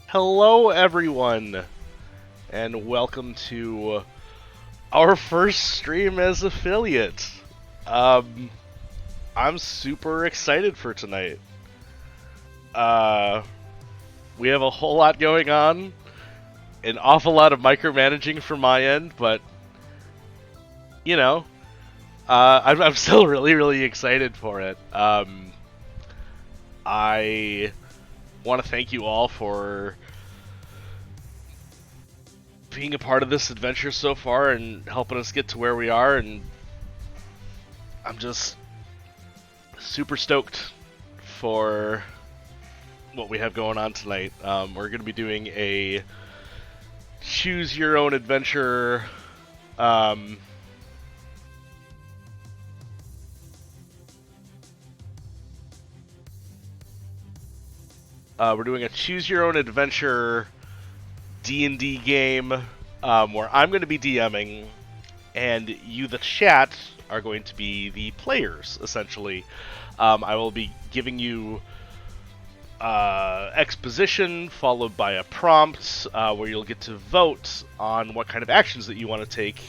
Hello, everyone, and welcome to our first stream as affiliate. Um, I'm super excited for tonight. Uh, we have a whole lot going on, an awful lot of micromanaging from my end, but you know, I'm still really excited for it. I want to thank you all for being a part of this adventure so far and helping us get to where we are, and I'm just super stoked for what we have going on tonight. We're going to be doing a choose your own adventure. Um, we're doing a choose your own adventure D&D game where I'm going to be DMing, and you, the chat, are going to be the players. Essentially, I will be giving you exposition followed by a prompt where you'll get to vote on what kind of actions that you want to take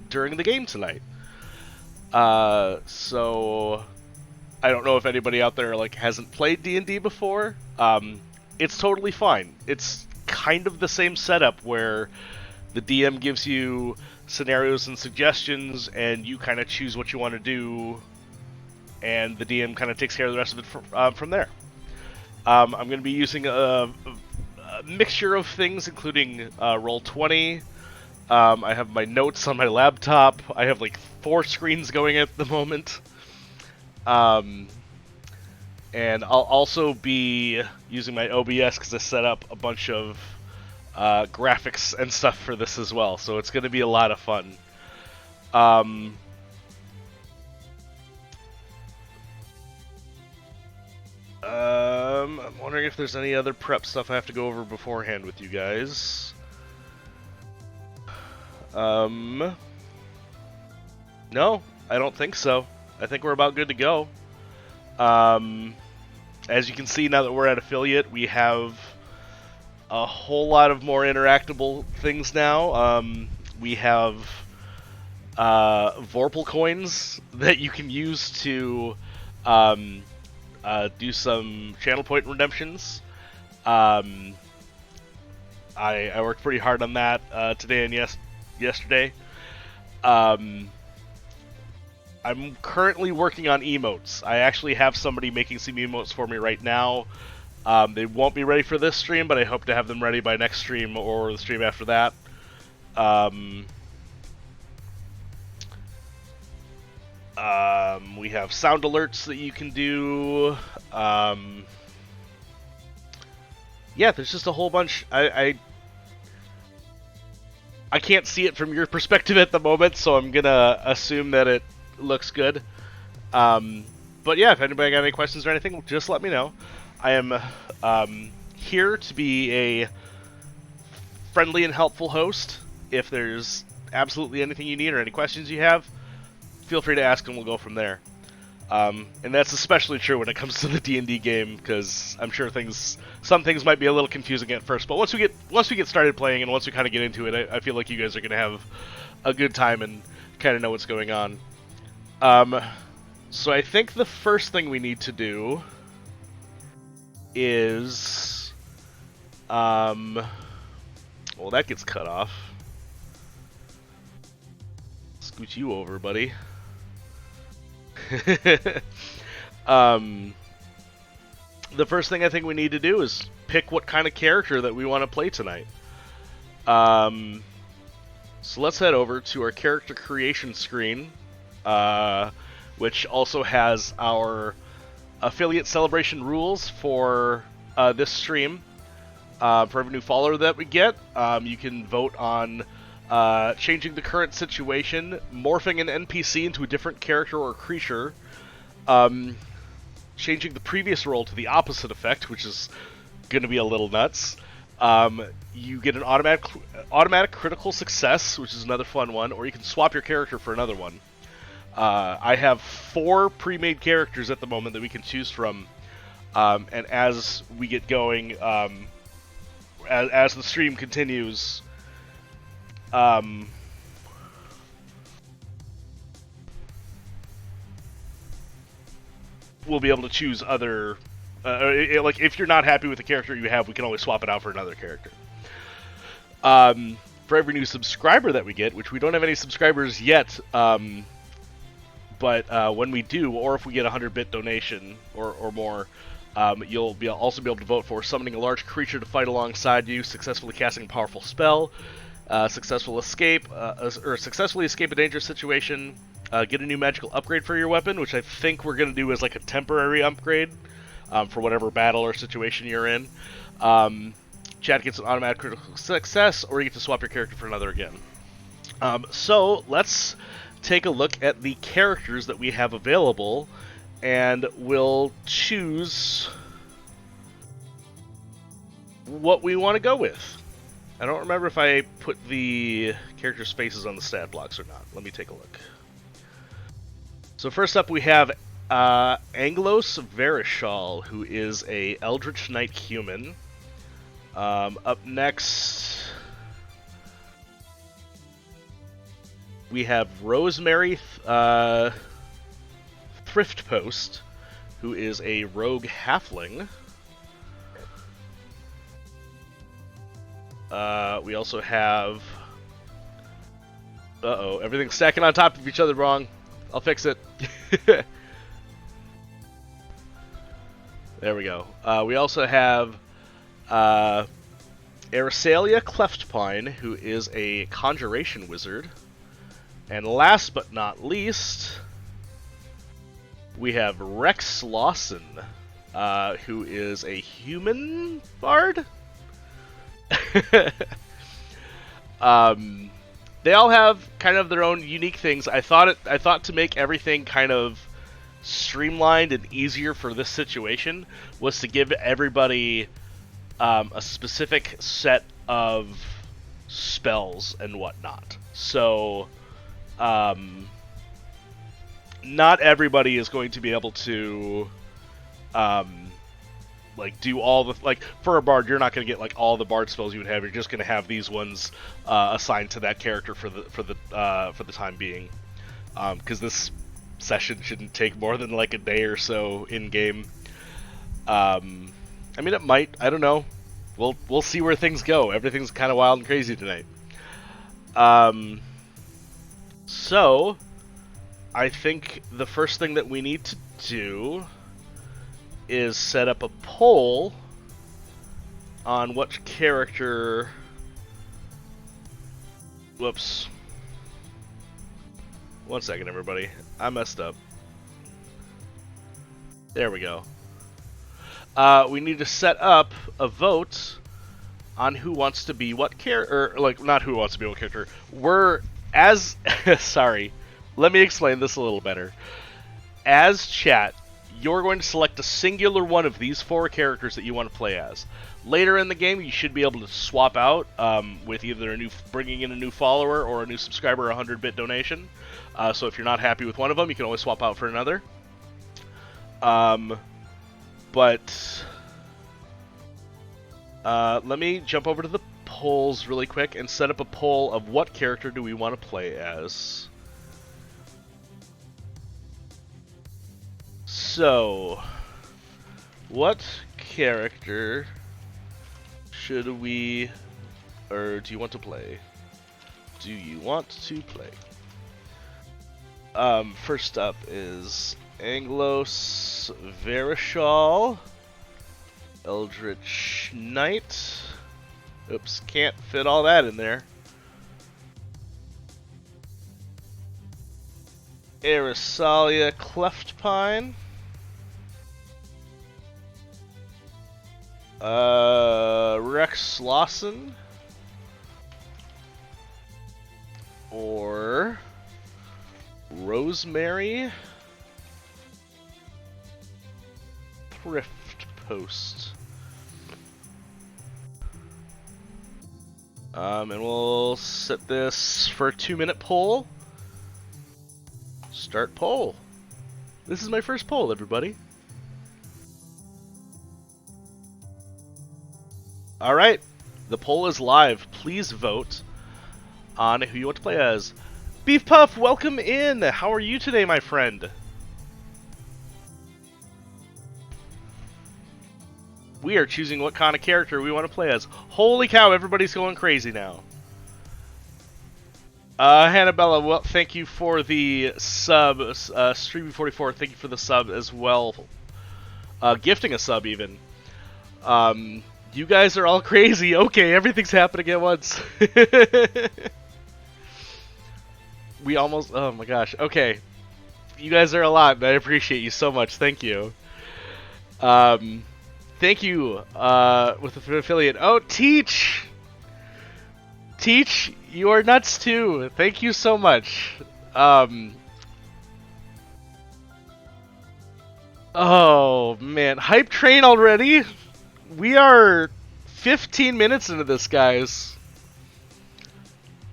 during the game tonight. So I don't know if anybody out there hasn't played D&D before. It's totally fine. It's kind of the same setup where the DM gives you scenarios and suggestions, and you kind of choose what you want to do, and the DM kind of takes care of the rest of it from there. I'm going to be using a mixture of things, including Roll20. I have my notes on my laptop. I have 4 screens going at the moment. And I'll also be using my OBS because I set up a bunch of graphics and stuff for this as well, so it's going to be a lot of fun. I'm wondering if there's any other prep stuff I have to go over beforehand with you guys. No, I don't think so. I think we're about good to go. As you can see, now that we're at affiliate, we have a whole lot of more interactable things now. We have Vorpal coins that you can use to do some channel point redemptions. I worked pretty hard on that today and yesterday. I'm currently working on emotes. I actually have somebody making some emotes for me right now. They won't be ready for this stream, but I hope to have them ready by next stream or the stream after that. We have sound alerts that you can do. Yeah, there's just a whole bunch. I can't see it from your perspective at the moment, so I'm gonna assume that it looks good. But yeah, if anybody got any questions or anything, just let me know. I am here to be a friendly and helpful host. If there's absolutely anything you need or any questions you have, feel free to ask and we'll go from there. And that's especially true when it comes to the D&D game, because I'm sure some things might be a little confusing at first, but once we get started playing and once we kind of get into it, I feel like you guys are going to have a good time and kind of know what's going on. So I think the first thing we need to do is, well, that gets cut off. Scoot you over, buddy. The first thing I think we need to do is pick what kind of character that we want to play tonight. So let's head over to our character creation screen, which also has our affiliate celebration rules for this stream. For every new follower that we get, you can vote on changing the current situation, morphing an NPC into a different character or creature, changing the previous roll to the opposite effect, which is going to be a little nuts. You get an automatic critical success, which is another fun one, or you can swap your character for another one. I have 4 pre-made characters at the moment that we can choose from. And as we get going, as the stream continues, um, we'll be able to choose other. Like if you're not happy with the character you have, we can always swap it out for another character. For every new subscriber that we get, which we don't have any subscribers yet, but when we do, or if we get a 100-bit donation or more, you'll also be able to vote for summoning a large creature to fight alongside you, successfully casting a powerful spell, successfully escape a dangerous situation, get a new magical upgrade for your weapon, which I think we're going to do as like a temporary upgrade for whatever battle or situation you're in. Chat gets an automatic critical success, or you get to swap your character for another again. So let's take a look at the characters that we have available, and we'll choose what we want to go with. I don't remember if I put the characters' faces on the stat blocks or not. Let me take a look. So first up we have Anglos Verishal, who is a Eldritch Knight human. Up next, we have Rosemary Thrift Post, who is a rogue halfling. We also have... Uh-oh, everything's stacking on top of each other wrong. I'll fix it. There we go. We also have Arasalia Cleftpine, who is a conjuration wizard. And last but not least, we have Rex Lawson, who is a human bard. They all have kind of their own unique things. I thought to make everything kind of streamlined and easier for this situation was to give everybody a specific set of spells and whatnot. So, not everybody is going to be able to, like, do all the, like, for a bard, you're not going to get, like, all the bard spells you would have. You're just going to have these ones assigned to that character for the time being. Because this session shouldn't take more than, like, a day or so in-game. I mean, it might. I don't know. We'll see where things go. Everything's kind of wild and crazy tonight. So, I think the first thing that we need to do is set up a poll on what character... Whoops. One second, everybody. I messed up. There we go. We need to set up a vote on who wants to be what character, like, not who wants to be what character. Sorry, let me explain this a little better. As chat, you're going to select a singular one of these 4 characters that you want to play as. Later in the game, you should be able to swap out with either bringing in a new follower or a new subscriber, a 100-bit donation. So if you're not happy with one of them, you can always swap out for another. But let me jump over to the polls really quick and set up a poll of what character do we want to play as. So, what character should we, or do you want to play? Do you want to play? First up is Anglos Verishal, Eldritch Knight. Oops, can't fit all that in there. Arasalia Cleftpine. Rex Lawson. Or Rosemary Thrift Post. And we'll set this for a 2-minute poll. Start poll. This is my first poll, everybody. All right, the poll is live. Please vote on who you want to play as. Beef Puff, welcome in. How are you today, my friend? We are choosing what kind of character we want to play as. Holy cow, everybody's going crazy now. Hannabella, well, thank you for the sub. Streamy44, thank you for the sub as well. Gifting a sub, even. You guys are all crazy. Okay, everything's happening at once. We almost... Oh my gosh. Okay. You guys are a lot, and I appreciate you so much. Thank you. Thank you, with the affiliate. Oh, Teach! Teach, you are nuts too. Thank you so much. Oh, man. Hype train already? We are 15 minutes into this, guys.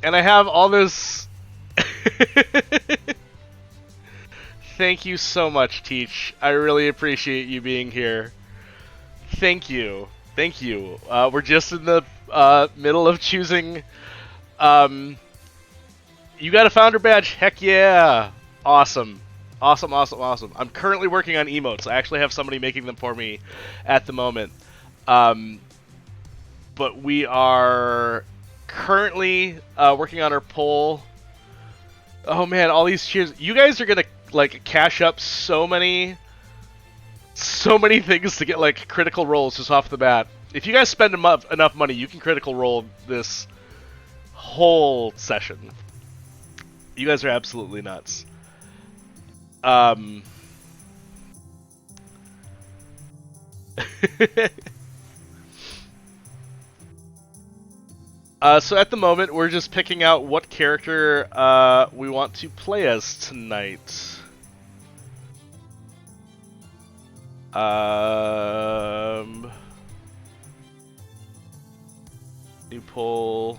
And I have all this... Thank you so much, Teach. I really appreciate you being here. Thank you. Thank you. We're just in the middle of choosing... You got a founder badge? Heck yeah! Awesome. Awesome, awesome, awesome. I'm currently working on emotes. I actually have somebody making them for me at the moment. But we are currently working on our poll. Oh man, all these cheers. You guys are gonna like cash up so many things to get like critical rolls just off the bat. If you guys spend enough money, you can critical roll this whole session. You guys are absolutely nuts. So at the moment, we're just picking out what character we want to play as tonight. New poll.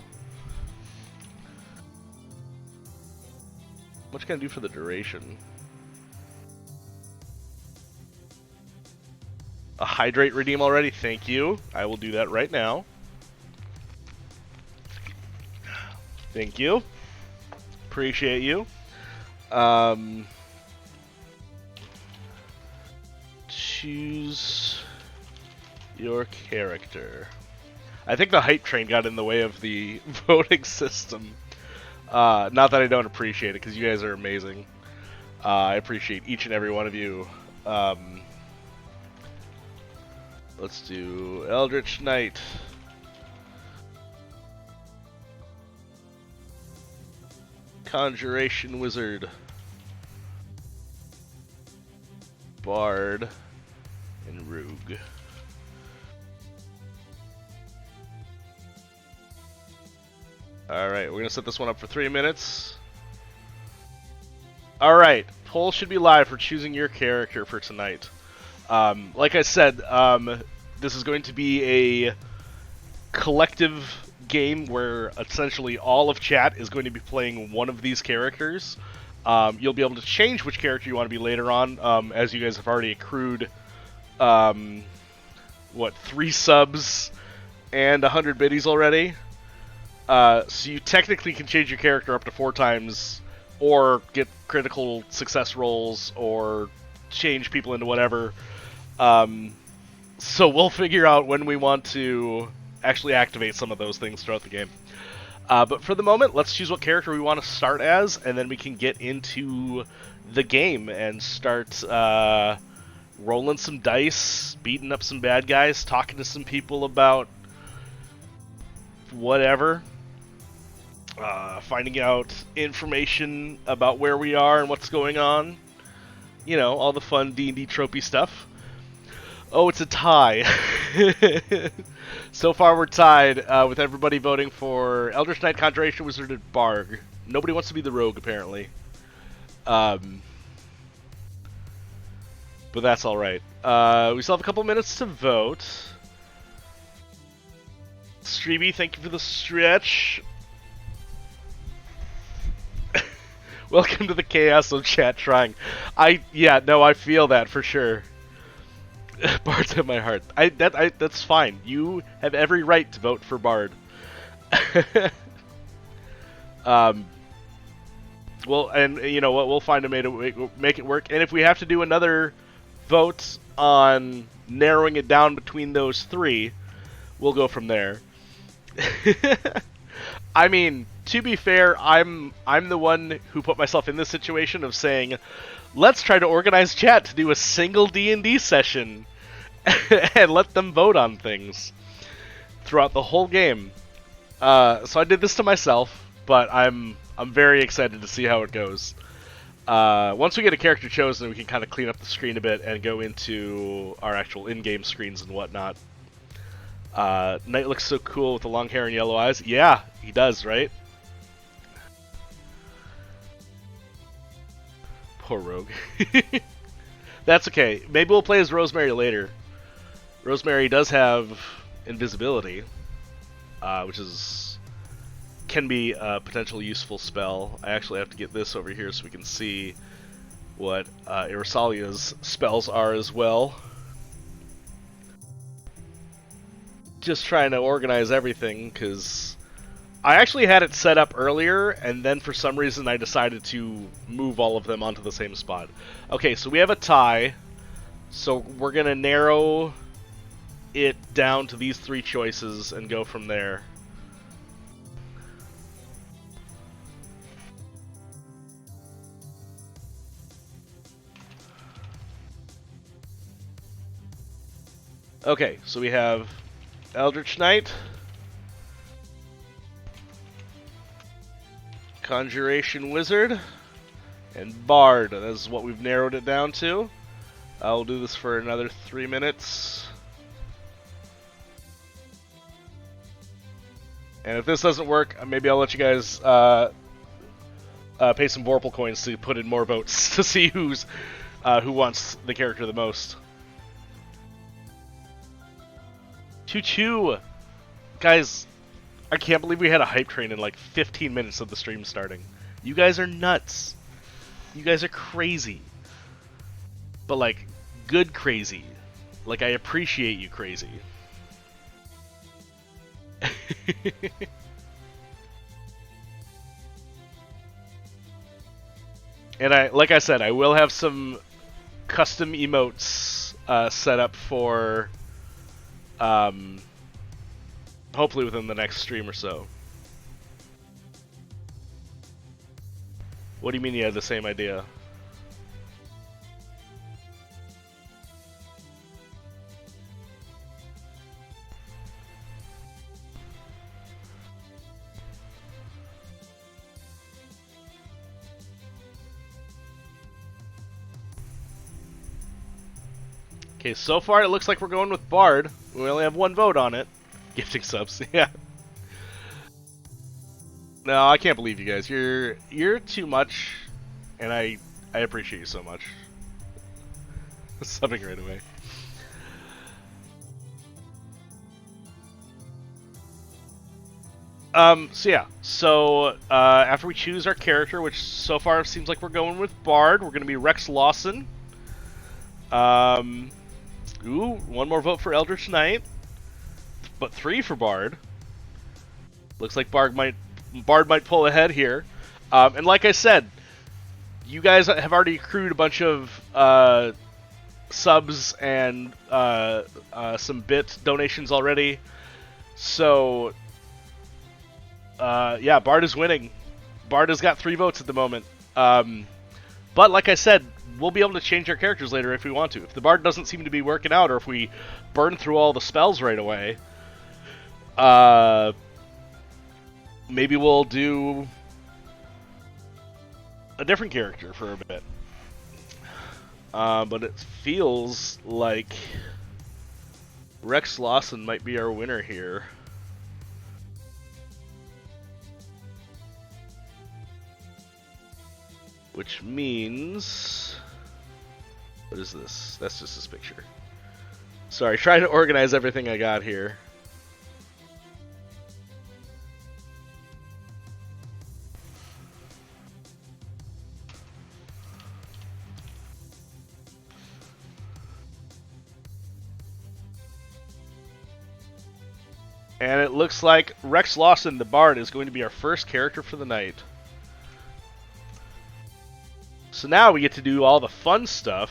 What can I do for the duration? A hydrate redeem already? Thank you. I will do that right now. Thank you. Appreciate you. Choose your character. I think the hype train got in the way of the voting system. Not that I don't appreciate it, because you guys are amazing. I appreciate each and every one of you. Let's do Eldritch Knight. Conjuration Wizard. Bard. And Rogue. Alright, we're going to set this one up for 3 minutes. Alright, poll should be live for choosing your character for tonight. Like I said, this is going to be a collective game where essentially all of chat is going to be playing one of these characters. You'll be able to change which character you want to be later on, as you guys have already accrued, 3 subs and 100 biddies already. So you technically can change your character up to 4 times, or get critical success rolls, or change people into whatever. So we'll figure out when we want to actually activate some of those things throughout the game. But for the moment, let's choose what character we want to start as, and then we can get into the game and start rolling some dice, beating up some bad guys, talking to some people about whatever. Finding out information about where we are and what's going on. You know, all the fun D&D tropey stuff. Oh, it's a tie. So far we're tied, with everybody voting for Eldritch Knight, Conjuration Wizard, and Bard. Nobody wants to be the Rogue, apparently. But that's alright. We still have a couple minutes to vote. Streamy, thank you for the stretch. Welcome to the chaos of chat trying. I feel that for sure. Bard's in my heart. That's fine. You have every right to vote for Bard. um, well, and you know what? We'll find a way to make it work. And if we have to do another vote on narrowing it down between those three, we'll go from there. I mean, to be fair, I'm the one who put myself in this situation of saying, let's try to organize chat to do a single D&D session and let them vote on things throughout the whole game. So I did this to myself, but I'm very excited to see how it goes. Once we get a character chosen, we can kind of clean up the screen a bit and go into our actual in-game screens and whatnot. Knight looks so cool with the long hair and yellow eyes. Yeah, he does, right? Poor Rogue. That's okay. Maybe we'll play as Rosemary later. Rosemary does have invisibility, which can be a potential useful spell. I actually have to get this over here so we can see what Irisalia's spells are as well. Just trying to organize everything, because I actually had it set up earlier, and then for some reason I decided to move all of them onto the same spot. Okay, so we have a tie, so we're going to narrow it down to these three choices and go from there. Okay, so we have Eldritch Knight, Conjuration Wizard, and Bard. That is what we've narrowed it down to. I'll do this for another 3 minutes. And if this doesn't work, maybe I'll let you guys pay some Vorpal coins to put in more votes to see who wants the character the most. Choo-choo! Guys, I can't believe we had a hype train in like 15 minutes of the stream starting. You guys are nuts. You guys are crazy. But like, good crazy. Like, I appreciate you crazy. And like I said, I will have some custom emotes set up for hopefully within the next stream or so. What do you mean you had the same idea? Okay, so far it looks like we're going with Bard. We only have one vote on it. Gifting subs, yeah. No, I can't believe you guys. You're too much, and I appreciate you so much. Subbing right away. So after we choose our character, which so far seems like we're going with Bard, we're going to be Rex Lawson. Ooh, one more vote for Eldritch Knight, but 3 for Bard. Looks like Bard might pull ahead here. And like I said, you guys have already accrued a bunch of subs and some bit donations already. So, yeah, Bard is winning. Bard has got 3 votes at the moment. But like I said, we'll be able to change our characters later if we want to. If the Bard doesn't seem to be working out, or if we burn through all the spells right away, maybe we'll do a different character for a bit. But it feels like Rex Lawson might be our winner here. Which means... What is this? That's just this picture. Sorry, trying to organize everything I got here. And it looks like Rex Lawson, the Bard, is going to be our first character for the night. So now we get to do all the fun stuff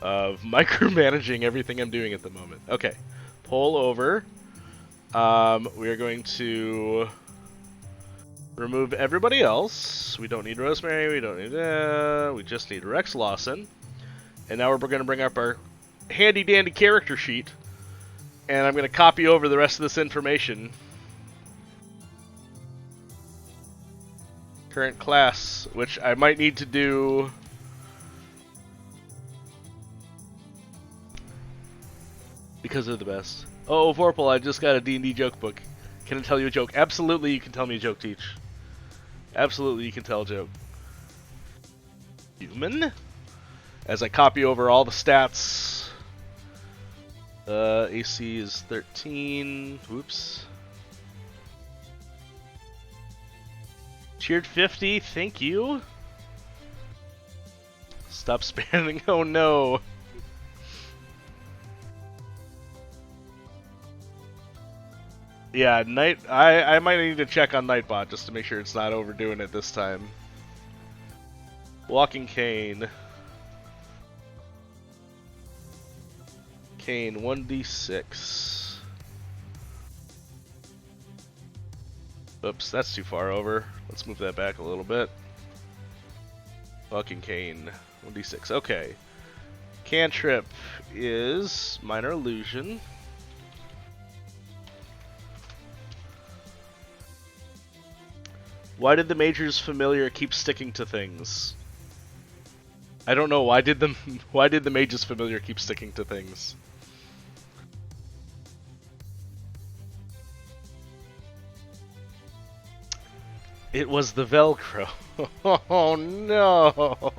of micromanaging everything I'm doing at the moment. Okay, pull over. We are going to remove everybody else. We don't need Rosemary, we don't need we just need Rex Lawson. And now we're going to bring up our handy dandy character sheet, and I'm going to copy over the rest of this information. Current class, which I might need to do because they're the best. Oh, Vorpal, I just got a D&D joke book. Can I tell you a joke? Absolutely, you can tell me a joke, Teach. Absolutely, you can tell a joke. Human? As I copy over all the stats. AC is 13. Whoops. Cheered 50, thank you. Stop spamming, oh no. Yeah, I might need to check on Nightbot just to make sure it's not overdoing it this time. Walking Cane. Cane 1d6. Oops, that's too far over. Let's move that back a little bit. Walking Cane 1d6. Okay. Cantrip is Minor Illusion. Why did the Major's Familiar keep sticking to things? I don't know. Why did the Mage's Familiar keep sticking to things? It was the Velcro. Oh no.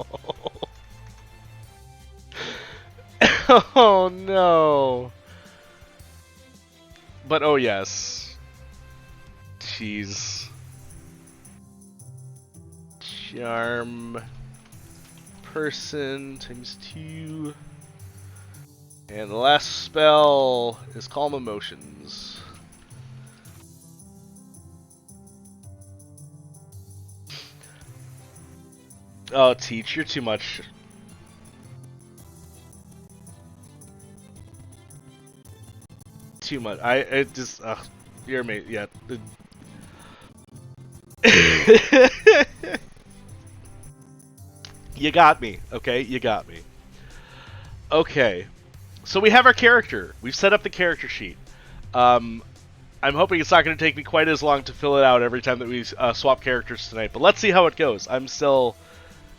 Oh no. But oh yes. Jeez. Charm person times 2. And the last spell is Calm Emotions. Oh, Teach, you're too much. Too much. It just, you're mate, yeah. You got me, okay? You got me. Okay, so we have our character. We've set up the character sheet. I'm hoping it's not going to take me quite as long to fill it out every time that we swap characters tonight, but let's see how it goes. I'm still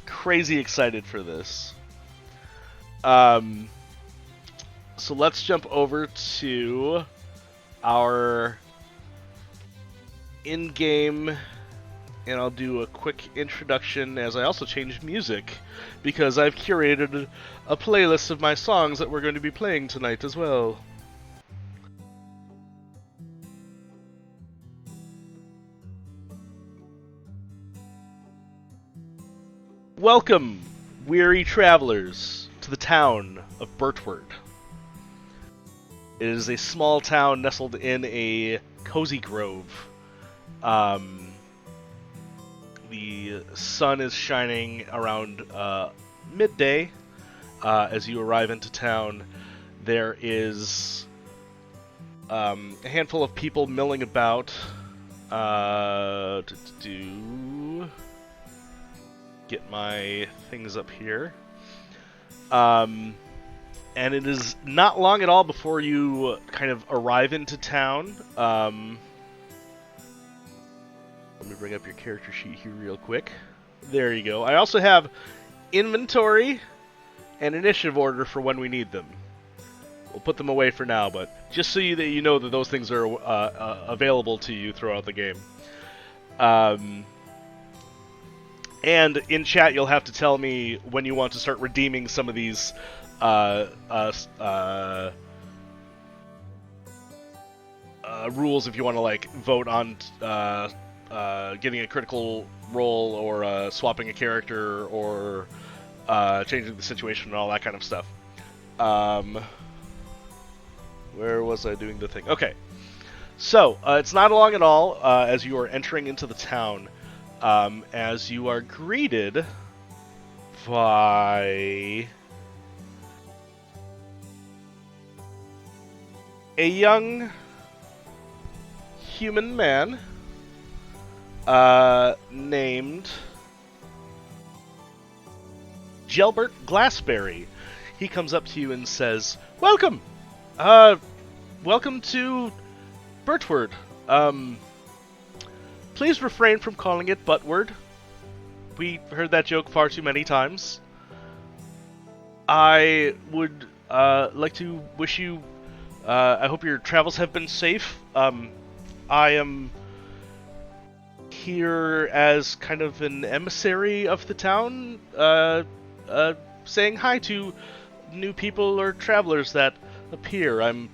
crazy excited for this. So let's jump over to our in-game, and I'll do a quick introduction as I also changed music because I've curated a playlist of my songs that we're going to be playing tonight as well. Welcome, weary travelers, to the town of Bertward. It is a small town nestled in a cozy grove. The sun is shining around midday as you arrive into town. There is a handful of people milling about. Get my things up here. And it is not long at all before you kind of arrive into town. Let me bring up your character sheet here real quick. There you go. I also have inventory and initiative order for when we need them. We'll put them away for now, but just so that you know that those things are available to you throughout the game. And in chat, you'll have to tell me when you want to start redeeming some of these rules if you want to like vote on getting a critical roll or swapping a character or changing the situation and all that kind of stuff. Where was I doing the thing? Okay. So, it's not long at all as you are entering into the town, as you are greeted by a young human man named Gelbert Glassberry. He comes up to you and says, "Welcome! Welcome to Bertward. Please refrain from calling it Buttward. We heard that joke far too many times. I would like to wish you, I hope your travels have been safe. I am here as kind of an emissary of the town, saying hi to new people or travelers that appear. I'm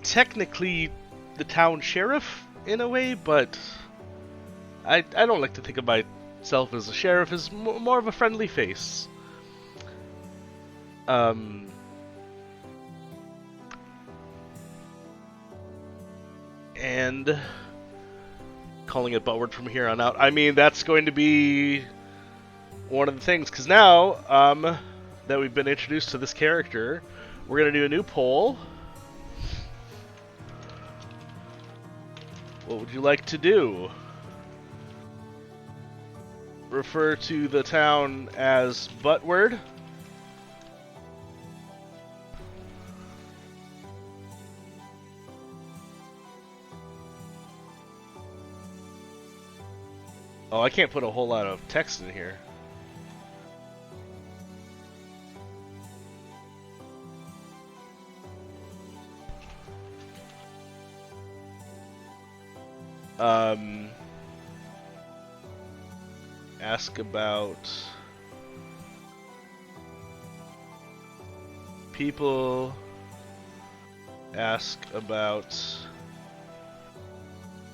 technically the town sheriff in a way, but I don't like to think of myself as a sheriff, as more of a friendly face. And calling it Buttward from here on out, I mean, that's going to be one of the things, because now, that we've been introduced to this character, we're going to do a new poll. What would you like to do? Refer to the town as Buttward? Oh, I can't put a whole lot of text in here. Ask about people. Ask about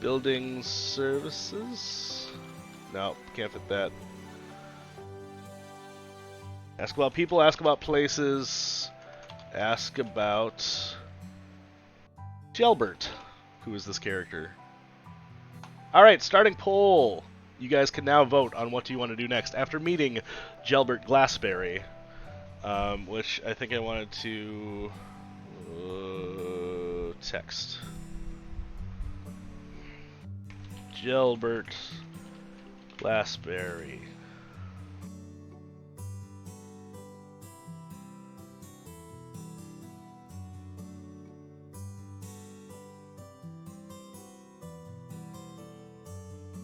building services. No, can't fit that. Ask about people, ask about places, ask about Gelbert, who is this character. Alright, starting poll. You guys can now vote on what do you want to do next after meeting Gelbert Glassberry, which I think I wanted to text. Gelbert Glassberry.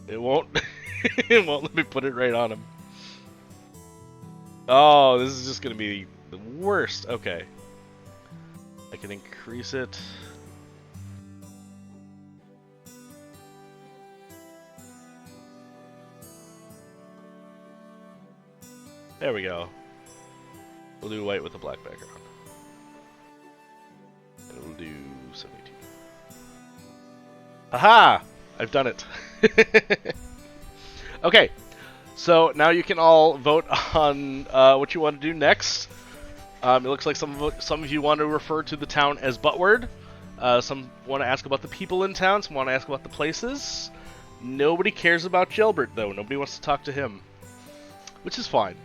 It won't. It won't let me put it right on him. Oh, this is just gonna be the worst. Okay. I can increase it. There we go. We'll do white with a black background. And we'll do 72. Aha! I've done it. Okay, so now you can all vote on what you want to do next. It looks like some of you want to refer to the town as Buttward. Some want to ask about the people in town. Some want to ask about the places. Nobody cares about Gelbert, though. Nobody wants to talk to him, which is fine.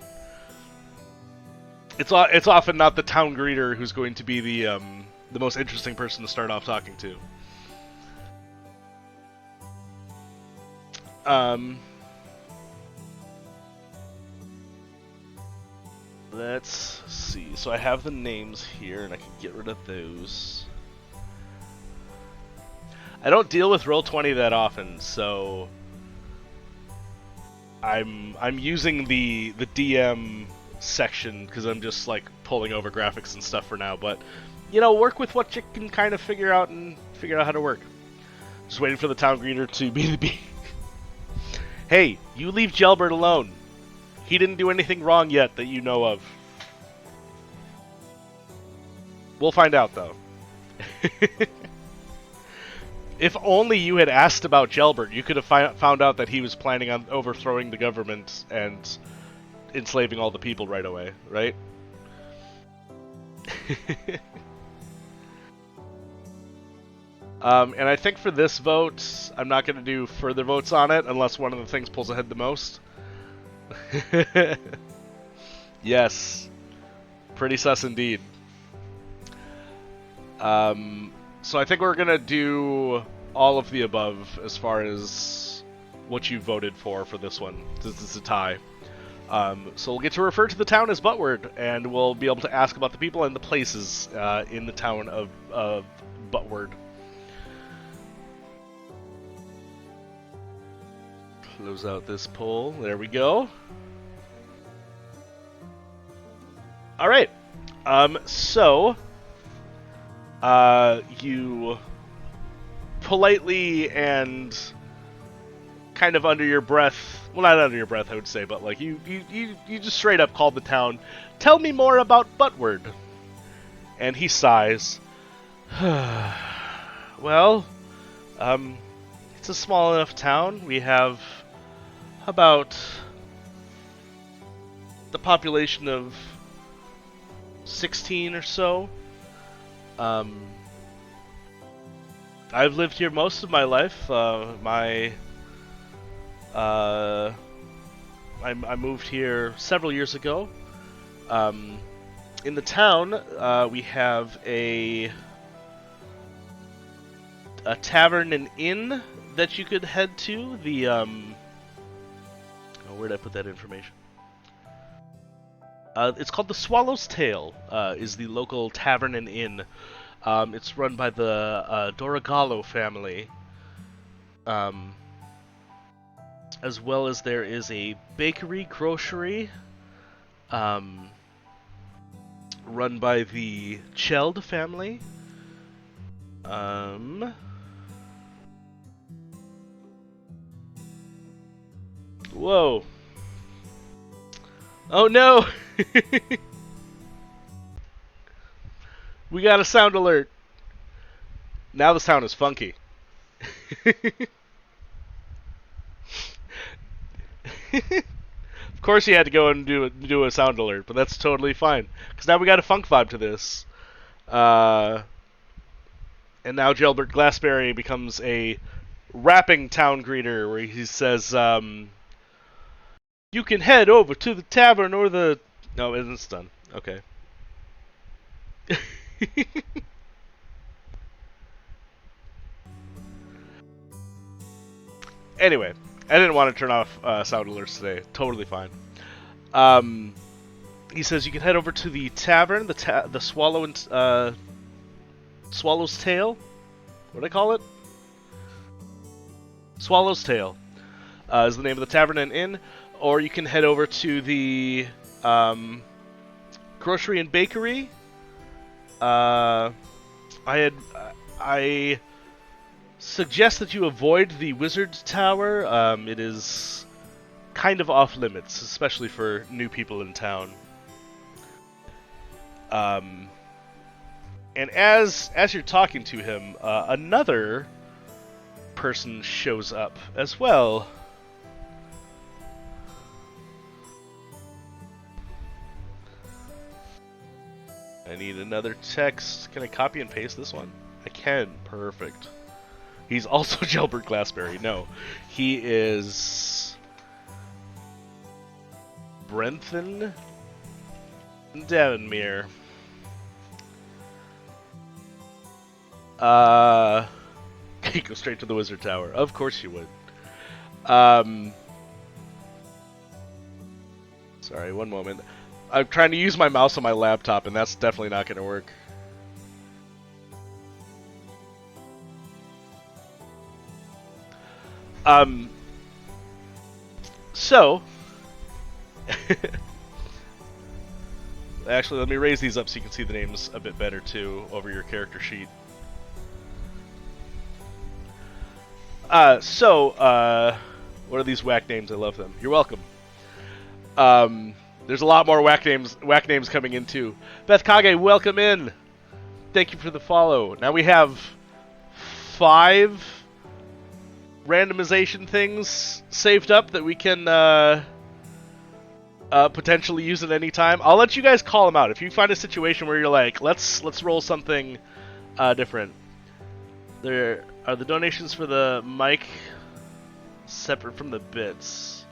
It's often not the town greeter who's going to be the most interesting person to start off talking to. Let's see. So I have the names here, and I can get rid of those. I don't deal with Roll20 that often, so I'm using the DM section because I'm just like pulling over graphics and stuff for now. But you know, work with what you can kind of figure out how to work. Just waiting for the town greeter to be the bee. Hey, you leave Gelbert alone. He didn't do anything wrong yet that you know of. We'll find out, though. If only you had asked about Gelbert, you could have found out that he was planning on overthrowing the government and enslaving all the people right away, right? And I think for this vote, I'm not going to do further votes on it unless one of the things pulls ahead the most. Yes. Pretty sus indeed. So I think we're going to do all of the above as far as what you voted for this one. This is a tie. So we'll get to refer to the town as Buttward, and we'll be able to ask about the people and the places in the town of Buttward. Close out this poll. There we go. All right. So you politely and kind of under your breath, well, not under your breath, I would say, but like you just straight up called the town, "Tell me more about Buttward." And he sighs. Well, it's a small enough town. We have about the population of 16 or so. I've lived here most of my life. I moved here several years ago. In the town, we have a tavern and inn that you could head to. The where did I put that information? It's called the Swallow's Tail. Is the local tavern and inn. It's run by the Doragalo family. As well as there is a bakery, grocery, run by the Cheld family. Whoa. Oh no! We got a sound alert. Now the sound is funky. Of course you had to go and do a sound alert, but that's totally fine. Because now we got a funk vibe to this. And now Jailbert Glassberry becomes a rapping town greeter, where he says, "You can head over to the tavern or the..." No, it's done. Okay. Anyway, I didn't want to turn off sound alerts today. Totally fine. He says you can head over to the tavern, the Swallow's Tail. What do I call it? Swallow's Tail is the name of the tavern and inn. Or you can head over to the grocery and bakery. I suggest that you avoid the Wizard's Tower. It is kind of off limits, especially for new people in town. And as you're talking to him, another person shows up as well. I need another text. Can I copy and paste this one? I can. Perfect. He's also Jailbert Glassberry. No. He is... Brenthan Davenmere. Go straight to the Wizard Tower. Of course you would. Sorry, one moment. I'm trying to use my mouse on my laptop, and that's definitely not going to work. So... Actually, let me raise these up so you can see the names a bit better, too, over your character sheet. What are these whack names? I love them. You're welcome. There's a lot more whack names coming in, too. Beth Kage, welcome in! Thank you for the follow. Now we have 5 randomization things saved up that we can potentially use at any time. I'll let you guys call them out. If you find a situation where you're like, let's roll something different. There are the donations for the mic separate from the bits.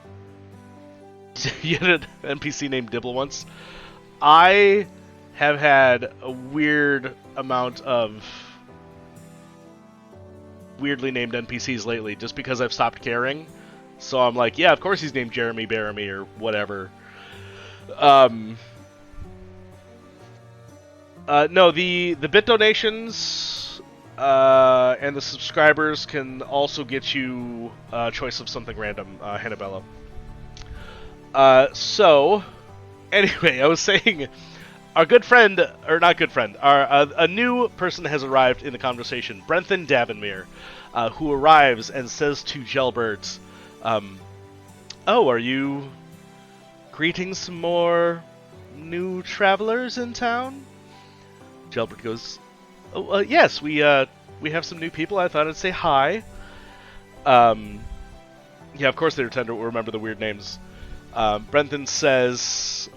You had an NPC named Dibble once. I have had a weird amount of weirdly named NPCs lately, just because I've stopped caring. So I'm like, yeah, of course he's named Jeremy Baramy or whatever. No, the bit donations and the subscribers can also get you a choice of something random, Hannabella. So, anyway, I was saying, our good friend, or not good friend, a new person has arrived in the conversation, Brenthan Davenmere, who arrives and says to Gelbert, oh, are you greeting some more new travelers in town? Gelbert goes, oh, yes, we have some new people. I thought I'd say hi. Yeah, of course they tend to remember the weird names. Brenton says,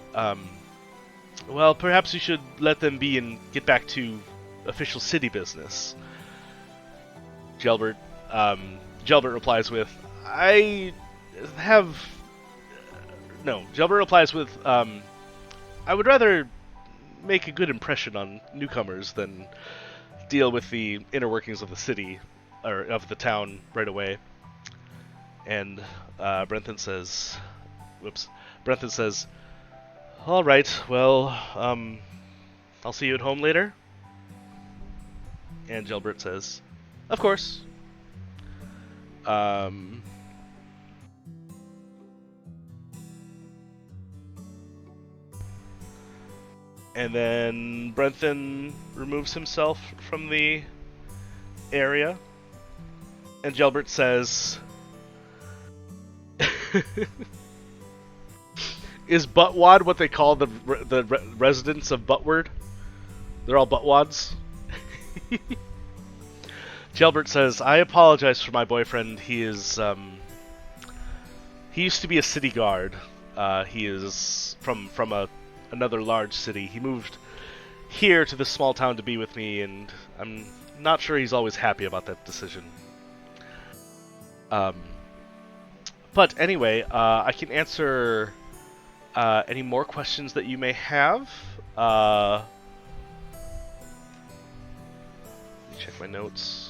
well, perhaps you should let them be and get back to official city business. Gelbert replies with, Gelbert replies with, I would rather make a good impression on newcomers than deal with the inner workings of the city, or of the town right away. And Brenton says, all right, well, I'll see you at home later. And Gelbert says, of course. And then Brenton removes himself from the area. And Gelbert says, is Buttwad what they call the residents of Buttward? They're all Buttwads? Gelbert says, I apologize for my boyfriend. He is, he used to be a city guard. He is from another large city. He moved here to this small town to be with me, and I'm not sure he's always happy about that decision. But anyway, I can answer any more questions that you may have. Let me check my notes.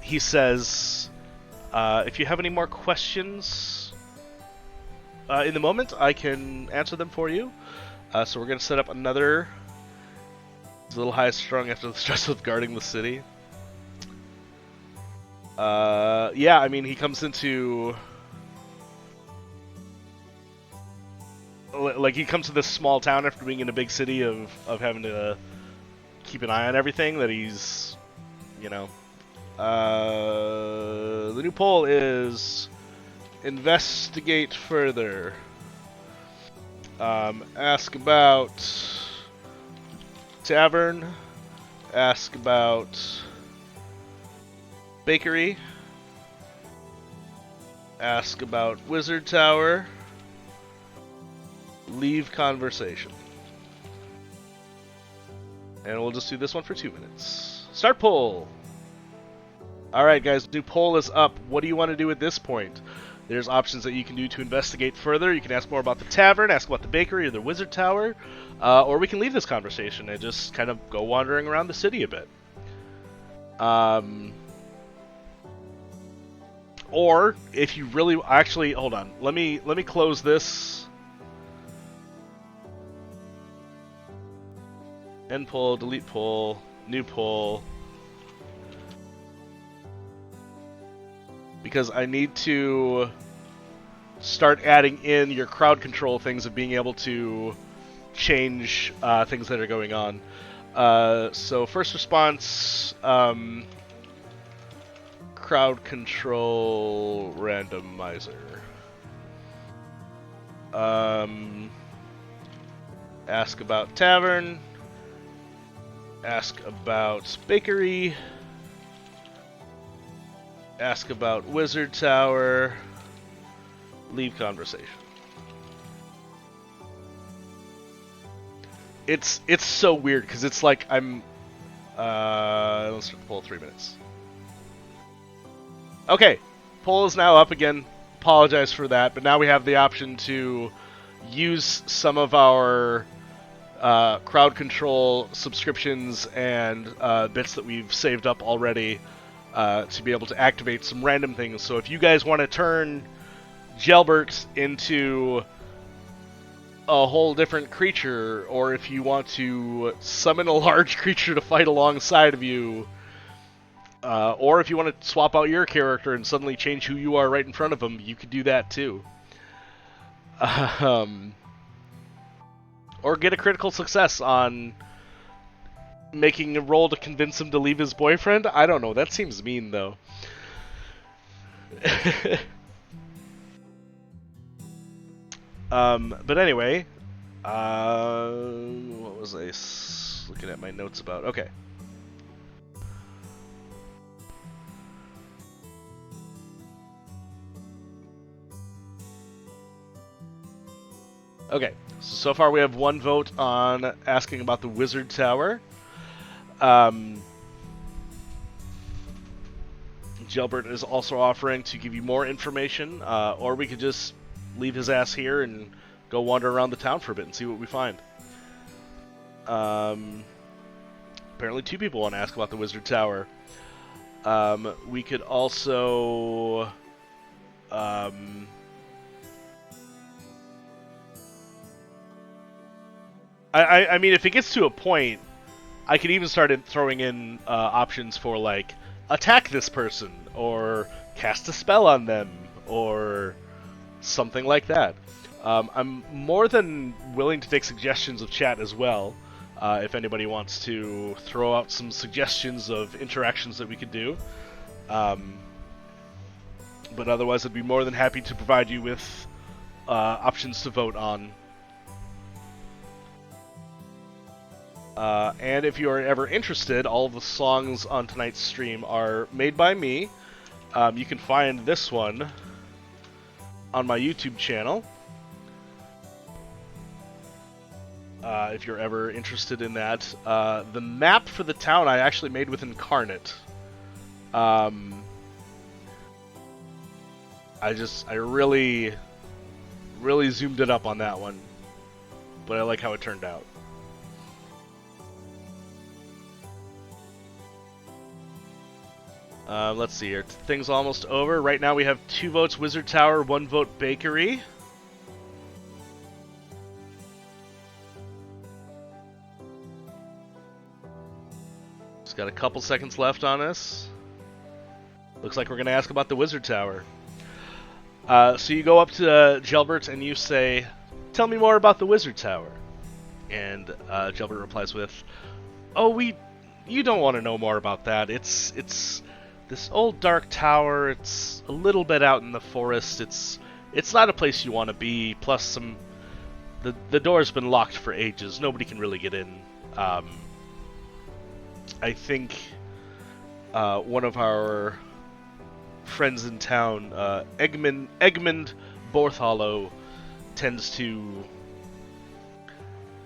He says, if you have any more questions in the moment, I can answer them for you. So we're going to set up another. It's a little high strung after the stress of guarding the city. Yeah, I mean, he comes into... Like, he comes to this small town after being in a big city of having to keep an eye on everything that he's, you know... the new poll is investigate further. Ask about tavern. Ask about bakery. Ask about wizard tower. Leave conversation. And we'll just do this one for 2 minutes. Start poll. Alright guys, new poll is up. What do you want to do at this point? There's options that you can do to investigate further. You can ask more about the tavern, ask about the bakery or the wizard tower, or we can leave this conversation and just kind of go wandering around the city a bit. Or if you really actually hold on, let me close this. End poll, delete poll, new poll. Because I need to start adding in your crowd control things of being able to change things that are going on. So first response, crowd control randomizer. Ask about tavern. Ask about bakery. Ask about wizard tower. Leave conversation. it's so weird because it's like I'm let's pull 3 minutes. Okay, poll is now up again. Apologize for that, but now we have the option to use some of our crowd control subscriptions and bits that we've saved up already to be able to activate some random things. So if you guys want to turn Gelbert into a whole different creature, or if you want to summon a large creature to fight alongside of you, or if you want to swap out your character and suddenly change who you are right in front of them, you could do that too. Or get a critical success on making a roll to convince him to leave his boyfriend. I don't know. That seems mean, though. But anyway, what was I looking at my notes about? Okay. Okay, so far we have one vote on asking about the Wizard Tower. Gelbert is also offering to give you more information, or we could just leave his ass here and go wander around the town for a bit and see what we find. Apparently 2 people want to ask about the Wizard Tower. We could also... I mean, if it gets to a point, I could even start throwing in options for, like, attack this person, or cast a spell on them, or something like that. I'm more than willing to take suggestions of chat as well, if anybody wants to throw out some suggestions of interactions that we could do. But otherwise, I'd be more than happy to provide you with options to vote on. And if you are ever interested, all of the songs on tonight's stream are made by me. You can find this one on my YouTube channel. If you're ever interested in that. The map for the town I actually made with Incarnate. I really zoomed it up on that one. But I like how it turned out. Let's see here. Things almost over. Right now we have 2 votes Wizard Tower, 1 vote Bakery. Just got a couple seconds left on us. Looks like we're going to ask about the Wizard Tower. So you go up to Gelbert and you say, "Tell me more about the Wizard Tower." And Gelbert replies with, "Oh, you don't want to know more about that. It's this old dark tower. It's a little bit out in the forest. It's not a place you want to be. Plus, the door's been locked for ages. Nobody can really get in. I think one of our friends in town, Egmund Borthollow, tends to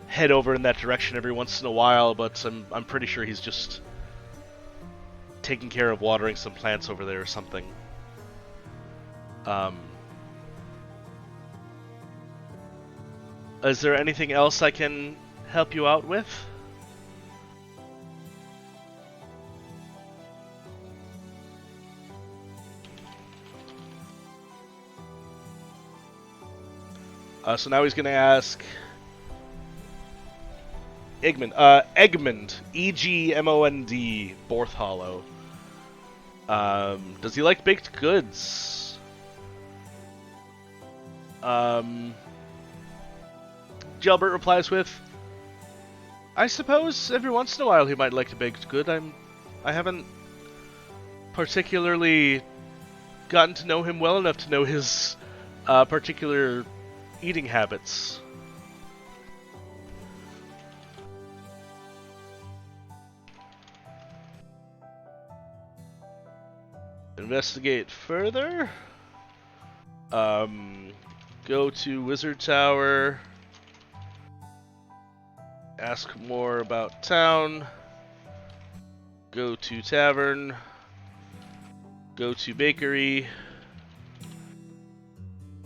head over in that direction every once in a while. But I'm pretty sure he's just taking care of watering some plants over there or something." Is there anything else I can help you out with? So now he's going to ask Egmond, Egmond, Borthollow. Does he like baked goods? Gelbert replies with, "I suppose every once in a while he might like a baked good. I haven't particularly gotten to know him well enough to know his particular eating habits." Investigate further. Go to Wizard Tower. Ask more about town. Go to tavern. Go to bakery.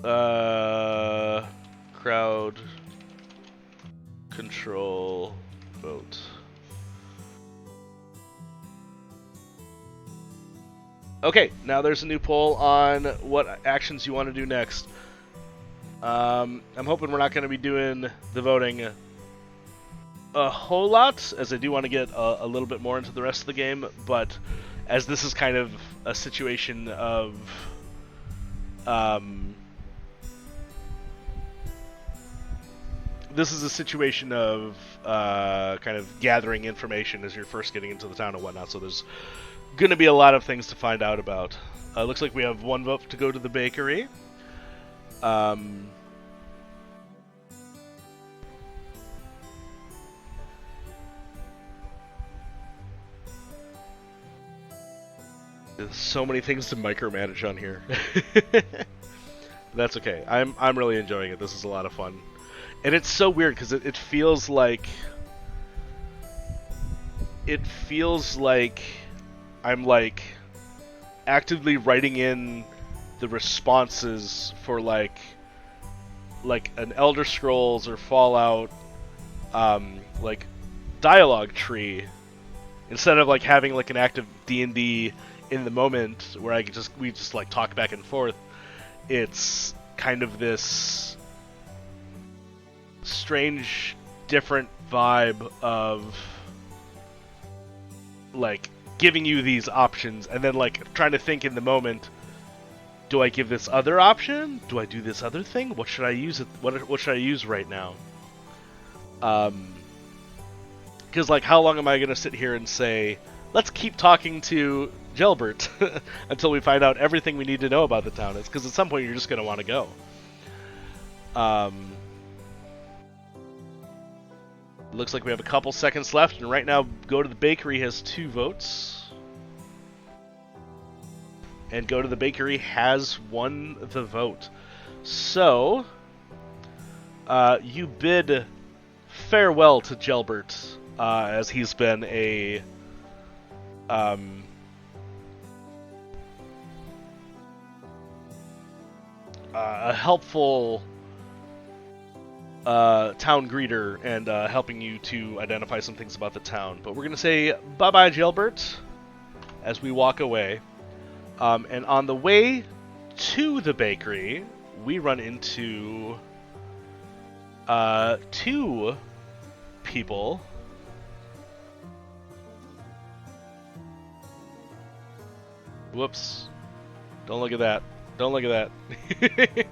Crowd control vote. Okay, now there's a new poll on what actions you want to do next. I'm hoping we're not going to be doing the voting a whole lot, as I do want to get a little bit more into the rest of the game, but as this is kind of a situation of kind of gathering information as you're first getting into the town and whatnot, so there's going to be a lot of things to find out about. Looks like we have one vote to go to the bakery. There's so many things to micromanage on here. That's okay. I'm really enjoying it. This is a lot of fun. And it's so weird because it feels like I'm like actively writing in the responses for like an Elder Scrolls or Fallout like dialogue tree, instead of like having like an active D&D in the moment where we just like talk back and forth. It's kind of this strange, different vibe of like giving you these options and then like trying to think in the moment, do I give this other option? Do I do this other thing? What should I use? What should I use right now? Because like, how long am I gonna sit here and say, let's keep talking to Gelbert until we find out everything we need to know about the town? It's because at some point you're just gonna want to go. Looks like we have a couple seconds left, and right now, Go to the Bakery has 2 votes. And Go to the Bakery has won the vote. So, you bid farewell to Gelbert, as he's been a helpful town greeter and helping you to identify some things about the town. But we're going to say bye-bye, Gelbert, as we walk away. And on the way to the bakery, we run into 2 people. Whoops. Don't look at that. Don't look at that.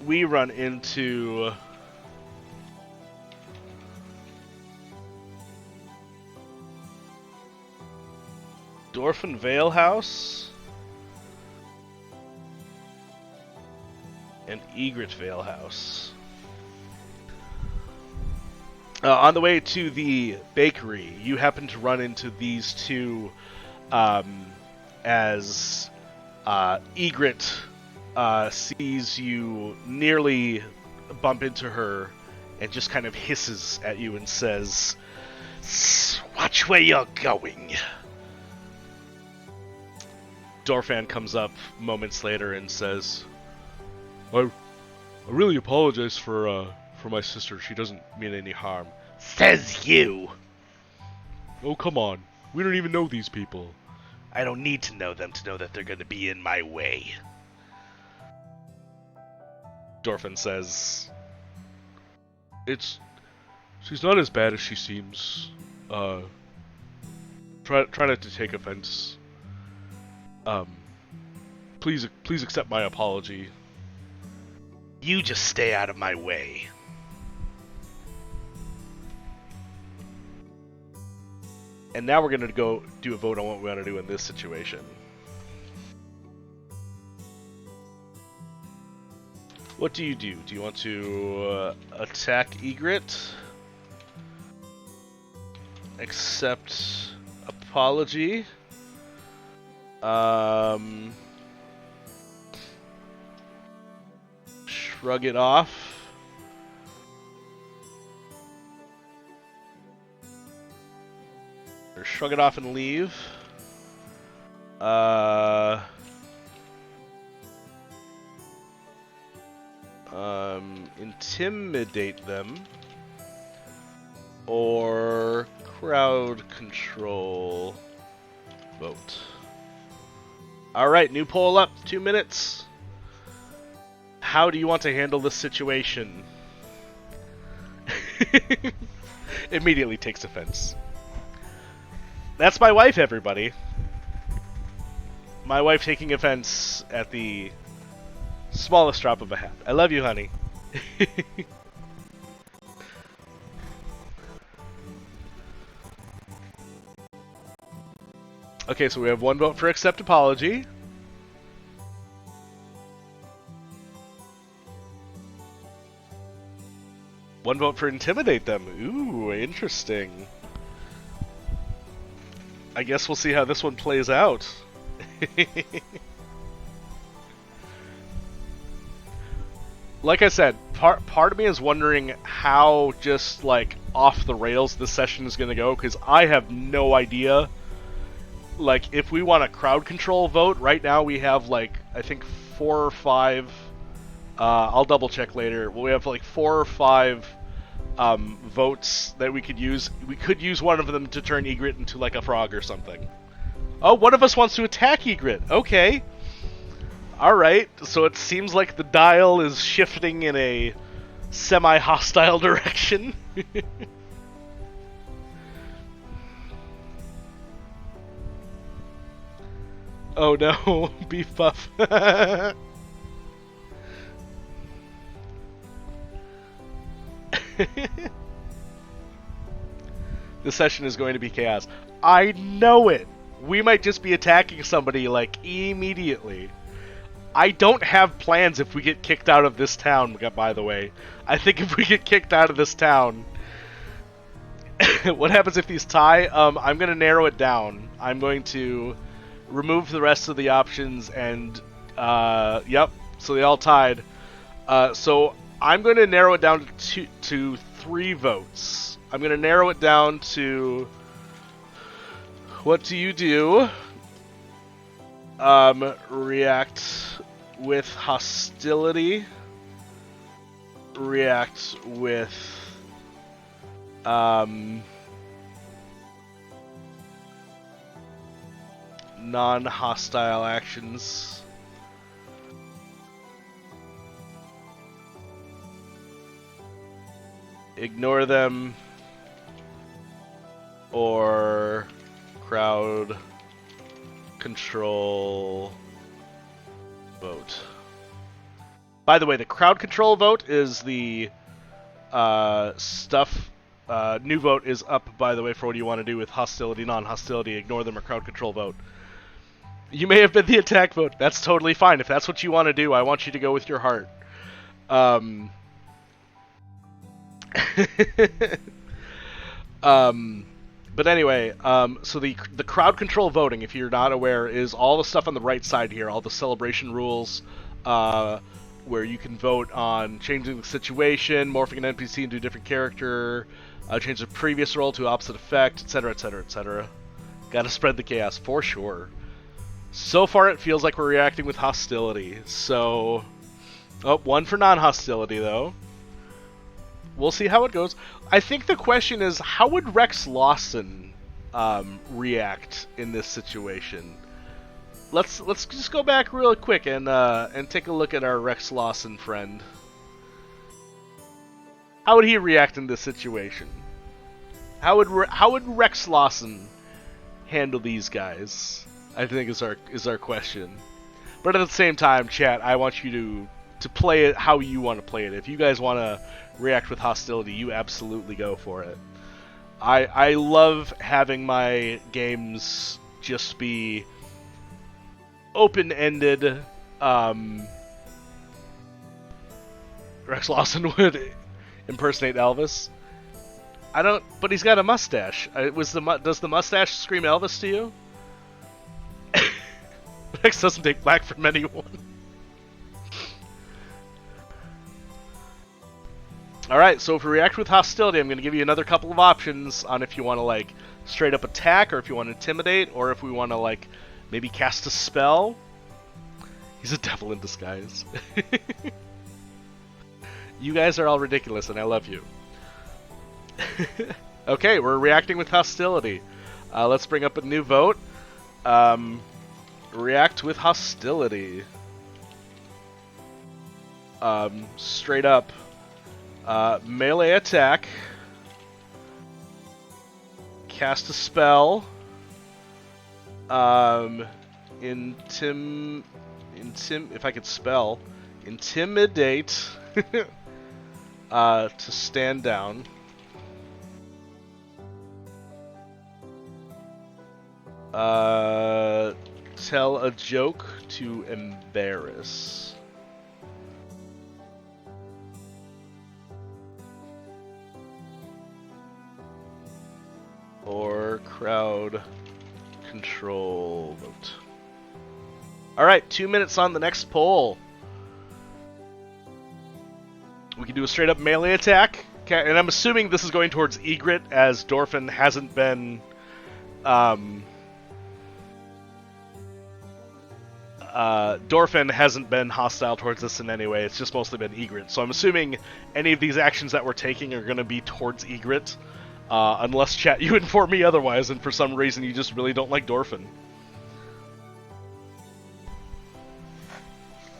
We run into Dorfin Vale House and Egret Vale House. On the way to the bakery, you happen to run into these 2 as Egret sees you nearly bump into her and just kind of hisses at you and says, "Watch where you're going." Dorfan comes up moments later and says, I really apologize for my sister. She doesn't mean any harm. Says you! Oh, come on. We don't even know these people. I don't need to know them to know that they're going to be in my way. Dorfan says, she's not as bad as she seems. Try not to take offense. Please accept my apology. You just stay out of my way. And now we're going to go do a vote on what we want to do in this situation. What do you do? Do you want to attack Egret? Accept apology? Shrug it off? Or shrug it off and leave. Intimidate them. Or crowd control vote. Alright, new poll up. 2 minutes. How do you want to handle this situation? Immediately takes offense. That's my wife, everybody. My wife taking offense at the smallest drop of a hat. I love you, honey. Okay, so we have 1 vote for accept apology. One vote for intimidate them. Ooh, interesting. I guess we'll see how this one plays out. Like I said, part of me is wondering how just like off the rails this session is going to go, because I have no idea. Like, if we want a crowd control vote, right now we have like, I think 4 or 5, I'll double check later. We have like 4 or 5 votes that we could use. We could use one of them to turn Egret into like a frog or something. Oh, one of us wants to attack Egret. Okay. Alright, so it seems like the dial is shifting in a semi-hostile direction. Oh no, beef buff. The session is going to be chaos. I know it! We might just be attacking somebody, like, immediately. I don't have plans if we get kicked out of this town, by the way. I think if we get kicked out of this town... What happens if these tie? I'm going to narrow it down. I'm going to remove the rest of the options and... yep, so they all tied. So I'm going to narrow it down to 3 votes. I'm going to narrow it down to... What do you do? React with hostility. React with... non-hostile actions. Ignore them. Or crowd control vote. By the way, the crowd control vote is the stuff. New vote is up, by the way, for what you want to do with hostility, non-hostility, ignore them, or crowd control vote. You may have been the attack vote. That's totally fine. If that's what you want to do, I want you to go with your heart. But anyway, so the crowd control voting, if you're not aware, is all the stuff on the right side here, all the celebration rules, where you can vote on changing the situation, morphing an NPC into a different character, change the previous role to opposite effect, etc., etc., etc. Gotta spread the chaos, for sure. So far it feels like we're reacting with hostility, so... Oh, 1 for non-hostility, though. We'll see how it goes. I think the question is, how would Rex Lawson react in this situation? Let's just go back real quick and take a look at our Rex Lawson friend. How would he react in this situation? How would Rex Lawson handle these guys? I think is our question. But at the same time, chat, I want you to play it how you want to play it. If you guys want to react with hostility, you absolutely go for it. I love having my games just be open-ended. Rex Lawson would impersonate Elvis. I don't, but he's got a mustache. Does the mustache scream Elvis to you? Rex doesn't take black from anyone. Alright, so if we react with hostility, I'm going to give you another couple of options on if you want to, like, straight up attack, or if you want to intimidate, or if we want to, like, maybe cast a spell. He's a devil in disguise. You guys are all ridiculous, and I love you. Okay, we're reacting with hostility. Let's bring up a new vote. React with hostility. Straight up. Melee attack. Cast a spell. If I could spell. Intimidate. To stand down. Tell a joke to embarrass. Or crowd control vote. Alright, 2 minutes on the next poll. We can do a straight up melee attack. Okay, and I'm assuming this is going towards Egret, as Dorfin hasn't been Dorfin hasn't been hostile towards us in any way. It's just mostly been Egret. So I'm assuming any of these actions that we're taking are going to be towards Egret. Unless, chat, you inform me otherwise, and for some reason you just really don't like Dorfin.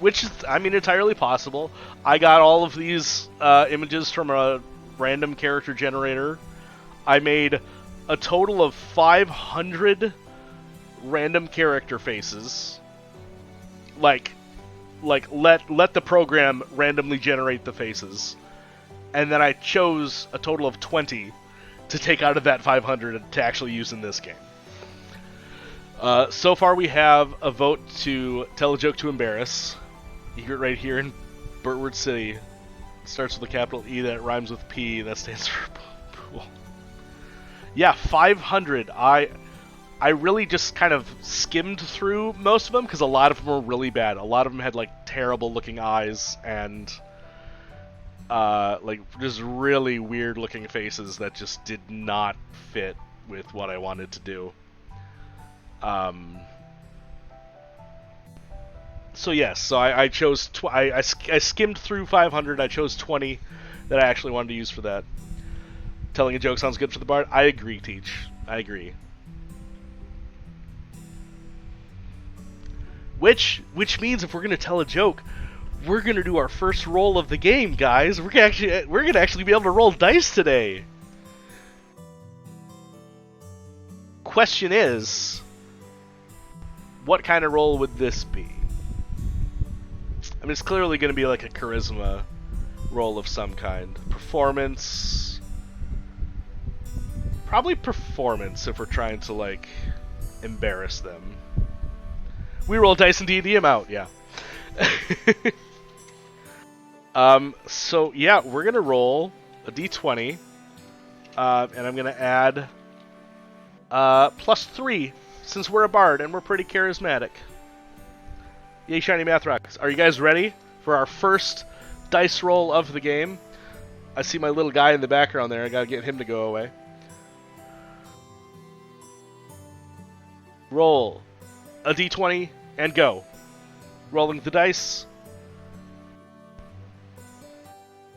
Which is, I mean, entirely possible. I got all of these images from a random character generator. I made a total of 500 random character faces. Like let the program randomly generate the faces. And then I chose a total of 20 to take out of that 500 to actually use in this game. So far we have a vote to tell a joke to embarrass. Egret right here in Burtwood City. Starts with a capital E that rhymes with P. That stands for pool. Yeah, 500. I really just kind of skimmed through most of them because a lot of them were really bad. A lot of them had like terrible looking eyes and like just really weird looking faces that just did not fit with what I wanted to do. So yes, so I chose I skimmed through 500. I chose 20 that I actually wanted to use for that. Telling a joke sounds good for the bard. I agree, Teach. I agree. Which means if we're gonna tell a joke, we're gonna do our first roll of the game, guys. We're gonna actually be able to roll dice today. Question is, what kind of roll would this be? I mean, it's clearly going to be like a charisma roll of some kind. Performance. Probably performance if we're trying to, like, embarrass them. We roll dice and D&D them out, yeah. So, yeah, we're going to roll a D20. And I'm going to add +3, since we're a bard and we're pretty charismatic. Yay, shiny math rocks. Are you guys ready for our first dice roll of the game? I see my little guy in the background there. I gotta get him to go away. Roll a d20 and go. Rolling the dice.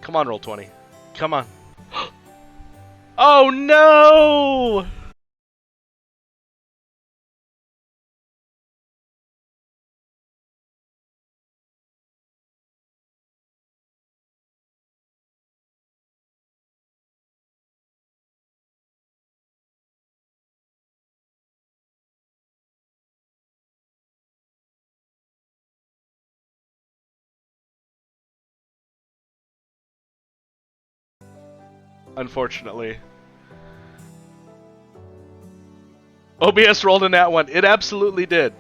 Come on, roll 20. Come on. Oh no! Unfortunately. OBS rolled in that one. It absolutely did.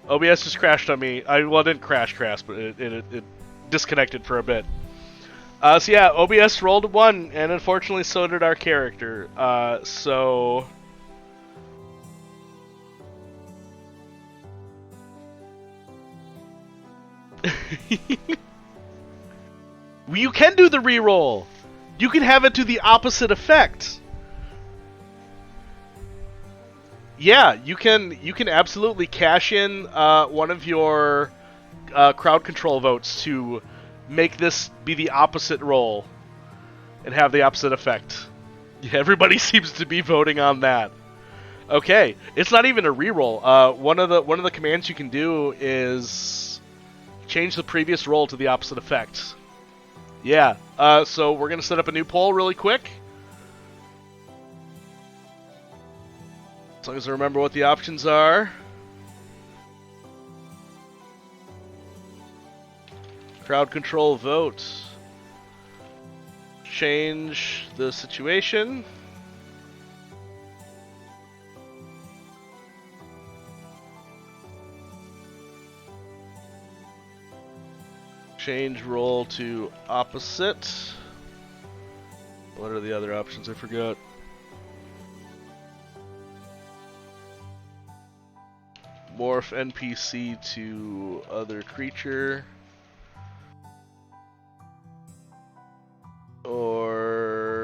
OBS just crashed on me. Well, it didn't crash, but it disconnected for a bit. So yeah, OBS rolled 1, and unfortunately so did our character. So... You can do the reroll! You can have it to the opposite effect. Yeah, you can absolutely cash in one of your crowd control votes to make this be the opposite roll and have the opposite effect. Yeah, everybody seems to be voting on that. Okay, it's not even a reroll. One of the commands you can do is change the previous roll to the opposite effect. Yeah. So we're gonna set up a new poll really quick. As long as I remember what the options are. Crowd control vote. Change the situation. Change roll to opposite. What are the other options? I forgot. Morph NPC to other creature. Or...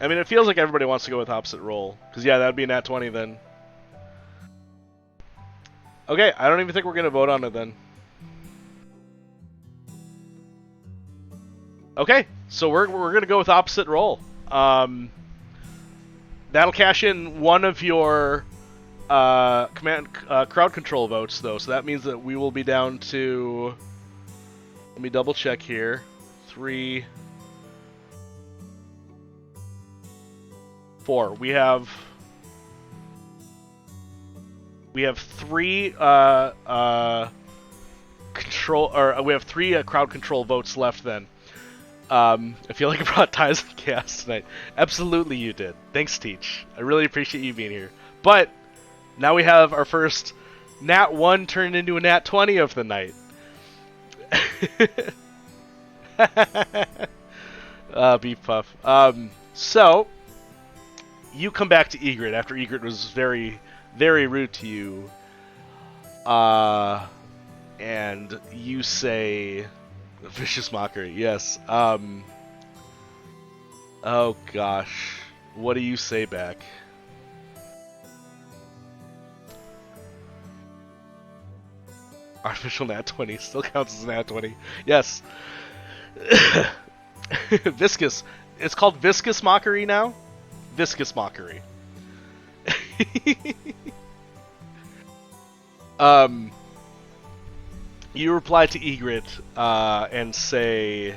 I mean, it feels like everybody wants to go with opposite roll. Because, yeah, that would be a nat 20 then. Okay, I don't even think we're going to vote on it then. Okay, so we're going to go with opposite roll. That'll cash in one of your crowd control votes, though. So that means that we will be down to... Let me double check here. 3... 4. We have 3 control, or we have 3 crowd control votes left. Then I feel like I brought ties and chaos tonight. Absolutely, you did. Thanks, Teach. I really appreciate you being here. But now we have our first nat 1 turned into a nat 20 of the night. Beef puff. So. You come back to Egret after Egret was very, very rude to you. And you say... Vicious mockery, yes. Oh gosh. What do you say back? Artificial nat 20 still counts as a nat 20. Yes. Viscous. It's called viscous mockery now? Viscous mockery. You reply to Egret and say,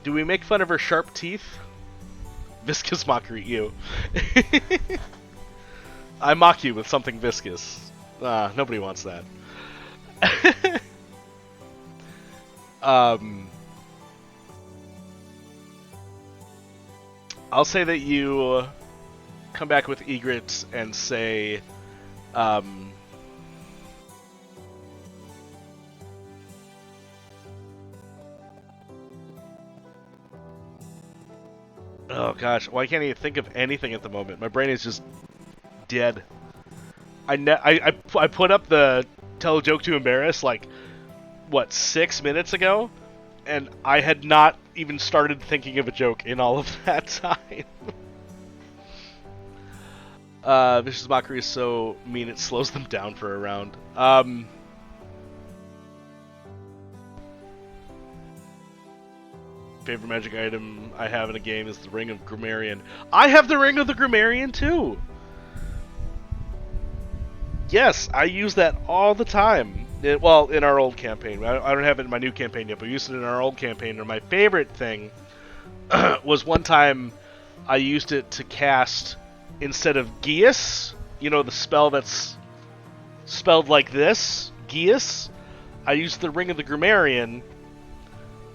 do we make fun of her sharp teeth? Viscous mockery, you. I mock you with something viscous. Nobody wants that. I'll say that you come back with Egret and say, oh gosh, why can't I even think of anything at the moment? My brain is just dead. I put up the tell a joke to embarrass like, what, 6 minutes ago? And I had not even started thinking of a joke in all of that time. Vicious Mockery is so mean it slows them down for a round. Favorite magic item I have in a game is the Ring of Grammarian. I have the Ring of the Grammarian too! Yes, I use that all the time. Well, in our old campaign. I don't have it in my new campaign yet, but I used it in our old campaign. And my favorite thing was one time I used it to cast, instead of Geas, you know, the spell that's spelled like this, Geas, I used the Ring of the Grammarian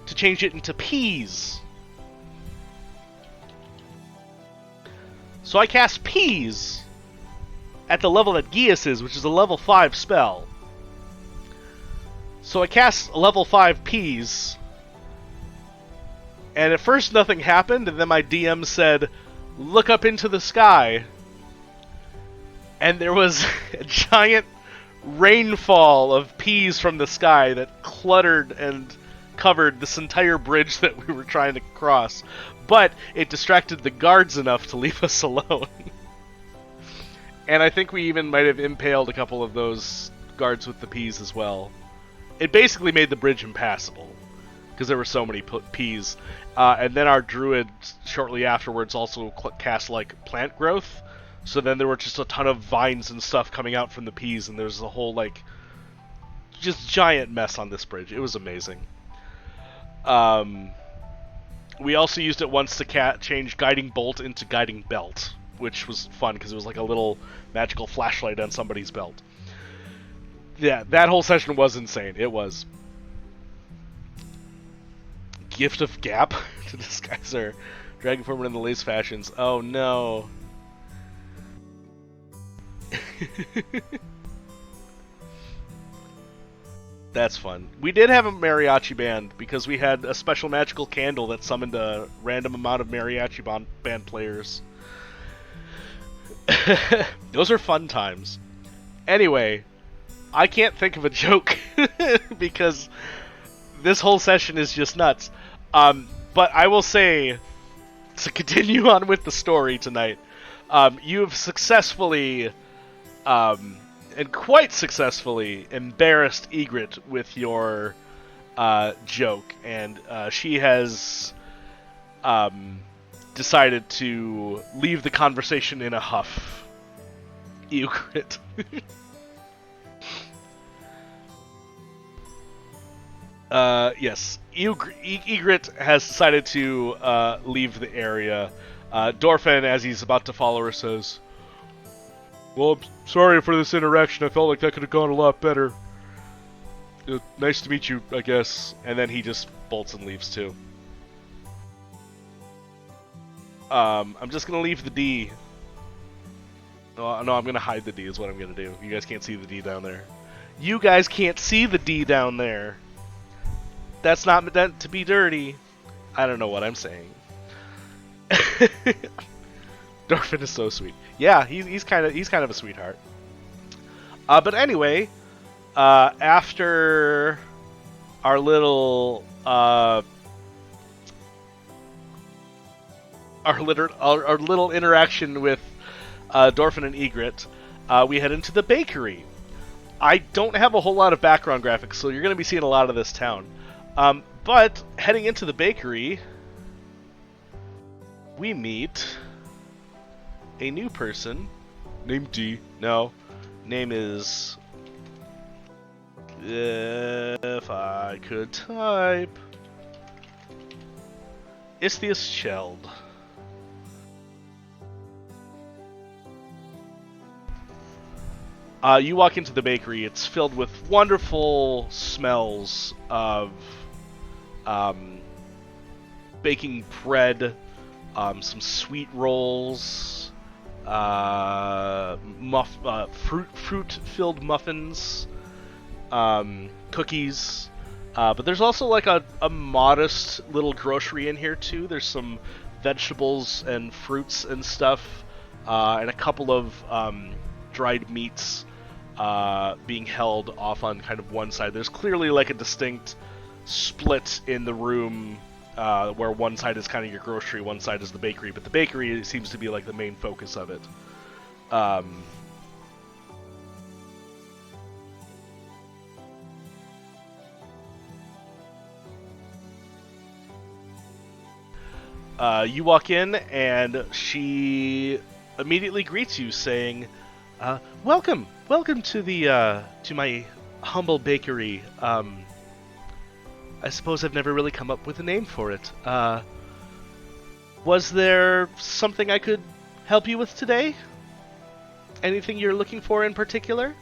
to change it into Peas. So I cast Peas at the level that Geas is, which is a level 5 spell. So I cast level 5 Peas, and at first nothing happened, and then my DM said, look up into the sky, and there was a giant rainfall of peas from the sky that cluttered and covered this entire bridge that we were trying to cross. But it distracted the guards enough to leave us alone. And I think we even might have impaled a couple of those guards with the peas as well. It basically made the bridge impassable because there were so many peas. And then our druid shortly afterwards also cast like plant growth. So then there were just a ton of vines and stuff coming out from the peas, and there's a whole like just giant mess on this bridge. It was amazing. We also used it once to change Guiding Bolt into Guiding Belt, which was fun because it was like a little magical flashlight on somebody's belt. Yeah, that whole session was insane. It was. Gift of Gap to disguise our dragon form in the latest fashions. Oh no. That's fun. We did have a mariachi band because we had a special magical candle that summoned a random amount of mariachi band players. Those are fun times. Anyway, I can't think of a joke because this whole session is just nuts. But I will say, to continue on with the story tonight, you have successfully, and quite successfully, embarrassed Egret with your joke, and she has decided to leave the conversation in a huff. Egret. Yes, Egret has decided to leave the area. Dorfin, as he's about to follow her, says, "Well, I'm sorry for this interaction. I felt like that could have gone a lot better. Nice to meet you, I guess." And then he just bolts and leaves too. I'm just gonna leave the D. No, I'm gonna hide the D is what I'm gonna do. You guys can't see the D down there. You guys can't see the D down there. That's not meant to be dirty. I don't know what I'm saying. Dorfin is so sweet. Yeah, he's kind of a sweetheart. But anyway, after our little interaction with Dorfin and Egret, we head into the bakery. I don't have a whole lot of background graphics, so you're going to be seeing a lot of this town. But heading into the bakery, we meet a new person named D. No, name is, if I could type, Isthius Cheld. You walk into the bakery. It's filled with wonderful smells of baking bread, some sweet rolls, fruit-filled muffins, cookies. But there's also like a modest little grocery in here too. There's some vegetables and fruits and stuff, and a couple of dried meats being held off on kind of one side. There's clearly like a distinct split in the room where one side is kind of your grocery, one side is the bakery, but the bakery seems to be like the main focus of it. You walk in and she immediately greets you saying, welcome to the to my humble bakery. I suppose I've never really come up with a name for it. Was there something I could help you with today? Anything you're looking for in particular?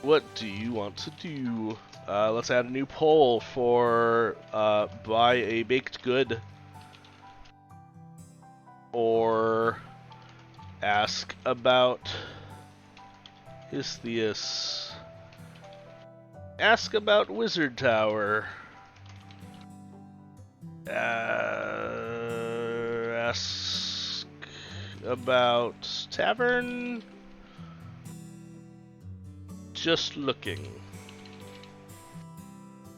What do you want to do? Let's add a new poll for buy a baked good. Or ask about Isthius. Ask about Wizard Tower. Ask about tavern. Just looking.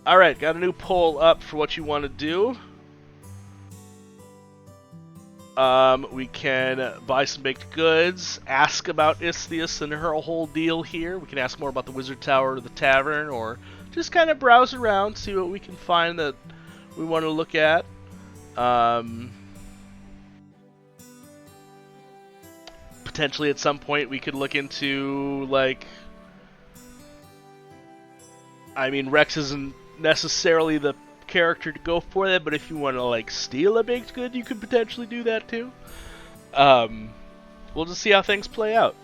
Alright, got a new poll up for what you want to do. We can buy some baked goods, ask about Istheus and her whole deal here. We can ask more about the Wizard Tower or the tavern, or just kind of browse around, see what we can find that we want to look at. Potentially at some point we could look into, like... I mean, Rex isn't necessarily the character to go for that, but if you want to, like, steal a baked good, you could potentially do that too. We'll just see how things play out.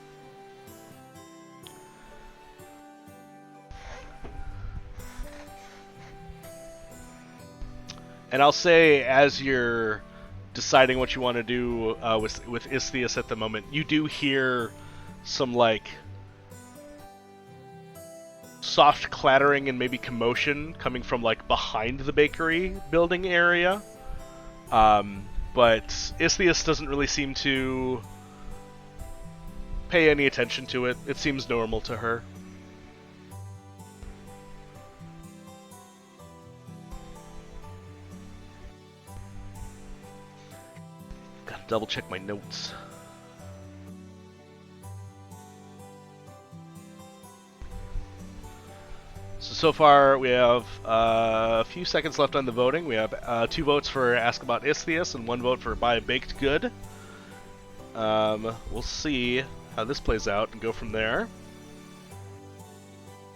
And I'll say, as you're deciding what you want to do with Istheus at the moment, you do hear some, like, soft clattering and maybe commotion coming from, like, behind the bakery building area. But Istheus doesn't really seem to pay any attention to it. It seems normal to her. Gotta double check my notes. So far, we have a few seconds left on the voting. We have 2 votes for Ask About Istheus and 1 vote for Buy a Baked Good. We'll see how this plays out and go from there.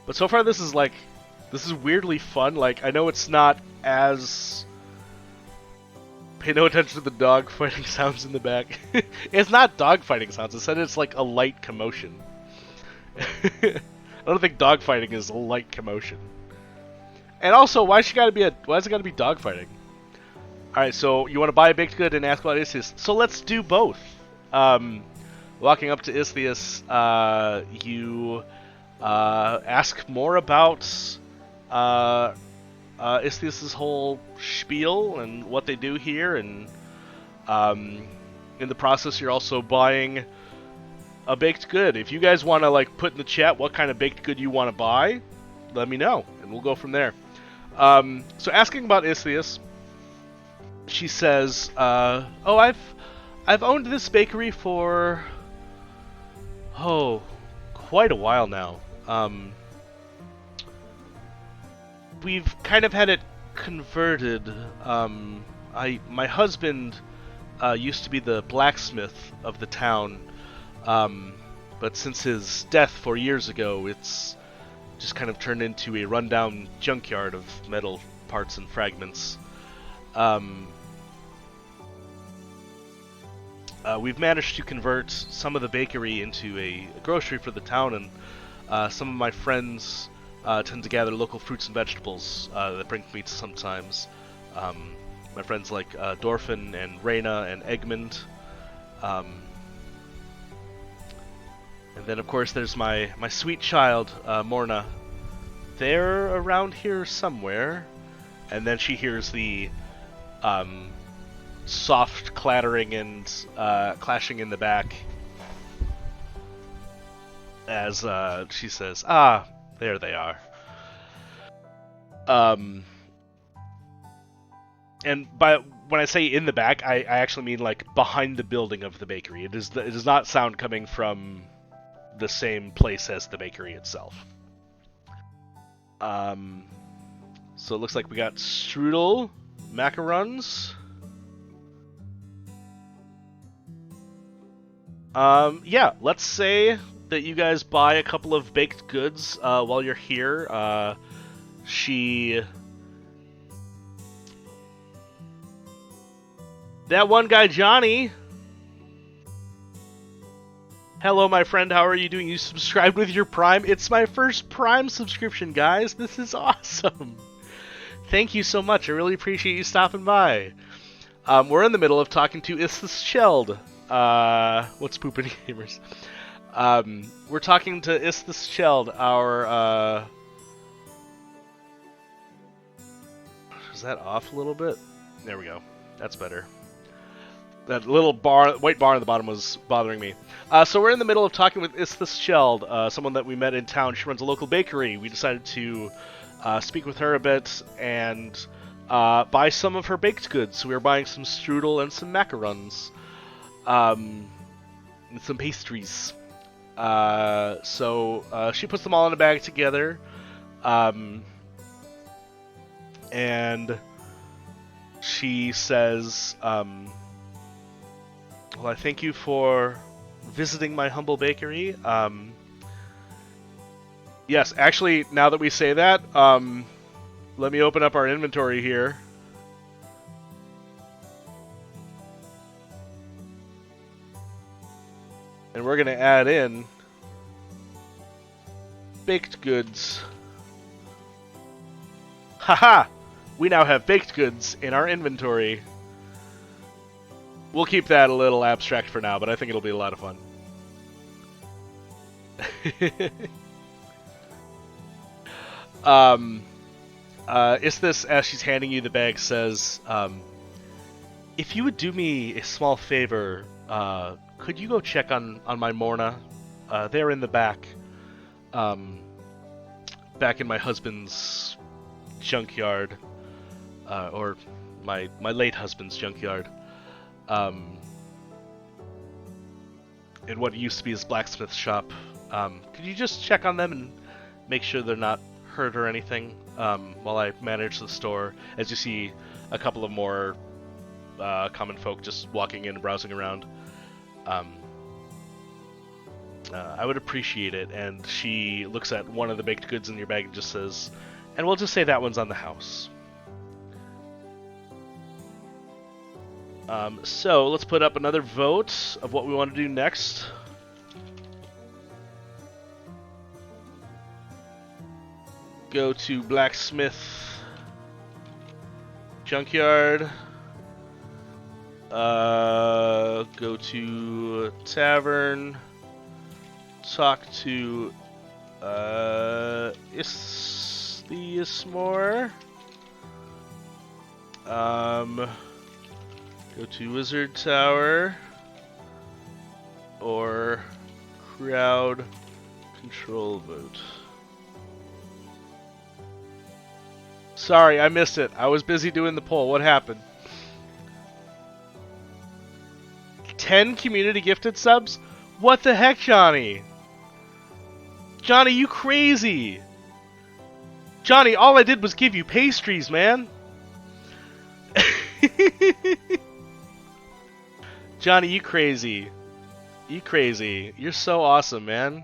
But so far, this is weirdly fun. Like, I know it's not as... Pay no attention to the dog fighting sounds in the back. It's not dog fighting sounds. Instead, it's like a light commotion. I don't think dogfighting is a light commotion. And also, why's it gotta be dogfighting? Alright, so you want to buy a baked good and ask about Istheus. So let's do both. Walking up to Istheus, you ask more about Istheus' whole spiel and what they do here, and in the process you're also buying a baked good. If you guys want to, like, put in the chat what kind of baked good you want to buy, let me know, and we'll go from there. So asking about Istheus, she says, "Oh, I've owned this bakery for quite a while now. We've kind of had it converted. My husband used to be the blacksmith of the town." But since his death 4 years ago, it's just kind of turned into a rundown junkyard of metal parts and fragments. We've managed to convert some of the bakery into a grocery for the town, and some of my friends tend to gather local fruits and vegetables that bring me sometimes. My friends like Dorfin and Reyna and Egmont. And then, of course, there's my sweet child, Morna. They're around here somewhere. And then she hears the soft clattering and clashing in the back as she says, "Ah, there they are." And when I say in the back, I actually mean, like, behind the building of the bakery. It does not sound coming from the same place as the bakery itself. So it looks like we got strudel, macarons. Yeah, let's say that you guys buy a couple of baked goods while you're here. That one guy, Johnny. Hello, my friend. How are you doing? You subscribed with your Prime? It's my first Prime subscription, guys. This is awesome. Thank you so much. I really appreciate you stopping by. We're in the middle of talking to Isthus Sheld. What's pooping gamers? We're talking to Isthus Sheld, our, is that off a little bit? There we go. That's better. That little bar, white bar on the bottom was bothering me. So we're in the middle of talking with Isthus Sheld, someone that we met in town. She runs a local bakery. We decided to speak with her a bit and buy some of her baked goods. We were buying some strudel and some macarons, and some pastries. So she puts them all in a bag together, and she says, well, I thank you for visiting my humble bakery. Yes, actually, now that we say that, let me open up our inventory here. And we're going to add in baked goods. Haha! We now have baked goods in our inventory. We'll keep that a little abstract for now, but I think it'll be a lot of fun. Isthus, as she's handing you the bag, says, if you would do me a small favor, could you go check on my Morna? They're in the back. Back in my husband's junkyard. Or my late husband's junkyard. In what used to be his blacksmith shop. Could you just check on them and make sure they're not hurt or anything while I manage the store? As you see a couple of more common folk just walking in and browsing around. I would appreciate it. And she looks at one of the baked goods in your bag and just says, and we'll just say that one's on the house. So let's put up another vote of what we want to do next. Go to blacksmith junkyard. Go to tavern. Talk to Isthusmore. Go to Wizard Tower, or crowd control vote. Sorry, I missed it. I was busy doing the poll. What happened? 10 community gifted subs? What the heck, Johnny? Johnny, you crazy! Johnny, all I did was give you pastries, man! Johnny, you crazy. You crazy. You're so awesome, man.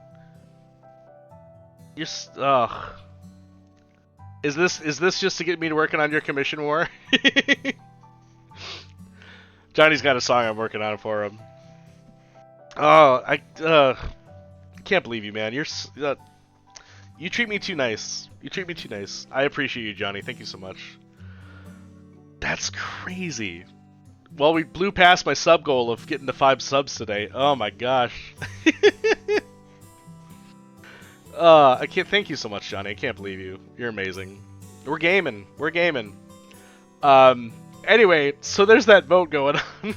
You're ugh. Is this just to get me to working on your commission war? Johnny's got a song I'm working on for him. Oh, I can't believe you, man. You treat me too nice. You treat me too nice. I appreciate you, Johnny. Thank you so much. That's crazy. Well, we blew past my sub goal of getting to 5 subs today. Oh my gosh. I can't. Thank you so much, Johnny. I can't believe you. You're amazing. We're gaming. We're gaming. Anyway, so there's that vote going on.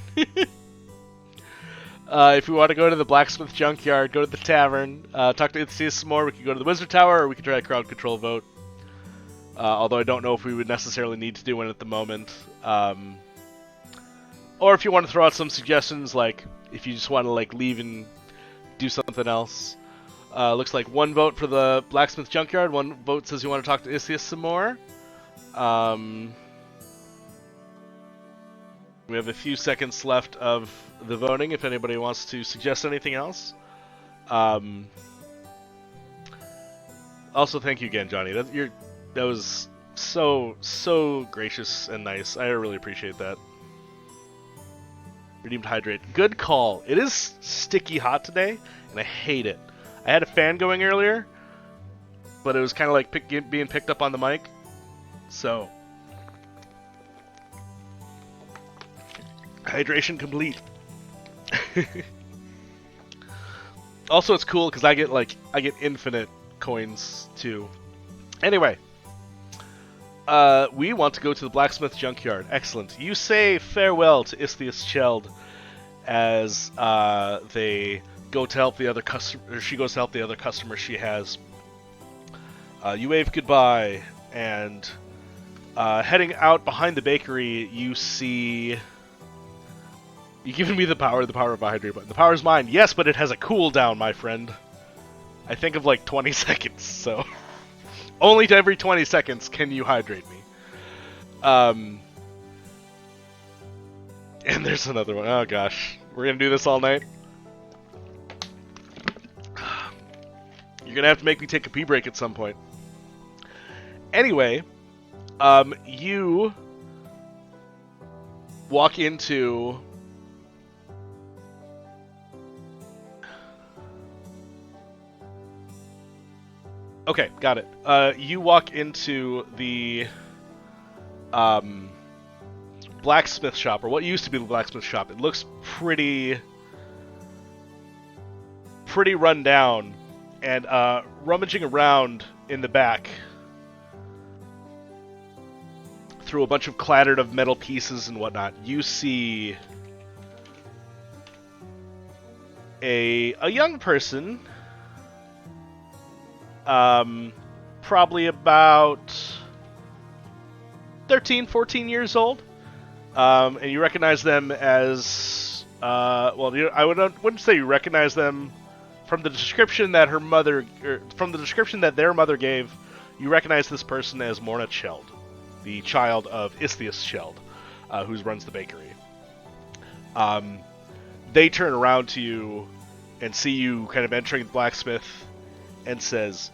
If we want to go to the blacksmith junkyard, go to the tavern, talk to Itzias some more, we can go to the wizard tower, or we can try a crowd control vote. Although I don't know if we would necessarily need to do one at the moment. Or if you want to throw out some suggestions, like if you just want to like leave and do something else. Looks like 1 vote for the blacksmith junkyard, 1 vote says you want to talk to Itzias some more. We have a few seconds left of the voting if anybody wants to suggest anything else. Also, thank you again, Johnny. That was so gracious and nice. I really appreciate that. Redeemed hydrate. Good call. It is sticky hot today, and I hate it. I had a fan going earlier, but it was kind of like being picked up on the mic. So, hydration complete. Also, it's cool because I get infinite coins too. Anyway, We want to go to the blacksmith junkyard. Excellent. You say farewell to Isthius Cheld as they go to help the other customer. She goes to help the other customer she has. You wave goodbye, and heading out behind the bakery, you see. You've given me the power of my hydrate button. The power is mine. Yes, but it has a cooldown, my friend. I think of like 20 seconds, so only to every 20 seconds can you hydrate me. And there's another one. Oh gosh, we're gonna do this all night. You're gonna have to make me take a pee break at some point. Anyway, you walk into. Okay, got it. You walk into the blacksmith shop, or what used to be the blacksmith shop. It looks pretty run down, and rummaging around in the back through a bunch of clattered of metal pieces and whatnot, you see a young person. Probably about 13, 14 years old. And you recognize them as, well, I wouldn't say you recognize them from the description that her mother, from the description that their mother gave. You recognize this person as Morna Cheld, the child of Isthius Cheld, who runs the bakery. They turn around to you and see you kind of entering the blacksmith, and says,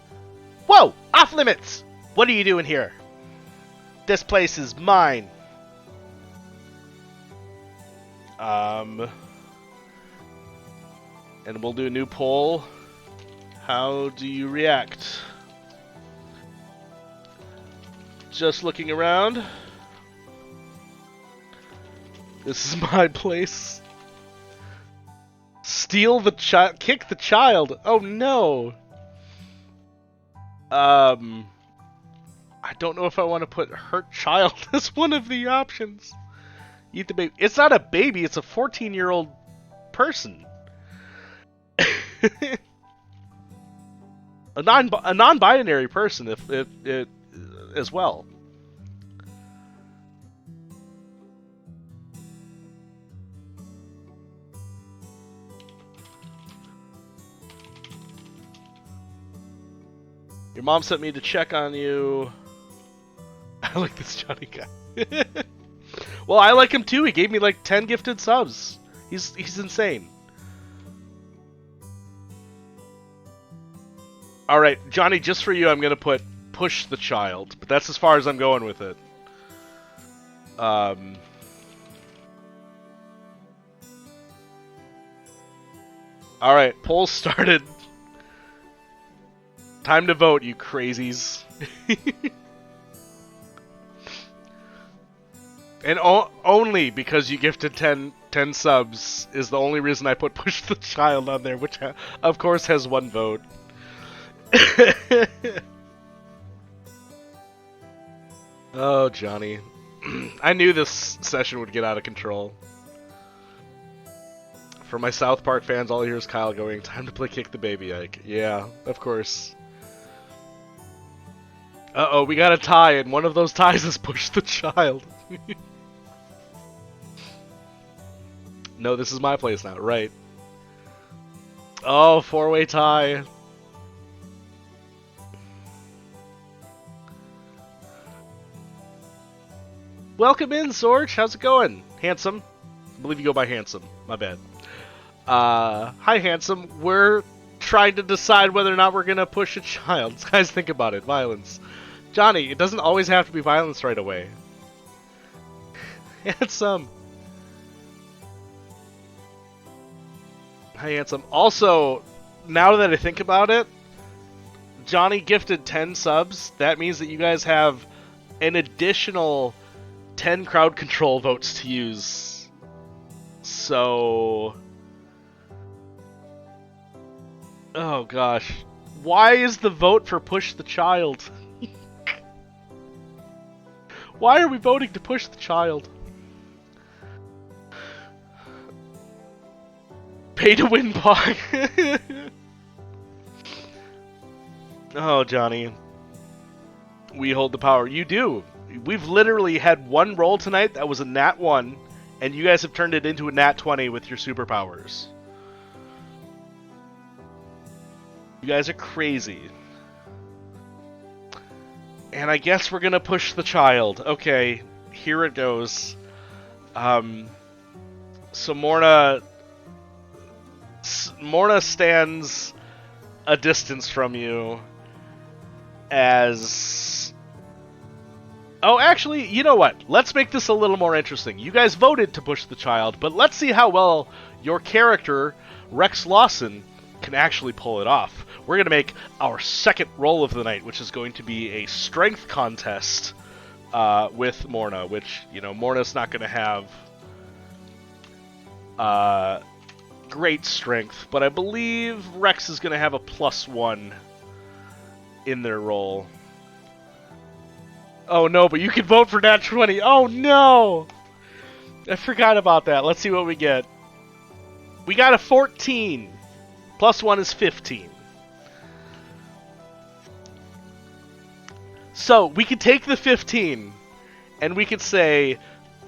"Whoa! Off limits! What are you doing here? This place is mine." And we'll do a new poll. How do you react? Just looking around. This is my place. Steal the child. Kick the child. Oh no. I don't know if I want to put hurt child as one of the options. Eat the baby. It's not a baby, it's a 14-year-old person. a non-binary person, if as well. Your mom sent me to check on you. I like this Johnny guy. Well, I like him too. He gave me like 10 gifted subs. He's insane. All right, Johnny, just for you, I'm gonna put push the child, but that's as far as I'm going with it. All right, poll started. Time to vote, you crazies. And only because you gifted 10 subs is the only reason I put push the child on there, which of course has 1 vote. Oh, Johnny. I knew this session would get out of control. For my South Park fans, all I hear is Kyle going, "Time to play Kick the Baby Ike." Yeah, of course. Uh-oh, we got a tie, and one of those ties is push the child. No, this is my place now, right. Oh, 4-way tie. Welcome in, Sorge. How's it going? Handsome. I believe you go by Handsome. My bad. Hi, Handsome. We're trying to decide whether or not we're gonna push a child. Guys, think about it. Violence. Johnny, it doesn't always have to be violence right away. Handsome. Hi, Handsome. Also, now that I think about it, Johnny gifted 10 subs. That means that you guys have an additional 10 crowd control votes to use. So... oh gosh. Why is the vote for push the child? Why are we voting to push the child? Pay to win Pog. Oh, Johnny. We hold the power. You do. We've literally had one roll tonight that was a nat 1, and you guys have turned it into a nat 20 with your superpowers. You guys are crazy. And I guess we're gonna push the child. Okay, here it goes. So Morna stands a distance from you as... Oh, actually, you know what? Let's make this a little more interesting. You guys voted to push the child, but let's see how well your character, Rex Lawson, can actually pull it off. We're going to make our second roll of the night, which is going to be a strength contest with Morna, which, you know, Morna's not going to have great strength, but I believe Rex is going to have a +1 in their roll. Oh no, but you can vote for nat 20. Oh no! I forgot about that. Let's see what we get. We got a 14. +1 is 15. So, we could take the 15, and we could say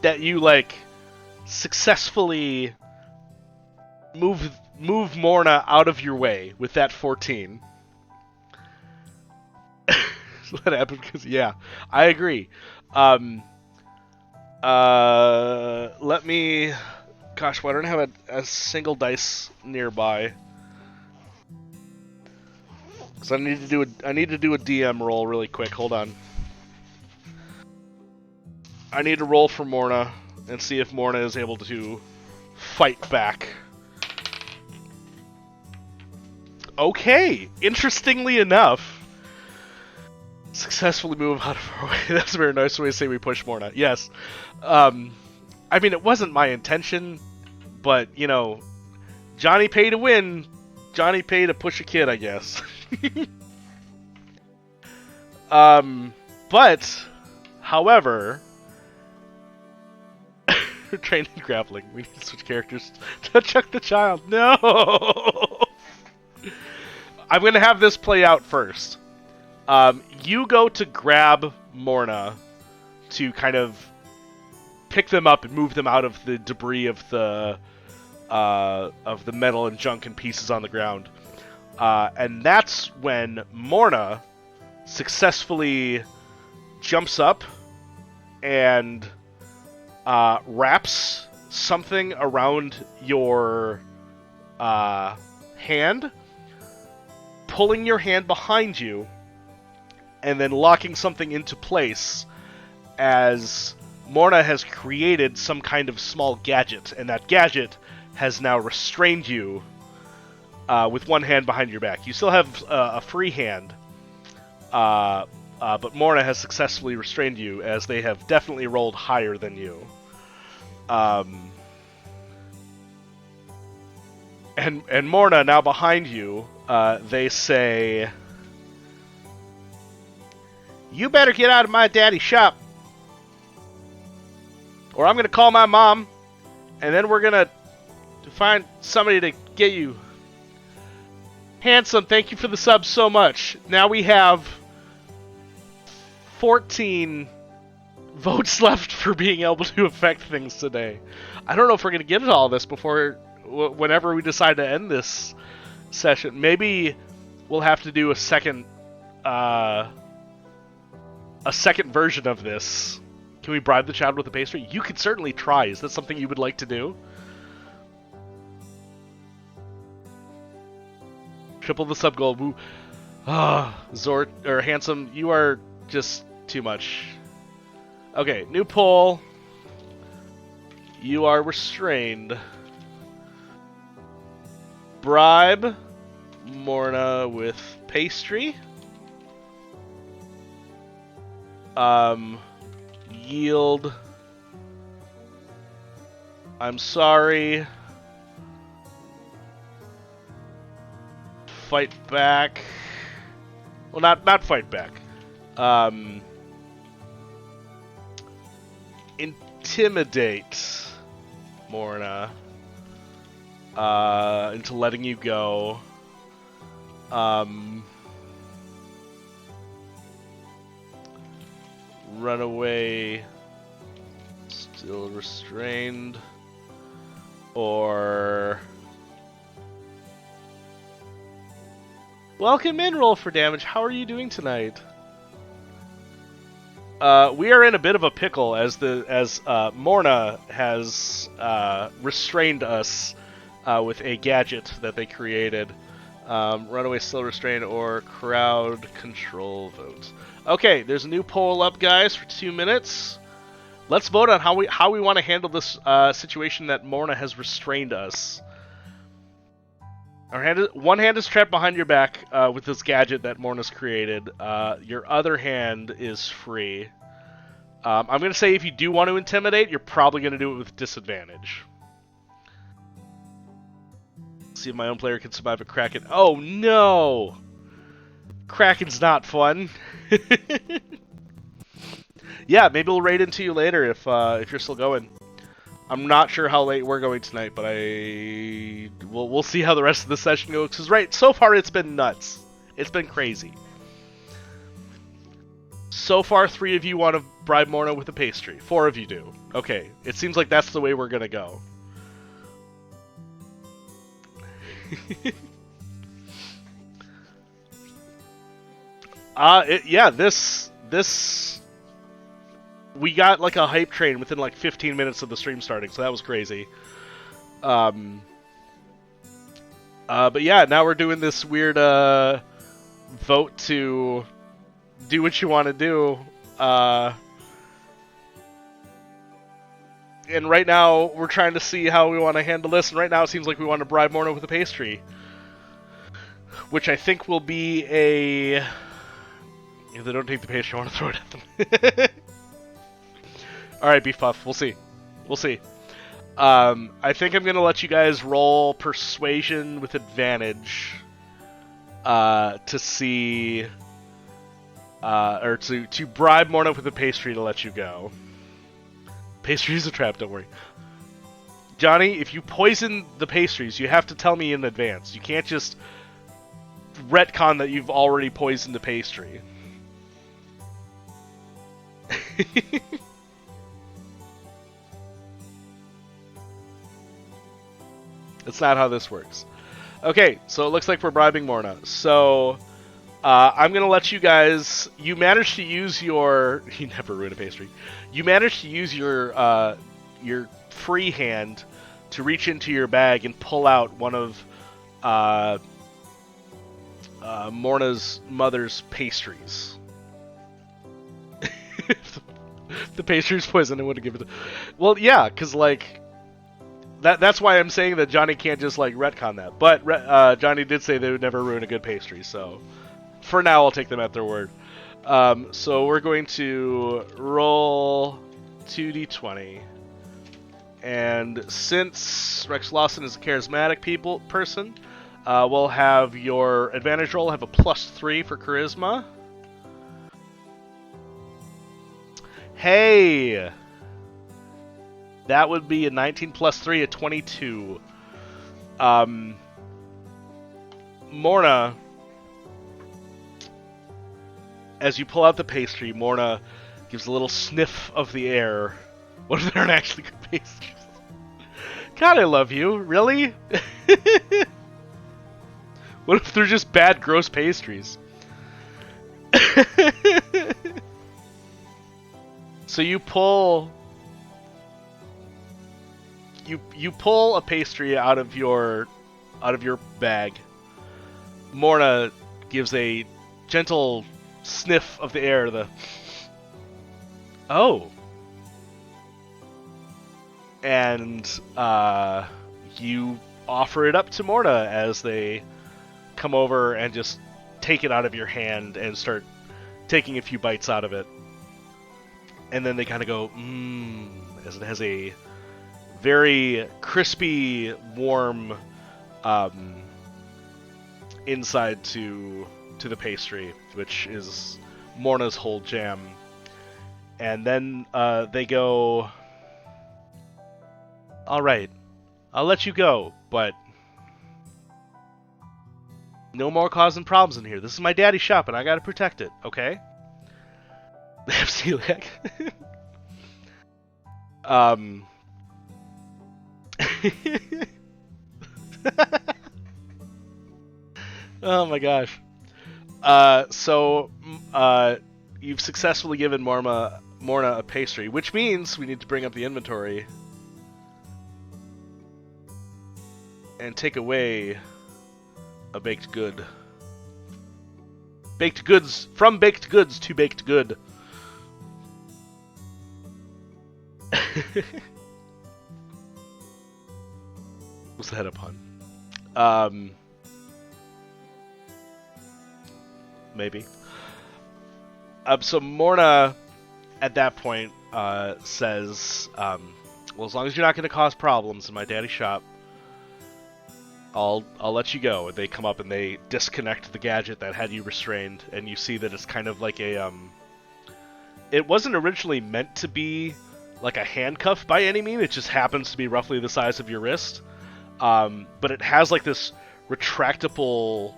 that you, like, successfully move Morna out of your way with that 14. What happened? Because, yeah, I agree. Let me... Gosh, why don't I have a single dice nearby? Because I need to do a DM roll really quick. Hold on. I need to roll for Morna and see if Morna is able to fight back. Okay, interestingly enough, successfully move out of our way. That's a very nice way to say we push Morna. Yes. I mean, it wasn't my intention, but, you know, Johnny pay to win, Johnny pay to push a kid, I guess. But, however, training grappling. We need to switch characters to Chuck the Child. No! I'm going to have this play out first. You go to grab Morna to kind of pick them up and move them out of the debris of the metal and junk and pieces on the ground. And that's when Morna successfully jumps up and wraps something around your hand, pulling your hand behind you, and then locking something into place as Morna has created some kind of small gadget, and that gadget has now restrained you with one hand behind your back. You still have a free hand, but Morna has successfully restrained you, as they have definitely rolled higher than you. And Morna, now behind you, they say, "You better get out of my daddy's shop, or I'm going to call my mom, and then we're going to find somebody to get you." Handsome, thank you for the sub so much. Now we have 14 votes left for being able to affect things today. I don't know if we're going to get to all this before whenever we decide to end this session. Maybe we'll have to do a second version of this. Can we bribe the child with a pastry? You could certainly try. Is that something you would like to do? Triple the sub goal. Woo. Zort, or Handsome, you are just too much. Okay, new poll. You are restrained. Bribe Morna with pastry. Yield. I'm sorry. Fight back. Well, not fight back. intimidate Morna into letting you go. Runaway, still restrained, or welcome in, roll for damage. How are you doing tonight? We are in a bit of a pickle as Morna has restrained us with a gadget that they created. Runaway, still restrained, or crowd control vote. Okay, there's a new poll up, guys, for 2 minutes. Let's vote on how we want to handle this situation that Morna has restrained us. One hand is trapped behind your back with this gadget that Morna's created. Your other hand is free. I'm going to say if you do want to intimidate, you're probably going to do it with disadvantage. See if my own player can survive a Kraken. Oh no! Kraken's not fun. Yeah, maybe we'll raid into you later if you're still going. I'm not sure how late we're going tonight, but we'll see how the rest of the session goes. Because so far it's been nuts. It's been crazy. So far, 3 of you want to bribe Morna with a pastry. 4 of you do. Okay, it seems like that's the way we're gonna go. This we got like a hype train within like 15 minutes of the stream starting, so that was crazy. But yeah, now we're doing this weird vote to do what you want to do. And right now we're trying to see how we want to handle this, and right now it seems like we want to bribe Morna with a pastry. Which I think will be a... If they don't take the pastry, I want to throw it at them. Alright, Beef Puff, we'll see. We'll see. I think I'm going to let you guys roll Persuasion with advantage to see... or to bribe Morna with a pastry to let you go. Pastry is a trap, don't worry. Johnny, if you poison the pastries, you have to tell me in advance. You can't just retcon that you've already poisoned the pastry. That's not how this works. Okay, so it looks like we're bribing Morna. So, I'm going to let you guys... You managed to use your... You never ruin a pastry. You managed to use your free hand to reach into your bag and pull out one of Morna's mother's pastries. The pastry's poison, I wouldn't give it to... Well, yeah, because, like... That's why I'm saying that Johnny can't just, like, retcon that. But Johnny did say they would never ruin a good pastry, so... For now, I'll take them at their word. So we're going to roll 2d20. And since Rex Lawson is a charismatic person, we'll have your advantage roll have a +3 for charisma. Hey! That would be a 19 plus 3, a 22. Morna, as you pull out the pastry, Morna gives a little sniff of the air. What if they aren't actually good pastries? God, I love you. Really? What if they're just bad, gross pastries? So you pull... You pull a pastry out of your bag. Morna gives a gentle sniff of the air. Oh. And you offer it up to Morna as they come over and just take it out of your hand and start taking a few bites out of it. And then they kind of go, as it has a very crispy, warm inside to the pastry, which is Morna's whole jam. And then they go, Alright, I'll let you go, but no more causing problems in here. This is my daddy's shop, and I gotta protect it, okay? Celiac. Oh my gosh. You've successfully given Morna a pastry, which means we need to bring up the inventory and take away a baked good. Baked goods, from baked goods to baked good. Was that a pun? Maybe. So Morna, at that point, says, well, as long as you're not going to cause problems in my daddy's shop, I'll let you go. And they come up and they disconnect the gadget that had you restrained, and you see that it's kind of like a, it wasn't originally meant to be like a handcuff by any means, it just happens to be roughly the size of your wrist. But it has like this retractable,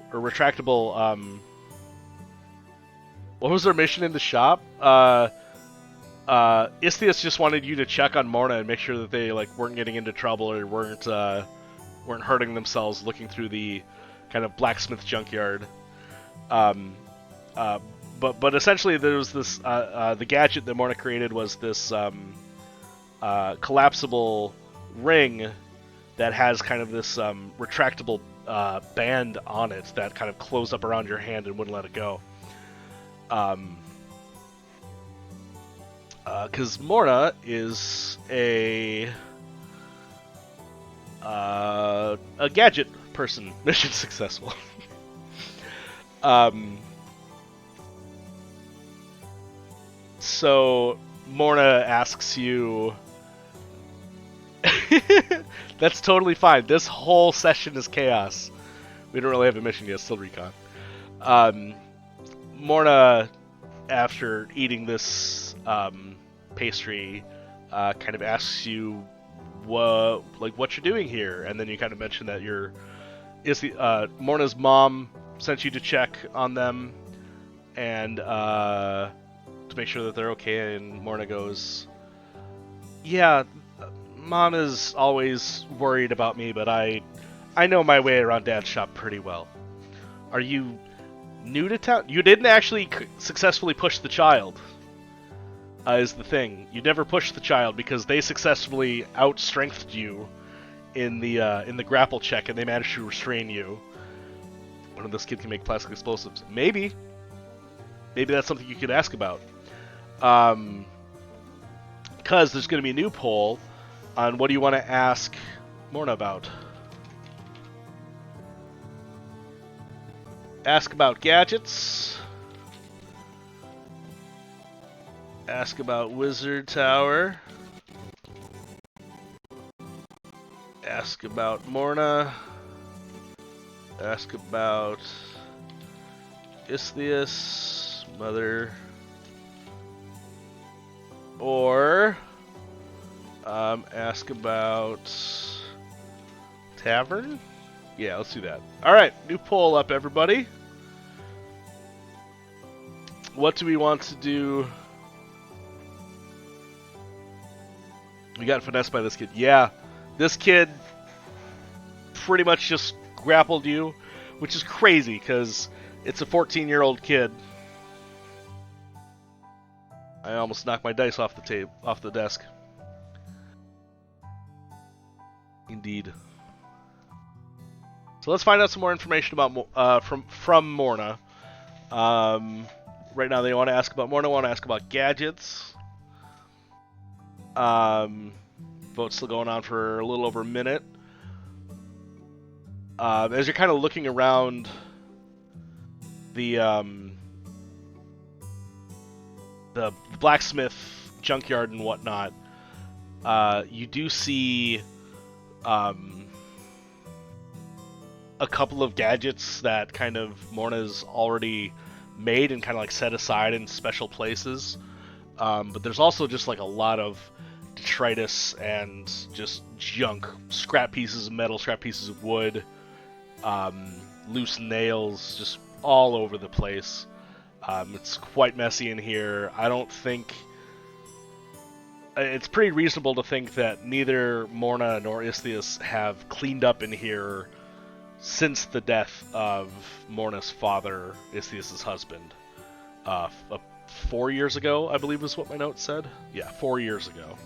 what was their mission in the shop? Isthius just wanted you to check on Morna and make sure that they like weren't getting into trouble or weren't hurting themselves looking through the kind of blacksmith junkyard. But essentially there was this the gadget that Morna created was this collapsible ring that has kind of this retractable band on it that kind of closed up around your hand and wouldn't let it go. Because Morna is a gadget person. Mission successful. So Morna asks you. That's totally fine. This whole session is chaos. We don't really have a mission yet. Still recon. Morna, after eating this pastry, kind of asks you what you're doing here, and then you kind of mention that Morna's mom sent you to check on them and to make sure that they're okay. And Morna goes, "Yeah, Mom is always worried about me, but I know my way around Dad's shop pretty well. Are you new to town? You didn't actually successfully push the child, is the thing. You never pushed the child because they successfully outstrengthed you in the grapple check, and they managed to restrain you. One of those kids can make plastic explosives. Maybe that's something you could ask about. Because there's going to be a new poll on what do you want to ask Morna about. Ask about gadgets. Ask about Wizard Tower. Ask about Morna. Ask about Isthius, Mother. Or ask about Tavern? Yeah, let's do that. Alright, new poll up, everybody. What do we want to do? We got finessed by this kid. Yeah, this kid pretty much just grappled you, which is crazy, because it's a 14-year-old kid. I almost knocked my dice off the desk. Indeed. So let's find out some more information about from Morna. Right now they want to ask about Morna, want to ask about gadgets. Vote's still going on for a little over a minute. As you're kind of looking around the blacksmith junkyard and whatnot, you do see a couple of gadgets that kind of Morna's already made and kind of like set aside in special places. But there's also just like a lot of detritus and just junk, scrap pieces of metal, scrap pieces of wood, loose nails, just all over the place. It's quite messy in here. I don't think... It's pretty reasonable to think that neither Morna nor Isthius have cleaned up in here since the death of Morna's father, Isthius' husband. 4 years ago, I believe is what my note said. Yeah, 4 years ago.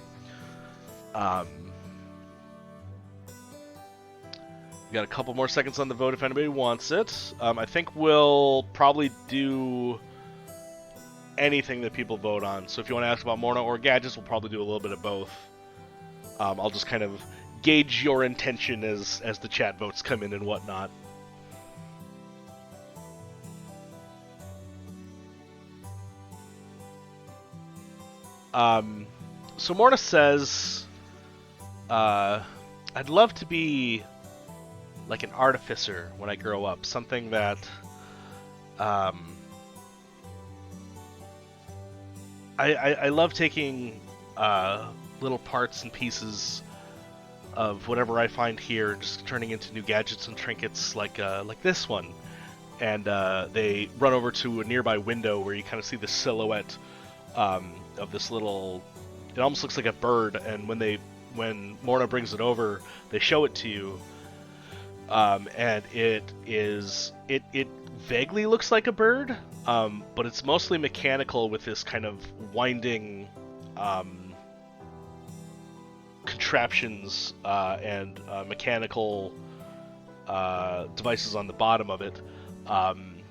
We got a couple more seconds on the vote if anybody wants it. I think we'll probably do anything that people vote on. So if you want to ask about Morna or gadgets, we'll probably do a little bit of both. I'll just kind of gauge your intention as the chat votes come in and whatnot. So Morna says, I'd love to be like an artificer when I grow up. Something that, I love taking little parts and pieces of whatever I find here and just turning into new gadgets and trinkets like this one. And they run over to a nearby window where you kind of see the silhouette of this little... It almost looks like a bird, and when Morna brings it over, they show it to you. And it vaguely looks like a bird, but it's mostly mechanical with this kind of winding contraptions and mechanical devices on the bottom of it. And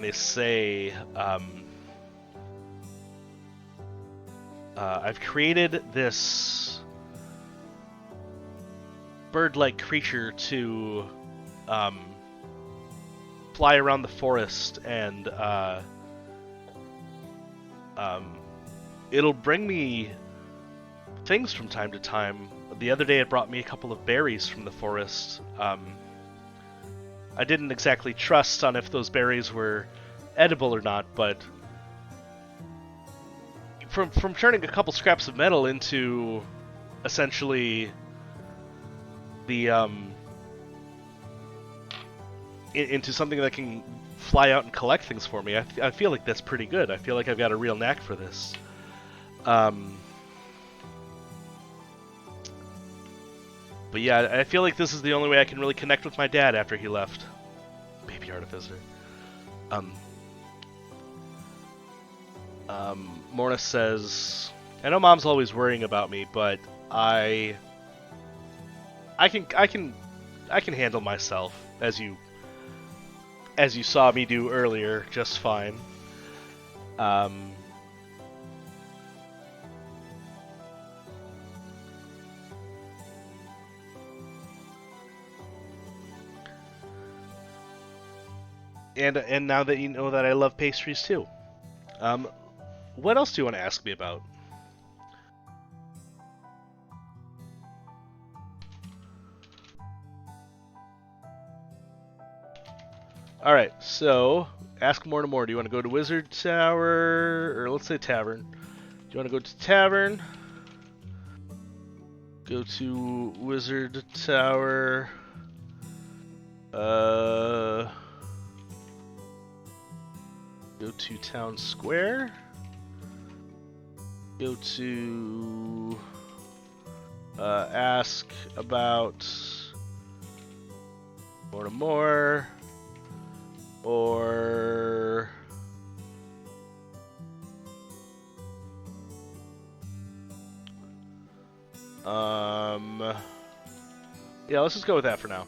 they say, I've created this bird-like creature to fly around the forest, and it'll bring me things from time to time. The other day it brought me a couple of berries from the forest. I didn't exactly trust on if those berries were edible or not, but from turning a couple scraps of metal into essentially the into something that can fly out and collect things for me, I feel like that's pretty good. I feel like I've got a real knack for this. But yeah, I feel like this is the only way I can really connect with my dad after he left. Baby artificer. Morna says, I know Mom's always worrying about me, but I can handle myself, as you saw me do earlier, just fine. And now that you know that I love pastries too, what else do you want to ask me about? Alright, so, ask more and more. Do you want to go to Wizard Tower, or let's say Tavern? Do you want to go to Tavern? Go to Wizard Tower. Go to Town Square. Go to ask about more, or yeah, let's just go with that for now.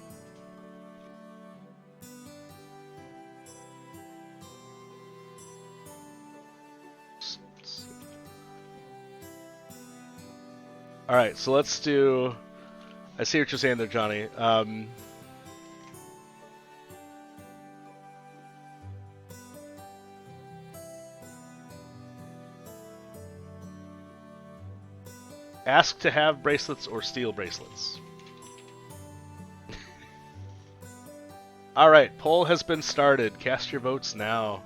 Alright, so let's do... I see what you're saying there, Johnny. Ask to have bracelets or steal bracelets. Alright, poll has been started. Cast your votes now.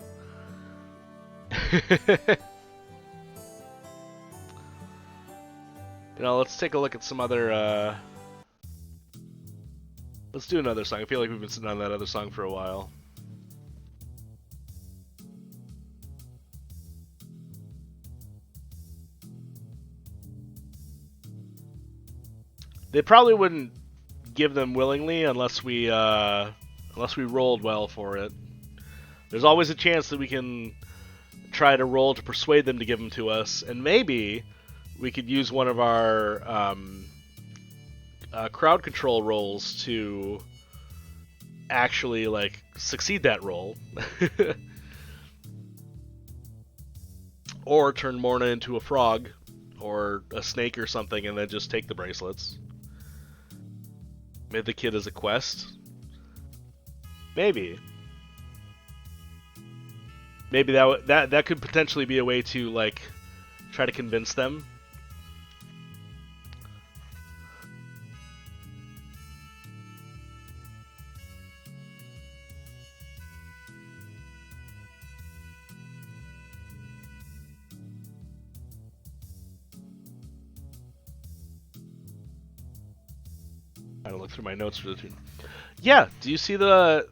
let's take a look at some other. Let's do another song. I feel like we've been sitting on that other song for a while. They probably wouldn't give them willingly unless we rolled well for it. There's always a chance that we can try to roll to persuade them to give them to us, and maybe we could use one of our crowd control rolls to actually like succeed that roll. Or turn Morna into a frog or a snake or something and then just take the bracelets. Maybe the kid as a quest. Maybe that could potentially be a way to like try to convince them. I don't look through my notes for the tune. Yeah, do you see the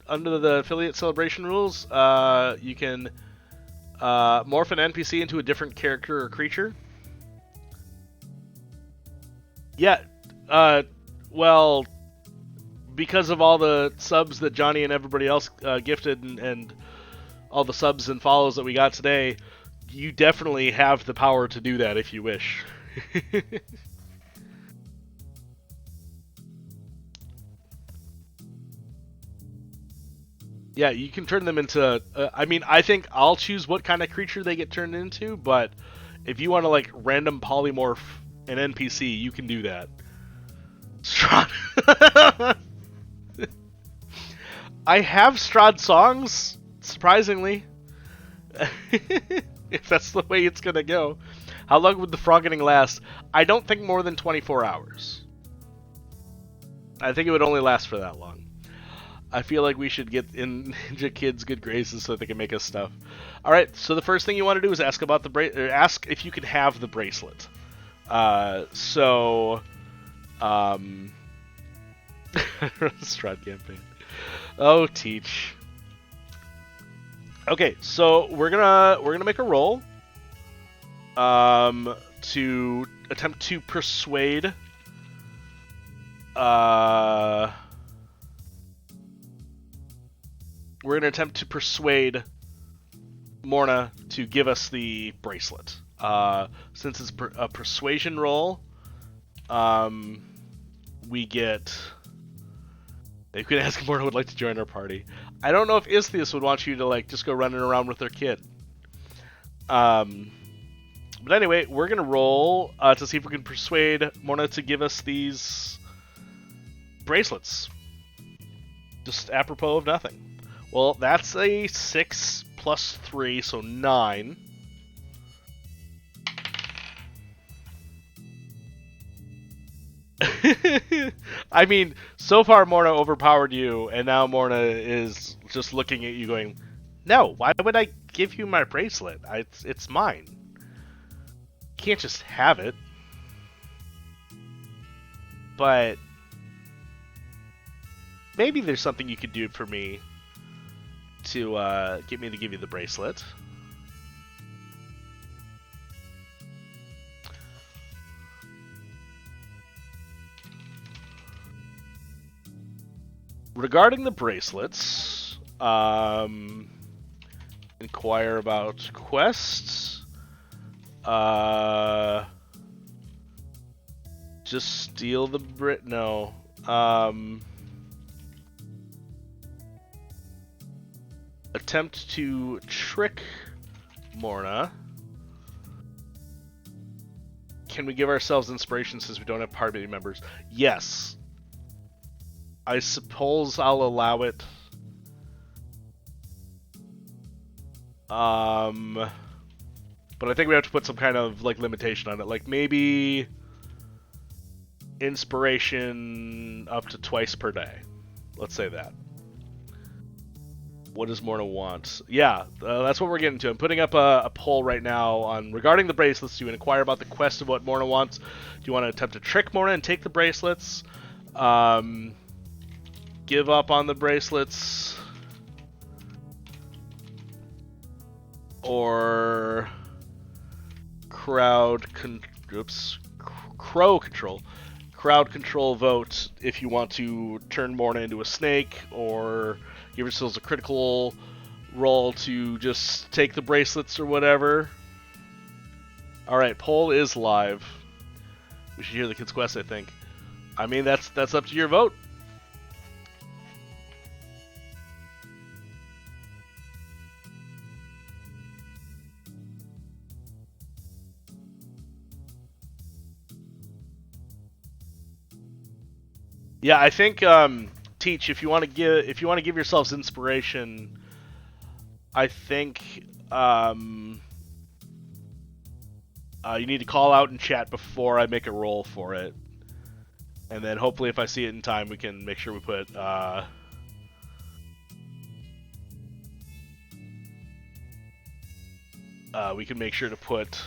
under the affiliate celebration rules? You can morph an NPC into a different character or creature. Yeah, well, because of all the subs that Johnny and everybody else gifted and all the subs and follows that we got today, you definitely have the power to do that if you wish. Yeah, you can turn them into... I mean, I think I'll choose what kind of creature they get turned into, but if you want to, like, random polymorph an NPC, you can do that. Strahd. I have Strahd songs, surprisingly. If that's the way it's gonna go. How long would the frogging last? I don't think more than 24 hours. I think it would only last for that long. I feel like we should get in Ninja Kid's good graces so they can make us stuff. All right, so the first thing you want to do is ask about the ask if you can have the bracelet. Strahd campaign. Oh, teach. Okay, so we're gonna make a roll. To attempt to persuade. We're going to attempt to persuade Morna to give us the bracelet. Since it's a persuasion roll, we get... You could ask Morna would like to join our party. I don't know if Isthius would want you to like just go running around with their kid. But anyway, we're going to roll to see if we can persuade Morna to give us these bracelets. Just apropos of nothing. Well, that's a 6 plus 3, so 9. I mean, so far Morna overpowered you, and now Morna is just looking at you going, no, why would I give you my bracelet? It's mine. You can't just have it. But maybe there's something you could do for me to get me to give you the bracelet. Regarding the bracelets, inquire about quests. Just steal the no. Attempt to trick Morna. Can we give ourselves inspiration since we don't have party members? Yes. I suppose I'll allow it. But I think we have to put some kind of like limitation on it. Like maybe inspiration up to twice per day. Let's say that. What does Morna want? Yeah, that's what we're getting to. I'm putting up a poll right now on regarding the bracelets. Do you inquire about the quest of what Morna wants? Do you want to attempt to trick Morna and take the bracelets? Give up on the bracelets? Or crowd control vote if you want to turn Morna into a snake, or give yourselves a critical roll to just take the bracelets or whatever. Alright, poll is live. We should hear the kid's quest, I think. I mean, that's up to your vote. Yeah, I think Teach, if you want to give yourselves inspiration, I think you need to call out in chat before I make a roll for it, and then hopefully if I see it in time, we can make sure we put we can make sure to put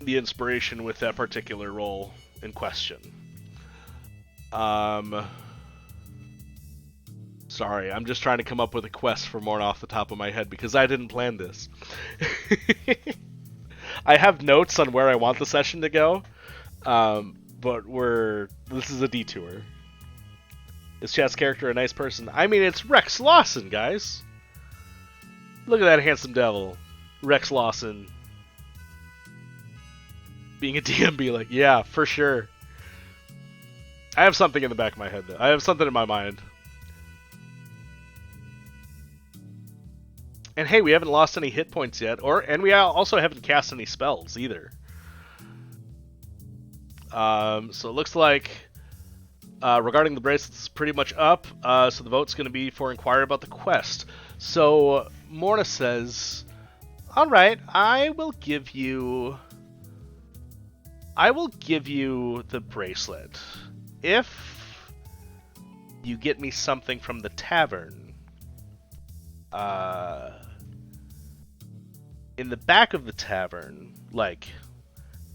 the inspiration with that particular roll in question. Sorry, I'm just trying to come up with a quest for Morna off the top of my head because I didn't plan this. I have notes on where I want the session to go, but this is a detour. Is chat's character a nice person? I mean, it's Rex Lawson, guys. Look at that handsome devil, Rex Lawson. Being a DM, be like, yeah, for sure. I have something in the back of my head, though. I have something in my mind. And hey, we haven't lost any hit points yet, and we also haven't cast any spells either. So it looks like regarding the bracelets, it's pretty much up. So the vote's going to be for inquire about the quest. So Morna says, "All right, I will give you the bracelet if you get me something from the tavern. In the back of the tavern, like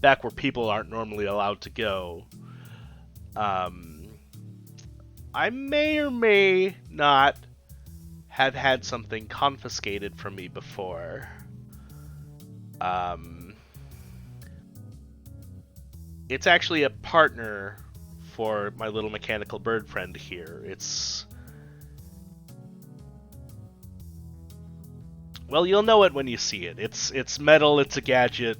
back where people aren't normally allowed to go, I may or may not have had something confiscated from me before. It's actually a partner for my little mechanical bird friend here. Well, you'll know it when you see it. It's metal. It's a gadget.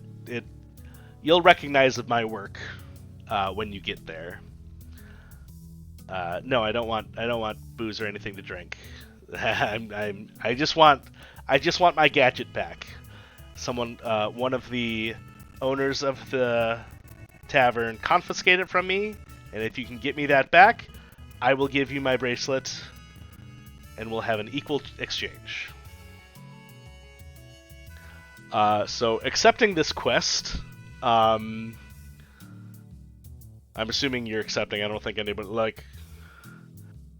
You'll recognize my work when you get there. No, I don't want booze or anything to drink. I just want my gadget back. Someone, one of the owners of the tavern confiscated it from me, and if you can get me that back, I will give you my bracelet, and we'll have an equal exchange. So accepting this quest, I'm assuming you're accepting. I don't think anybody, like,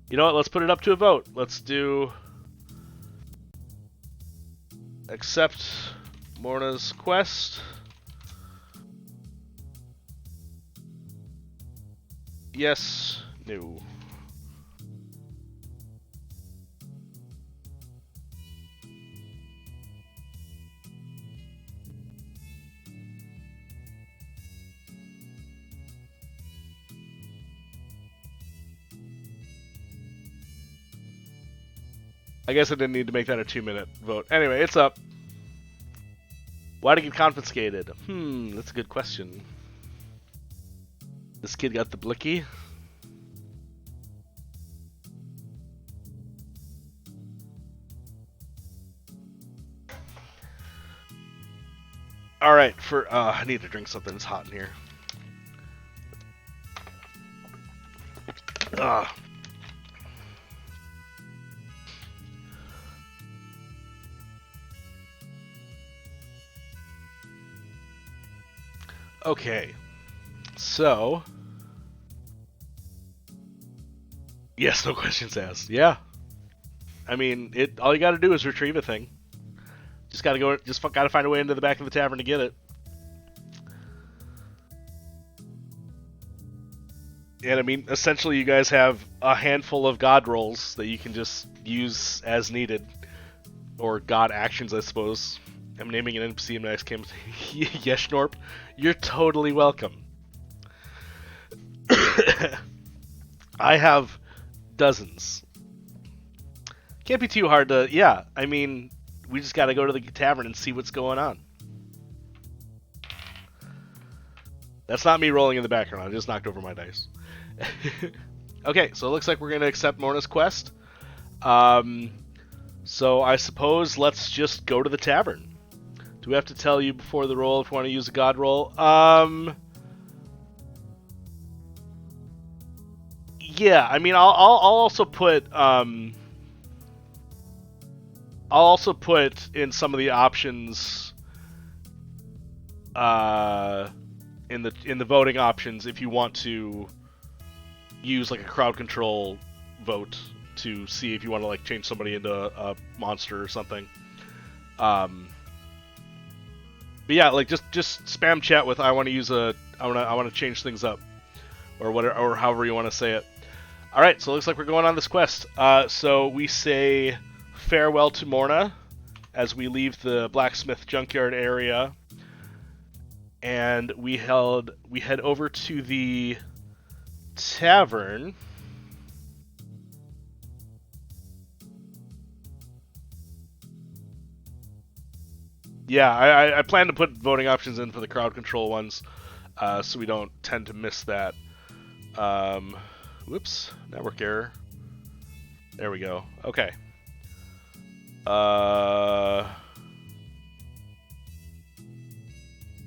you know what, let's put it up to a vote. Let's do accept Morna's quest. Yes, no. I guess I didn't need to make that a 2-minute vote. Anyway, it's up. Why'd it get confiscated? That's a good question. This kid got the blicky. Alright, I need to drink something. It's hot in here. Okay, so Yes, no questions asked. Yeah. I mean, all you got to do is retrieve a thing. Just got to go. Just got to find a way into the back of the tavern to get it. And I mean, essentially, you guys have a handful of god rolls that you can just use as needed, or god actions, I suppose. I'm naming an NPC in my next campaign. Yes, Schnorp, you're totally welcome. I have dozens. Can't be too hard to. Yeah, I mean, we just got to go to the tavern and see what's going on. That's not me rolling in the background. I just knocked over my dice. Okay, so it looks like we're going to accept Morna's quest. So I suppose let's just go to the tavern. Do we have to tell you before the roll if we want to use a god roll? Yeah, I mean, I'll also put I'll also put in some of the options in the voting options if you want to use like a crowd control vote to see if you want to like change somebody into a monster or something. But yeah, like just spam chat with I want to change things up, or whatever, or however you want to say it. All right, so it looks like we're going on this quest. So we say farewell to Morna as we leave the blacksmith junkyard area, and we head over to the tavern. Yeah, I plan to put voting options in for the crowd control ones, so we don't tend to miss that. Whoops, network error. There we go. Okay.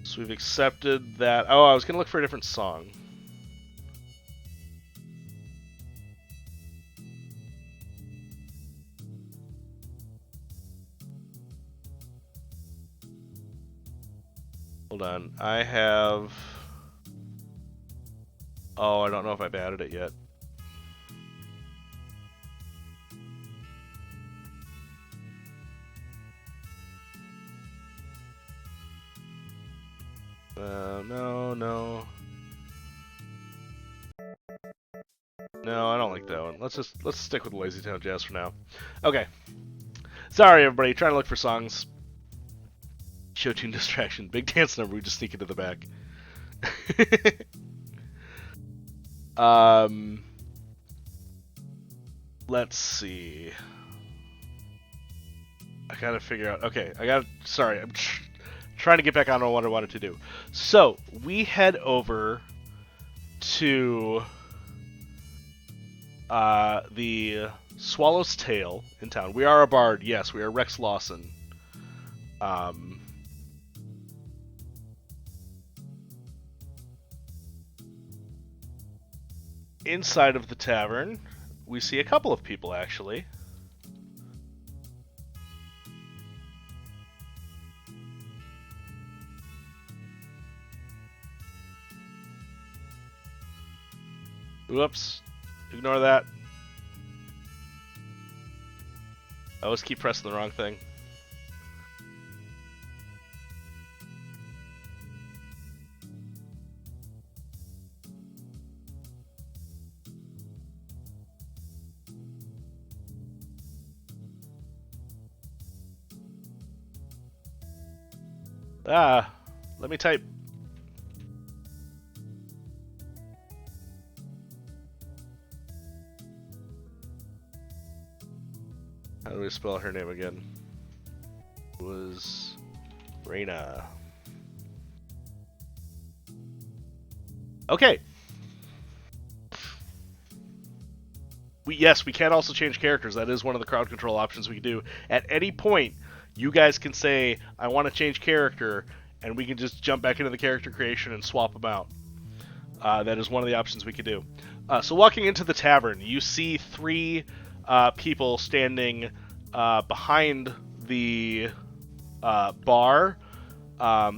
So we've accepted that. Oh, I was gonna look for a different song. Hold on. I have... Oh, I don't know if I've added it yet. No. No, I don't like that one. Let's stick with Lazy Town Jazz for now. Okay. Sorry, everybody. Trying to look for songs. Show tune distraction. Big dance number. We just sneak into the back. Let's see. I gotta figure out. Okay, sorry, I'm trying to get back on what I wanted to do. So we head over to the Swallow's Tail in town. We are a bard. Yes, we are Rex Lawson. Inside of the tavern, we see a couple of people, actually. Whoops. Ignore that. I always keep pressing the wrong thing. Let me type. How do we spell her name again? It was Reyna. Okay. Yes, we can also change characters. That is one of the crowd control options we can do. At any point, you guys can say, I want to change character, and we can just jump back into the character creation and swap them out. That is one of the options we could do. So walking into the tavern, you see three people standing behind the bar.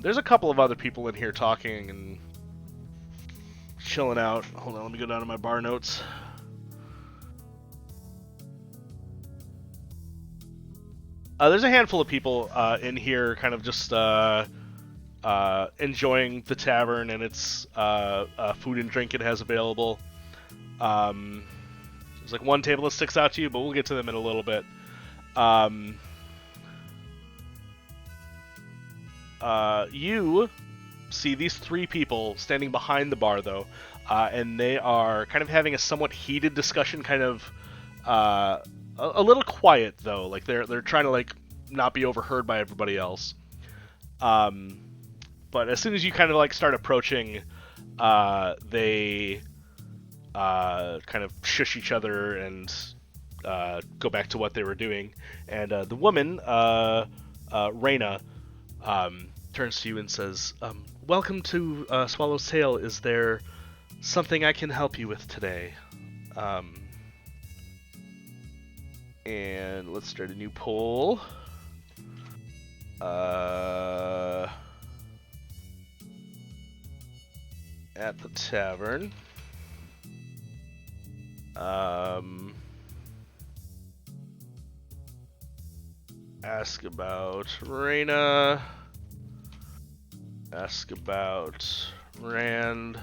There's a couple of other people in here talking and chilling out. Hold on, let me go down to my bar notes. There's a handful of people in here, kind of just enjoying the tavern and its food and drink it has available. There's like one table that sticks out to you, but we'll get to them in a little bit. You see these three people standing behind the bar, though, and they are kind of having a somewhat heated discussion, kind of a little quiet, though. Like they're trying to like not be overheard by everybody else. But as soon as you kind of like start approaching, they kind of shush each other and go back to what they were doing. And the woman, Reyna, turns to you and says, "Welcome to Swallow's Tail. Is there something I can help you with today?" And let's start a new poll. At the tavern. Ask about Reyna. Ask about Rand.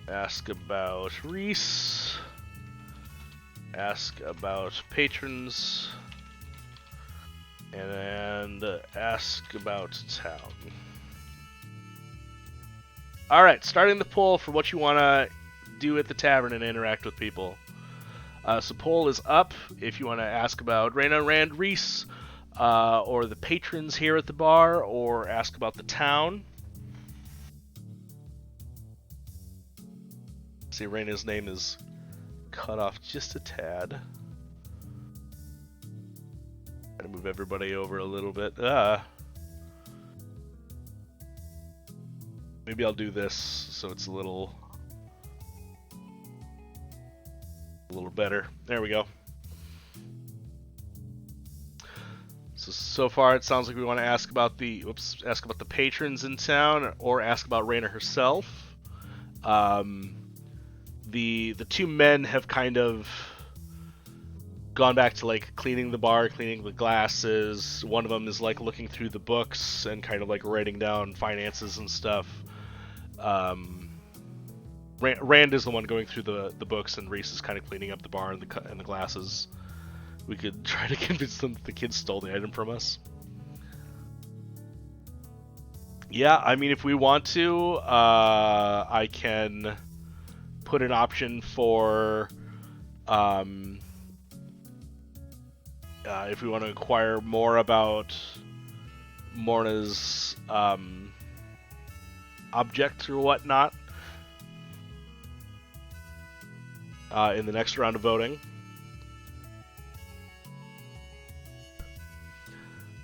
Ask about Reese. Ask about patrons. And ask about town. Alright, starting the poll for what you want to do at the tavern and interact with people. So poll is up if you want to ask about Reyna, Rand, Reese, or the patrons here at the bar, or ask about the town. See, Reyna's name is cut off just a tad. Try to move everybody over a little bit. Maybe I'll do this so it's a little better. There we go. So far it sounds like we want to ask about the patrons in town, or ask about Reyna herself. The two men have kind of gone back to like cleaning the bar, cleaning the glasses. One of them is like looking through the books and kind of like writing down finances and stuff. Rand is the one going through the books, and Reese is kind of cleaning up the bar and the glasses. We could try to convince them that the kids stole the item from us. Yeah, I mean, if we want to, I can put an option for if we want to inquire more about Morna's object or whatnot in the next round of voting.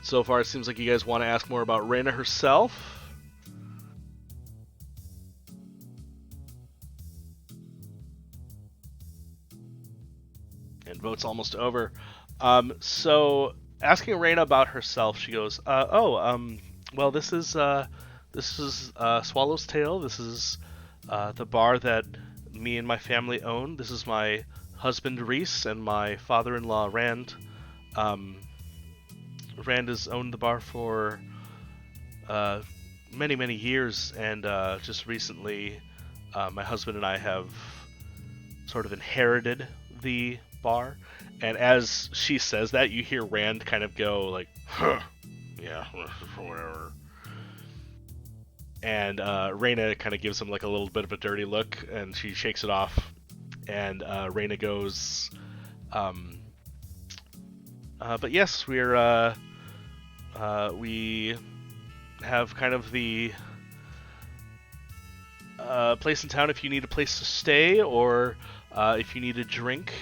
So far, it seems like you guys want to ask more about Reyna herself. And vote's almost over. So asking Reyna about herself, she goes, well, this is Swallow's Tail. This is the bar that me and my family own. This is my husband Reese and my father-in-law Rand. Rand has owned the bar for many, many years, and just recently my husband and I have sort of inherited the bar. And as she says that, you hear Rand kind of go like, huh, yeah, whatever. And Reyna kind of gives him like a little bit of a dirty look, and she shakes it off. And Reyna goes, but yes, we have kind of the place in town if you need a place to stay, or if you need a drink,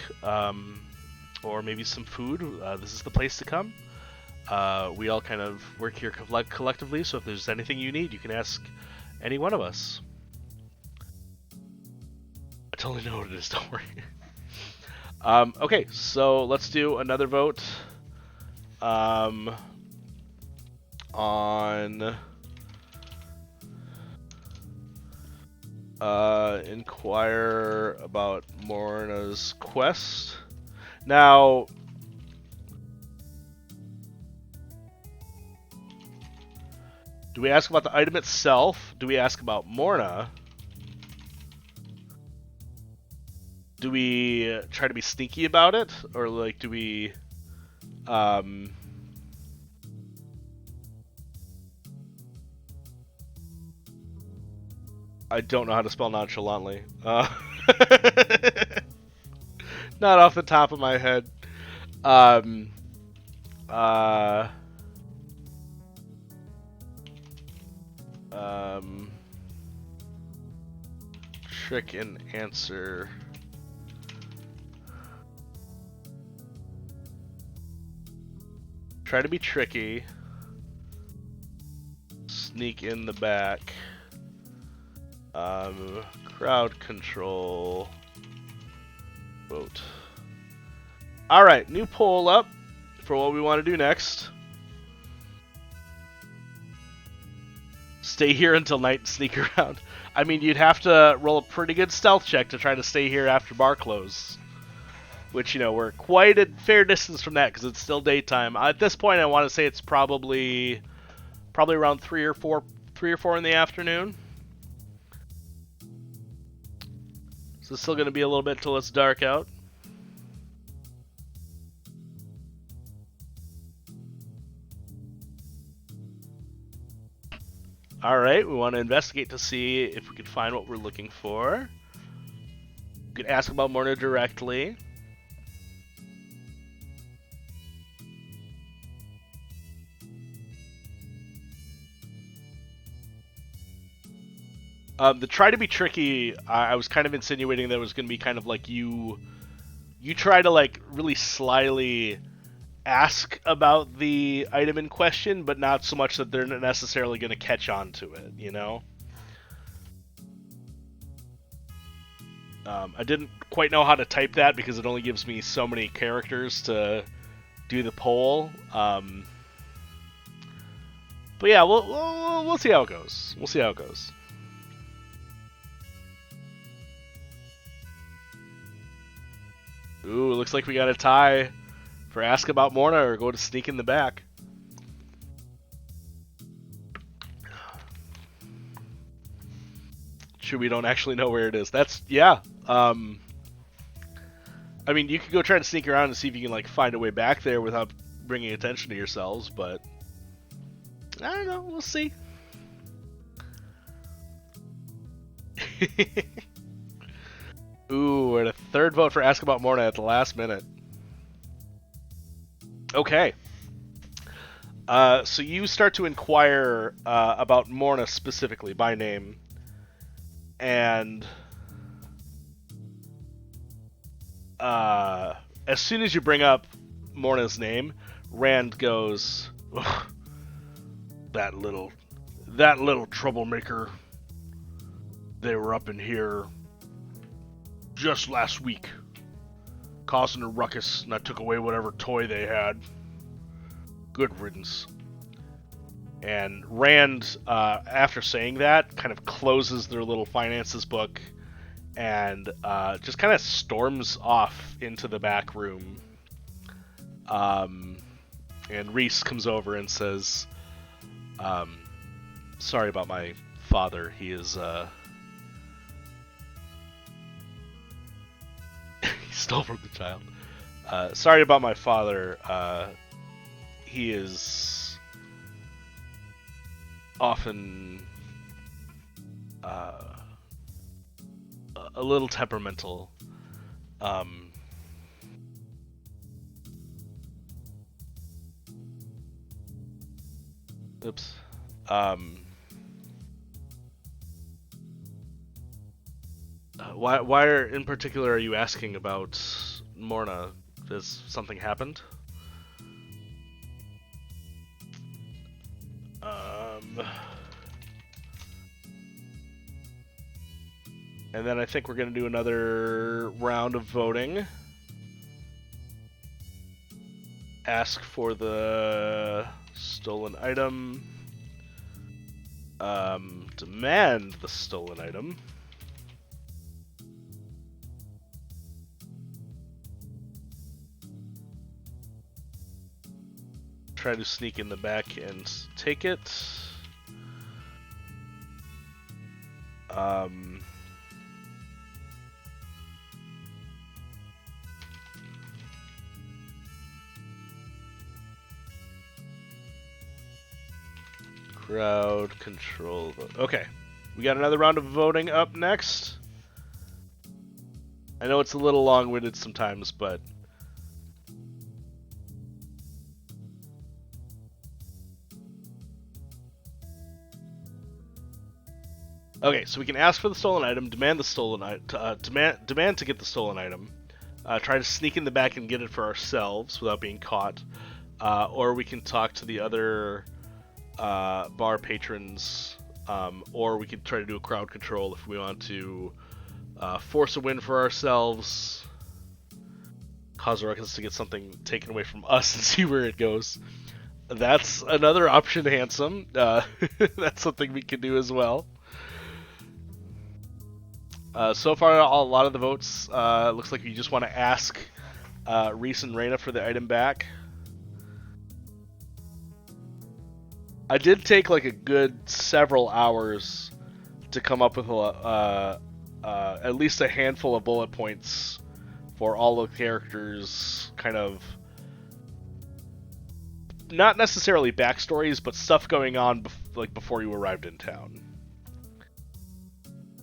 or maybe some food. This is the place to come. We all kind of work here collectively, so if there's anything you need, you can ask any one of us. I totally know what it is, don't worry. Okay, so let's do another vote on inquire about Morna's quest. Now, Do we ask about the item itself? Do we ask about Morna? Do we try to be sneaky about it? Or, like, do we... I don't know how to spell nonchalantly. Not off the top of my head. Uh... Trick and answer. Try to be tricky. Sneak in the back. Crowd control. Vote. Alright, new poll up for what we want to do next. Stay here until night and sneak around. I mean, you'd have to roll a pretty good stealth check to try to stay here after bar close. Which, you know, we're quite a fair distance from that because it's still daytime. At this point, I want to say it's probably around 3 or 4 in the afternoon. So it's still going to be a little bit till it's dark out. Alright, we want to investigate to see if we can find what we're looking for. We could ask about Morna directly. The try to be tricky, I was kind of insinuating that it was going to be kind of like you try to like really slyly ask about the item in question, but not so much that they're necessarily going to catch on to it, you know? I didn't quite know how to type that because it only gives me so many characters to do the poll. But yeah, we'll see how it goes. We'll see how it goes. Ooh, looks like we got a tie for ask about Morna or go to sneak in the back. Sure, we don't actually know where it is. That's, yeah. I mean, you could go try to sneak around and see if you can, like, find a way back there without bringing attention to yourselves, but I don't know. We'll see. Ooh, and a third vote for ask about Morna at the last minute. Okay. So you start to inquire about Morna specifically by name, and as soon as you bring up Morna's name, Rand goes, "That little troublemaker. They were up in here just last week, causing a ruckus, and I took away whatever toy they had. Good riddance." And Rand, after saying that, kind of closes their little finances book and just kind of storms off into the back room. And Reese comes over and says, "Sorry about my father. He is, he stole from the child. Sorry about my father. He is often a little temperamental. Oops. Why in particular are you asking about Morna? Has something happened? And then I think we're going to do another round of voting. Ask for the stolen item. Demand the stolen item. Try to sneak in the back and take it. Um, crowd control vote. Okay. We got another round of voting up next. I know it's a little long-winded sometimes, but... Okay, so we can ask for the stolen item, demand the stolen demand to get the stolen item, try to sneak in the back and get it for ourselves without being caught, or we can talk to the other bar patrons, or we could try to do a crowd control if we want to force a win for ourselves, cause Ruckus to get something taken away from us and see where it goes. That's another option, Handsome. That's something we can do as well. So far, a lot of the votes looks like you just want to ask Reese and Reyna for the item back. I did take like a good several hours to come up with at least a handful of bullet points for all the characters, kind of not necessarily backstories, but stuff going on before you arrived in town.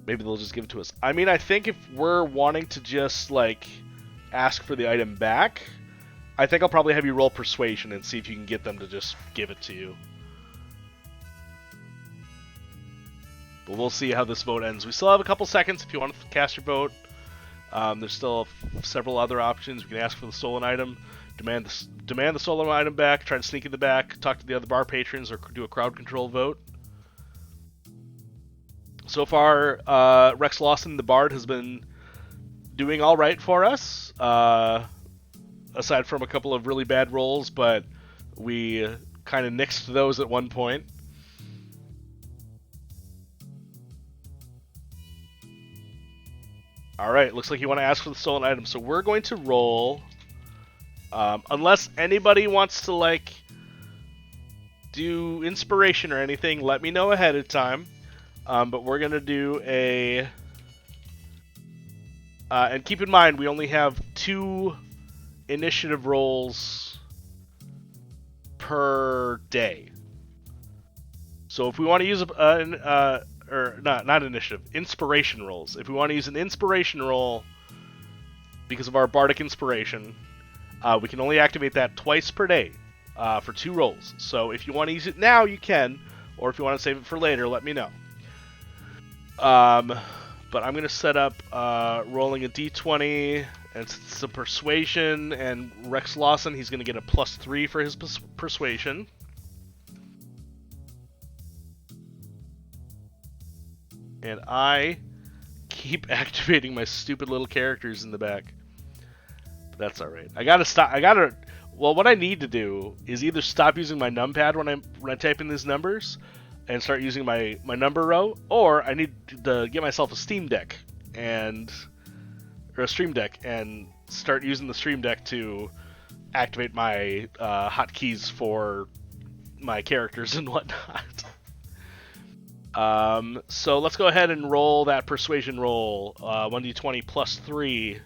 Maybe they'll just give it to us. I mean, I think if we're wanting to just, like, ask for the item back, I think I'll probably have you roll Persuasion and see if you can get them to just give it to you. But we'll see how this vote ends. We still have a couple seconds if you want to cast your vote. There's still several other options. We can ask for the stolen item, demand the stolen item back, try to sneak in the back, talk to the other bar patrons, or do a crowd control vote. So far, Rex Lawson, the Bard, has been doing all right for us, aside from a couple of really bad rolls, but we kind of nixed those at one point. All right, looks like you want to ask for the stolen item, so we're going to roll. Unless anybody wants to, like, do inspiration or anything, let me know ahead of time. But we're going to do a... and keep in mind, we only have 2 initiative rolls per day. So if we want to use not initiative, inspiration rolls. If we want to use an inspiration roll because of our bardic inspiration, we can only activate that twice per day for 2 rolls. So if you want to use it now, you can, or if you want to save it for later, let me know. But I'm going to set up rolling a d20 and some persuasion, and Rex Lawson, he's going to get a +3 for his persuasion. And I keep activating my stupid little characters in the back. But that's alright. Well, what I need to do is either stop using my numpad when I type in these numbers, and start using my number row, or I need to get myself a Steam Deck or a Stream Deck and start using the Stream Deck to activate my hotkeys for my characters and whatnot. So let's go ahead and roll that persuasion roll, 1d20 +3.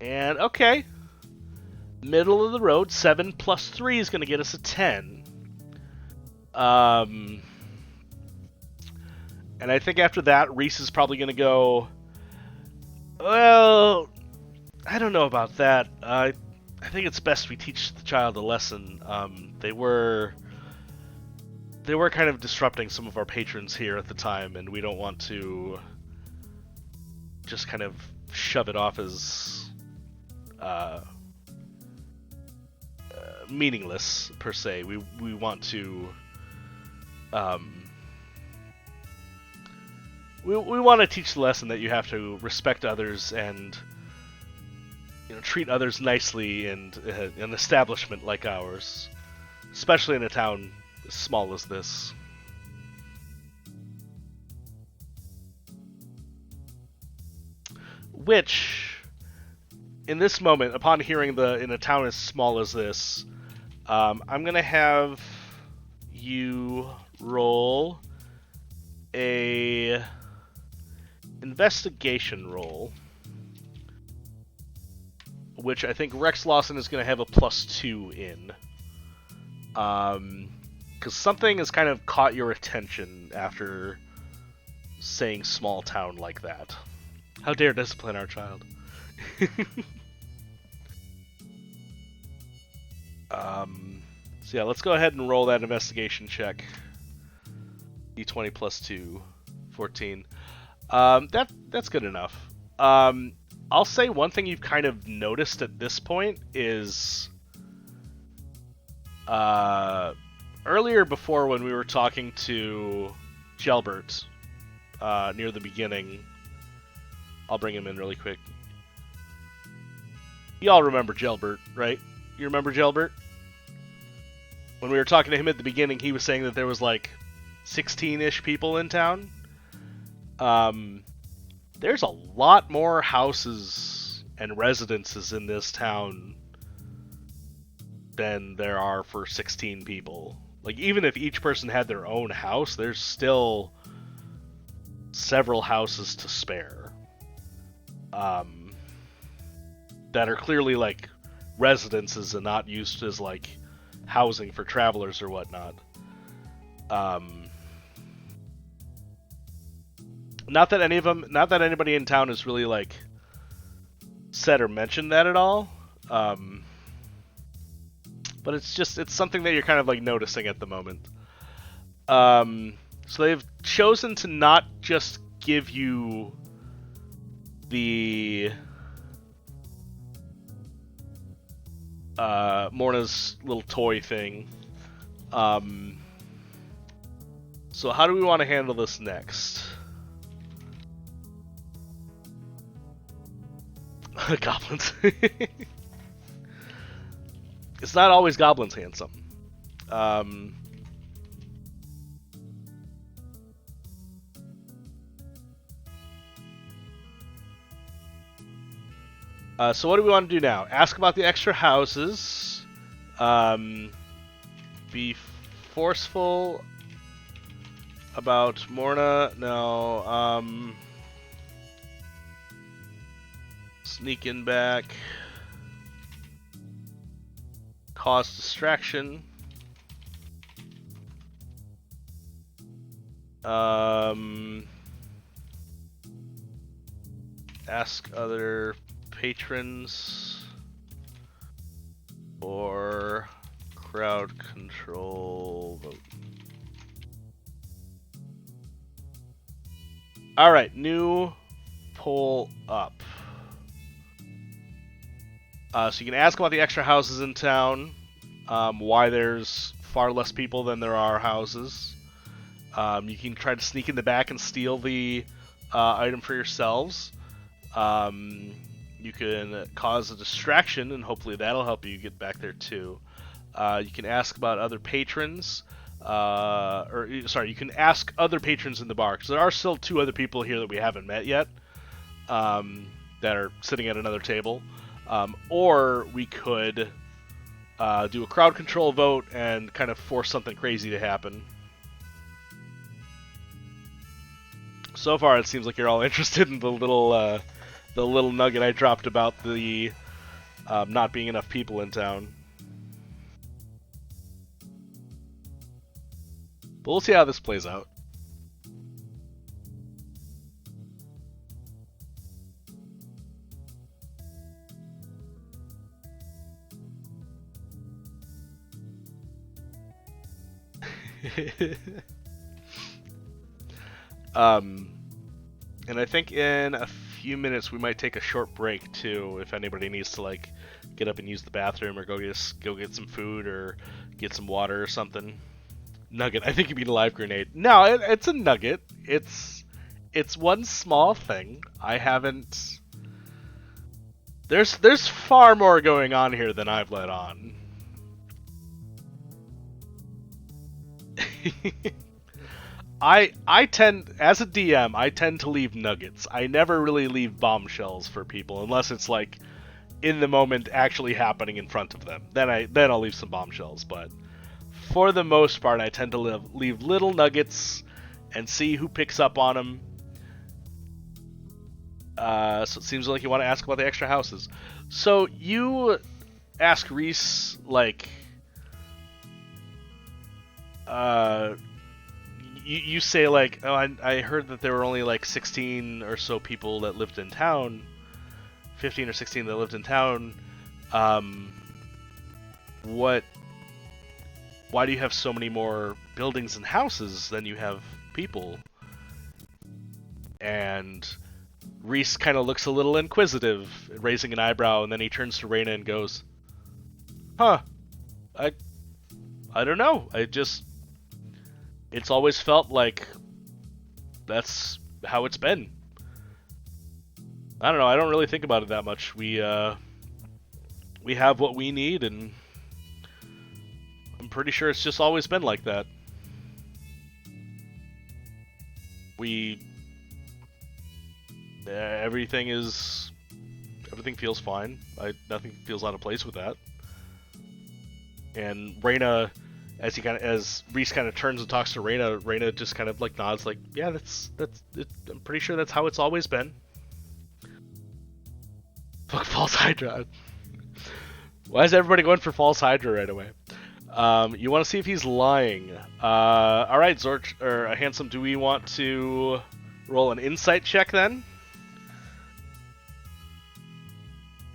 And okay, middle of the road, 7 + 3 is going to get us a 10. And I think after that, Reese is probably going to go, well, I don't know about that. I think it's best we teach the child a lesson. They were kind of disrupting some of our patrons here at the time, and we don't want to just kind of shove it off as meaningless, per se. We want to... we want to teach the lesson that you have to respect others and, you know, treat others nicely in an establishment like ours, especially in a town as small as this. Which, in this moment, upon hearing in a town as small as this, I'm gonna have you roll a investigation roll, which I think Rex Lawson is going to have a +2 in. Because something has kind of caught your attention after saying small town like that. How dare discipline our child. So yeah, let's go ahead and roll that investigation check. D20 +2, 14. That's good enough. I'll say one thing you've kind of noticed at this point is earlier before when we were talking to Gelbert near the beginning. I'll bring him in really quick. Y'all remember Gelbert, right? You remember Gelbert? When we were talking to him at the beginning, he was saying that there was like 16-ish people in town. There's a lot more houses and residences in this town than there are for 16 people. Like, even if each person had their own house, there's still several houses to spare. That are clearly, like, residences and not used as, like, housing for travelers or whatnot. Not that anybody in town has really, like, said or mentioned that at all. But it's something that you're kind of, like, noticing at the moment. So they've chosen to not just give you the Morna's little toy thing. So how do we want to handle this next? Goblins. It's not always goblins handsome. So what do we want to do now? Ask about the extra houses. Be forceful about Morna. No. Sneak in back. Cause distraction. Ask other patrons or crowd control vote. All right, new poll up. So you can ask about the extra houses in town, why there's far less people than there are houses. You can try to sneak in the back and steal the item for yourselves. You can cause a distraction, and hopefully that'll help you get back there too. You can ask about other patrons, you can ask other patrons in the bar, because there are still 2 other people here that we haven't met yet, that are sitting at another table. Or we could do a crowd control vote and kind of force something crazy to happen. So far, it seems like you're all interested in the little nugget I dropped about the not being enough people in town. But we'll see how this plays out. And I think in a few minutes we might take a short break too, if anybody needs to like get up and use the bathroom or go get some food or get some water or something. Nugget, I think you mean a live grenade. No, it's a nugget. It's one small thing. I haven't. There's far more going on here than I've let on. I tend, as a DM, I tend to leave nuggets. I never really leave bombshells for people unless it's like in the moment actually happening in front of them. Then I'll leave some bombshells, but for the most part I tend to leave little nuggets and see who picks up on them. So it seems like you want to ask about the extra houses. So you ask Reese, like, you say, like, oh, I heard that there were only like 16 or so people that lived in town, 15 or 16 that lived in town. Why do you have so many more buildings and houses than you have people? And Reese kind of looks a little inquisitive, raising an eyebrow, and then he turns to Reyna and goes, "Huh, I don't know. It's always felt like that's how it's been. I don't know. I don't really think about it that much. We have what we need, and I'm pretty sure it's just always been like that. Everything feels fine. Nothing feels out of place with that." And Reyna, as Reese kind of turns and talks to Reyna just kind of like nods, like, yeah, that's it. I'm pretty sure that's how it's always been. Fuck False Hydra. Why is everybody going for False Hydra right away? You want to see if he's lying. All right, Zorch or Handsome, do we want to roll an insight check then?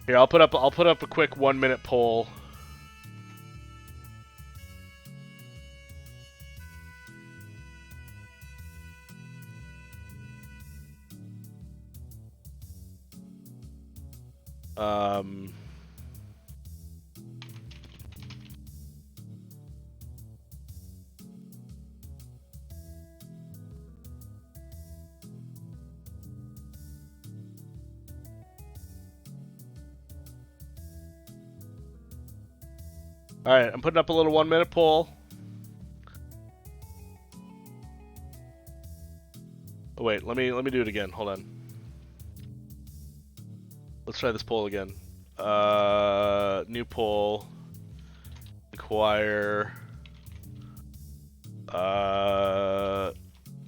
Here, I'll put up a quick 1-minute poll. Alright, I'm putting up a little 1-minute poll. Oh wait, let me do it again. Hold on. Let's try this poll again. New poll. Inquire.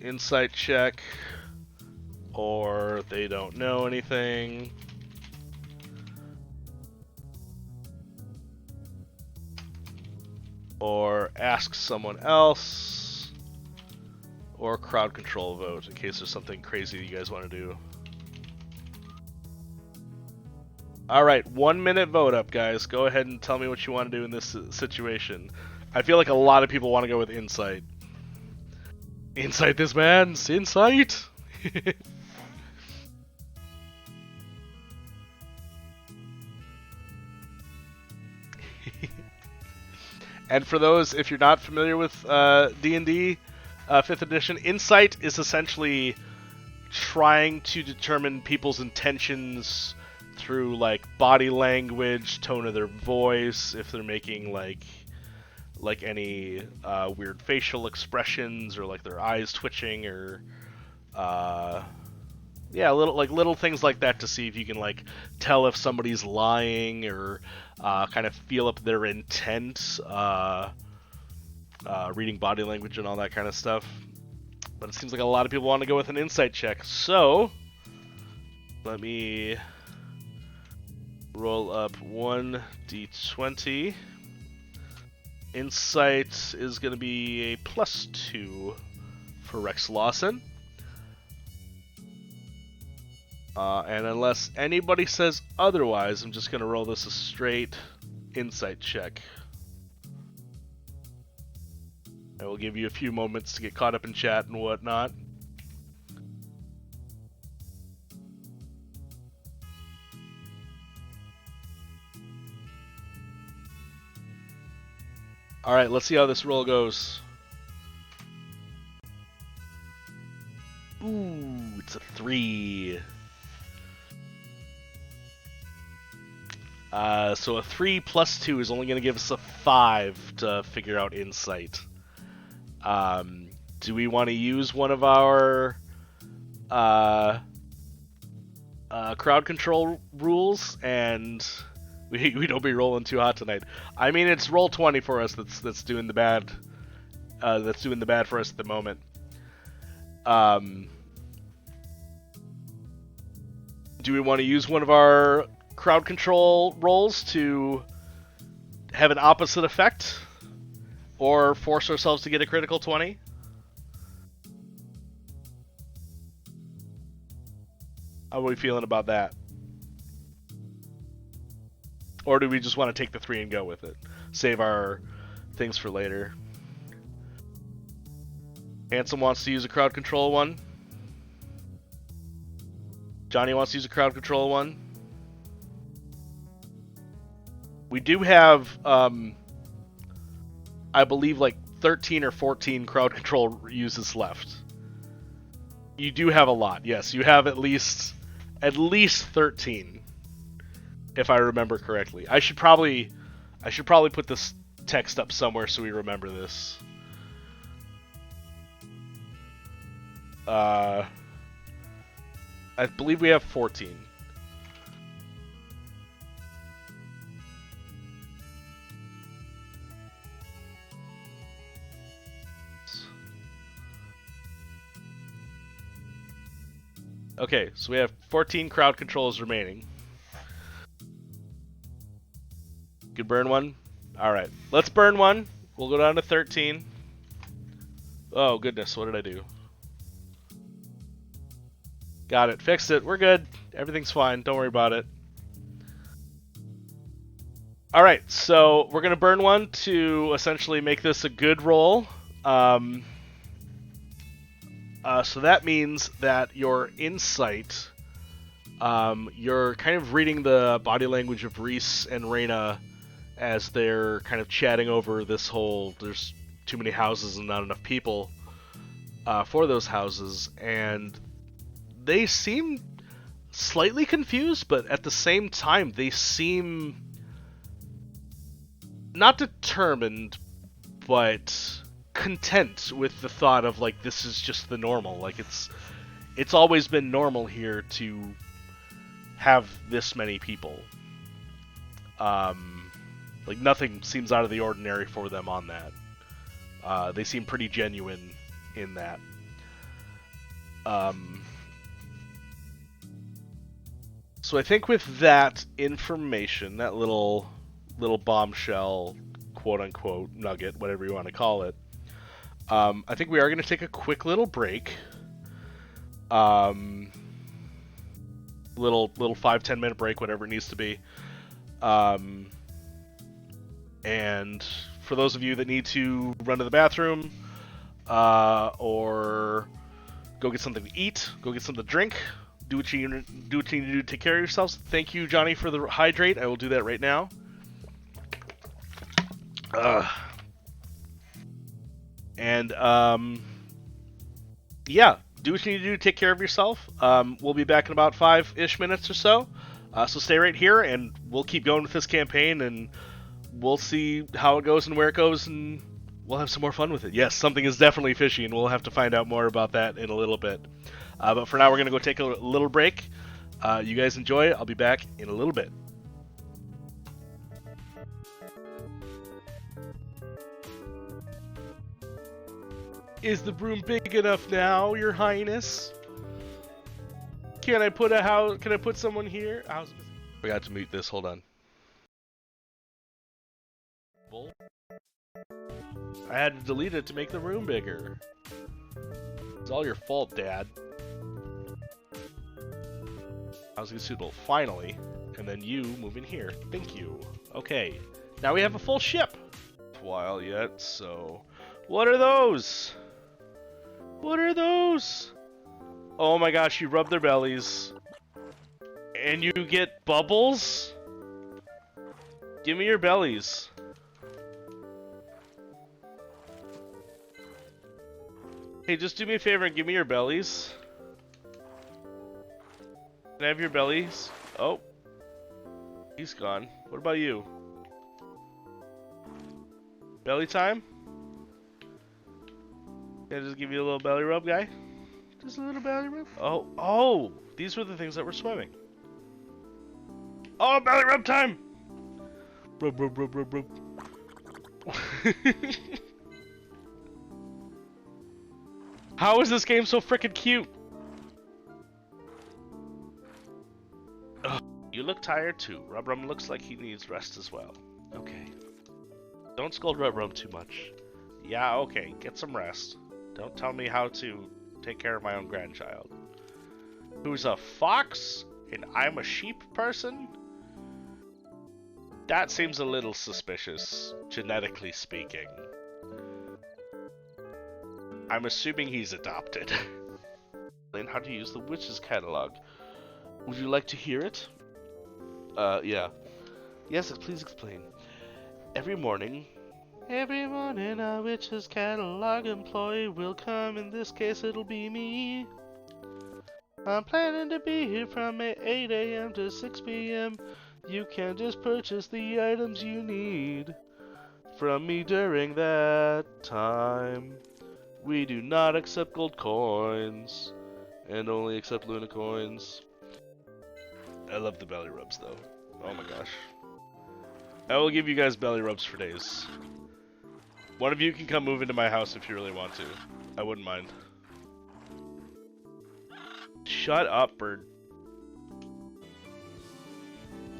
Insight check. Or they don't know anything. Or ask someone else, or crowd control vote in case there's something crazy you guys want to do. Alright, 1-minute vote up, guys. Go ahead and tell me what you want to do in this situation. I feel like a lot of people want to go with insight. Insight this man's insight! And for those, if you're not familiar with D&D 5th edition, insight is essentially trying to determine people's intentions through like body language, tone of their voice, if they're making like any weird facial expressions, or like their eyes twitching, or yeah, little things like that, to see if you can like tell if somebody's lying, or kind of feel up their intent, reading body language and all that kind of stuff. But it seems like a lot of people want to go with an insight check, so let me roll up 1d20. Insight is going to be a +2 for Rex Lawson. And unless anybody says otherwise, I'm just going to roll this a straight insight check. I will give you a few moments to get caught up in chat and whatnot. Alright, let's see how this roll goes. Ooh, it's a 3. So a 3 plus 2 is only going to give us a 5 to figure out insight. Do we want to use one of our crowd control rules, and we don't be rolling too hot tonight? I mean, it's roll 20 for us that's doing the bad. That's doing the bad for us at the moment. Do we want to use one of our crowd control rolls to have an opposite effect? Or force ourselves to get a critical 20? How are we feeling about that? Or do we just want to take the 3 and go with it? Save our things for later. Ansem wants to use a crowd control one. Johnny wants to use a crowd control one. We do have, I believe, like 13 or 14 crowd control uses left. You do have a lot, yes. You have at least 13, if I remember correctly. I should probably put this text up somewhere so we remember this. I believe we have 14. Okay, so we have 14 crowd controls remaining. Could burn one? Alright, let's burn one. We'll go down to 13. Oh, goodness, what did I do? Got it, fixed it, we're good. Everything's fine, don't worry about it. Alright, so we're going to burn one to essentially make this a good roll. So that means that your insight, you're kind of reading the body language of Reese and Reyna as they're kind of chatting over this whole, there's too many houses and not enough people for those houses, and they seem slightly confused, but at the same time, they seem not determined, but content with the thought of, like, this is just the normal. Like, it's always been normal here to have this many people. Like, nothing seems out of the ordinary for them on that. They seem pretty genuine in that. So I think with that information, that little bombshell, quote-unquote, nugget, whatever you want to call it, I think we are going to take a quick little break. Little 5-10 minute break, whatever it needs to be. And for those of you that need to run to the bathroom, or go get something to eat, go get something to drink, do what you need to do to take care of yourselves. Thank you, Johnny, for the hydrate. I will do that right now. And yeah, do what you need to do to take care of yourself. We'll be back in about 5-ish minutes or so. So stay right here, and we'll keep going with this campaign, and we'll see how it goes and where it goes, and we'll have some more fun with it. Yes, something is definitely fishy, and we'll have to find out more about that in a little bit. But for now, we're going to go take a little break. You guys enjoy. I'll be back in a little bit. Is the room big enough now, Your Highness? Can I put someone here? I forgot to mute this. Hold on. I had to delete it to make the room bigger. It's all your fault, Dad. Housing suitable, finally. And then you move in here. Thank you. Okay, now we have a full ship. A while yet, so what are those? What are those? Oh my gosh, you rub their bellies. And you get bubbles? Give me your bellies. Hey, just do me a favor and give me your bellies. Can I have your bellies? Oh. He's gone. What about you? Belly time? Can I just give you a little belly rub, guy? Just a little belly rub? Oh! These were the things that were swimming. Oh, belly rub time! Rub, rub, rub, rub, rub. How is this game so frickin' cute? Ugh. You look tired too. Rubrum looks like he needs rest as well. Okay. Don't scold Rubrum too much. Yeah, okay. Get some rest. Don't tell me how to take care of my own grandchild. Who's a fox and I'm a sheep person? That seems a little suspicious, genetically speaking. I'm assuming he's adopted. Learn how to use the witch's catalog. Would you like to hear it? Yeah. Yes, please explain. Every morning a witch's catalog employee will come. In this case, it'll be me. I'm planning to be here from 8 a.m. to 6 p.m. You can just purchase the items you need from me during that time. We do not accept gold coins and only accept Luna coins. I love the belly rubs though. Oh my gosh. I will give you guys belly rubs for days. One of you can come move into my house if you really want to. I wouldn't mind. Shut up, bird.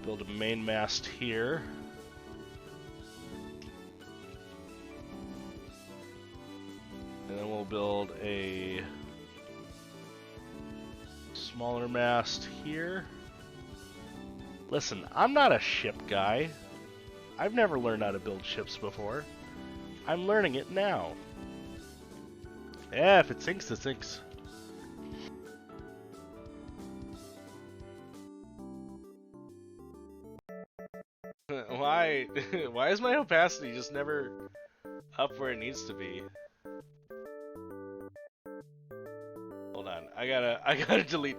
Build a main mast here. And then we'll build a smaller mast here. Listen, I'm not a ship guy. I've never learned how to build ships before. I'm learning it now. Yeah, if it sinks, it sinks. Why? Why is my opacity just never up where it needs to be? Hold on, I gotta delete.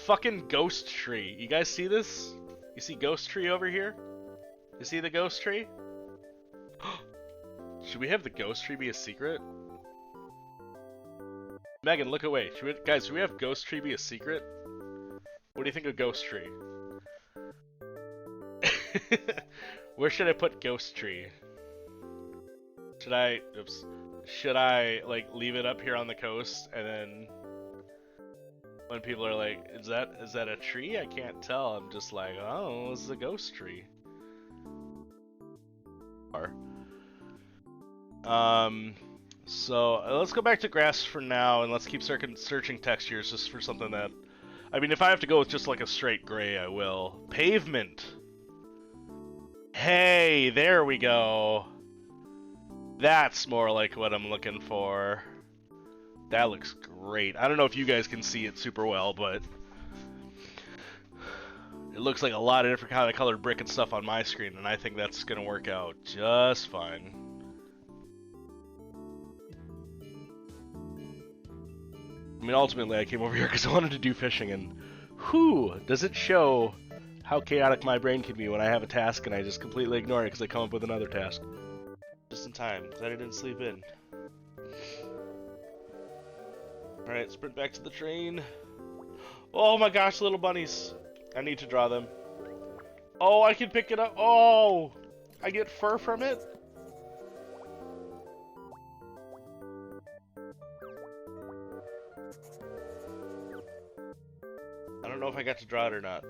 Fucking ghost tree. You guys see this? You see ghost tree over here? You see the ghost tree? Should we have the ghost tree be a secret? Megan, look away. Guys, should we have ghost tree be a secret? What do you think of ghost tree? Where should I put ghost tree? Should I like leave it up here on the coast and then when people are like, is that a tree? I can't tell. I'm just like, oh, this is a ghost tree. So let's go back to grass for now, and let's keep searching textures just for something that... I mean, if I have to go with just like a straight gray, I will. Pavement! Hey, there we go! That's more like what I'm looking for. That looks great. I don't know if you guys can see it super well, but... it looks like a lot of different kind of colored brick and stuff on my screen, and I think that's gonna work out just fine. I mean, ultimately, I came over here because I wanted to do fishing, and whew, does it show how chaotic my brain can be when I have a task and I just completely ignore it because I come up with another task. Just in time, glad I didn't sleep in. Alright, sprint back to the train. Oh my gosh, little bunnies. I need to draw them. Oh, I can pick it up. Oh, I get fur from it? I don't know if I got to draw it or not.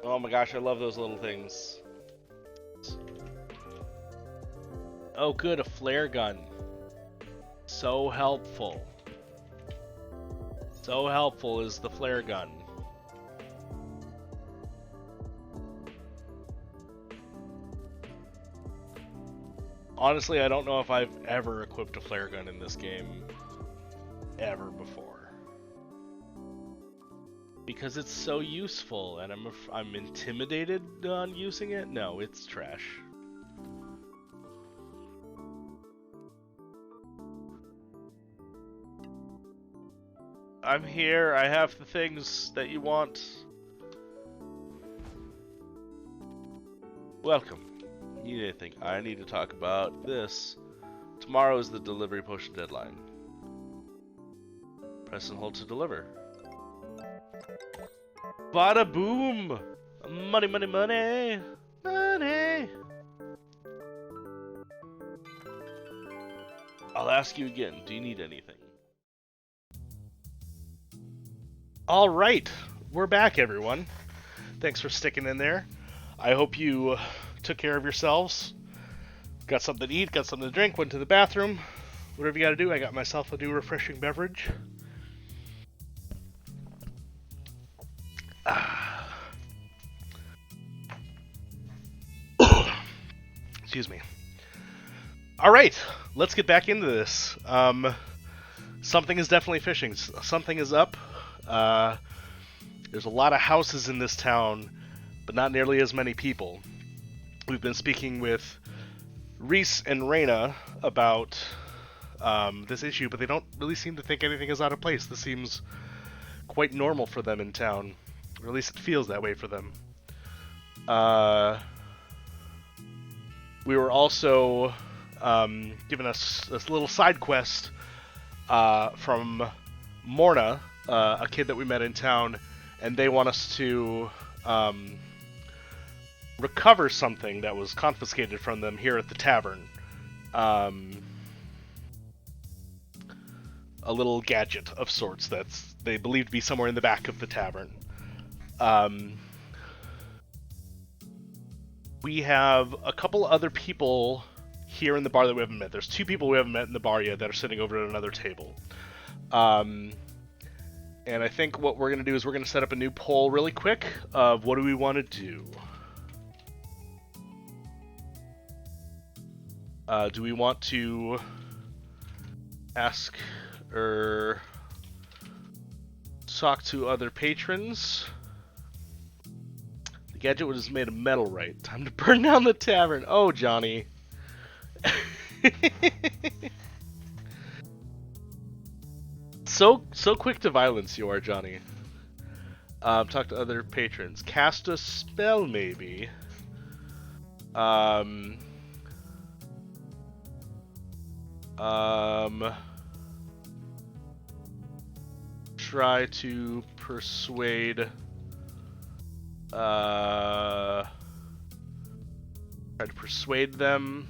Oh my gosh, I love those little things. Oh good, a flare gun. So helpful. So helpful is the flare gun. Honestly, I don't know if I've ever equipped a flare gun in this game ever before. Because it's so useful, and I'm intimidated on using it? No, it's trash. I'm here, I have the things that you want. Welcome. Need anything? I need to talk about this. Tomorrow is the delivery potion deadline. Press and hold to deliver. Bada boom! Money, money, money! Money! I'll ask you again. Do you need anything? All right, we're back, everyone. Thanks for sticking in there. I hope you took care of yourselves. Got something to eat, got something to drink, went to the bathroom. Whatever you got to do, I got myself a new refreshing beverage. Excuse me. All right, let's get back into this. Something is definitely fishing. Something is up. There's a lot of houses in this town, but not nearly as many people. We've been speaking with Reese and Reyna about this issue, but they don't really seem to think anything is out of place. This seems quite normal for them in town, or at least it feels that way for them. We were also given us this little side quest from Morna, a kid that we met in town, and they want us to recover something that was confiscated from them here at the tavern. A little gadget of sorts that they believe to be somewhere in the back of the tavern. We have a couple other people here in the bar that we haven't met. There's 2 people we haven't met in the bar yet that are sitting over at another table. And I think what we're going to do is we're going to set up a new poll really quick of what do we want to do. Do we want to ask or talk to other patrons? The gadget was made of metal, right? Time to burn down the tavern. Oh, Johnny. So quick to violence you are, Johnny. Talk to other patrons. Cast a spell, maybe. Try to persuade. Try to persuade them.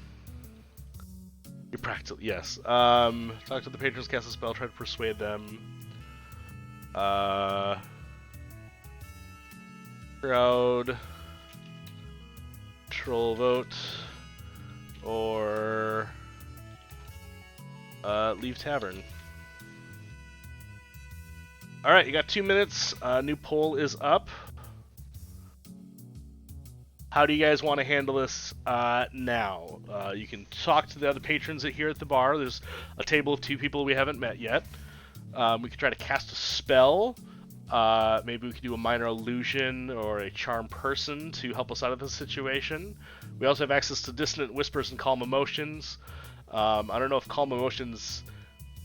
You practice, yes. Talk to the patrons, cast a spell, try to persuade them. Crowd. Control vote. Or leave tavern. Alright, you got 2 minutes. New poll is up. How do you guys want to handle this now? You can talk to the other patrons here at the bar. There's a table of 2 people we haven't met yet. We could try to cast a spell. Maybe we could do a minor illusion or a charm person to help us out of this situation. We also have access to dissonant whispers and calm emotions. I don't know if calm emotions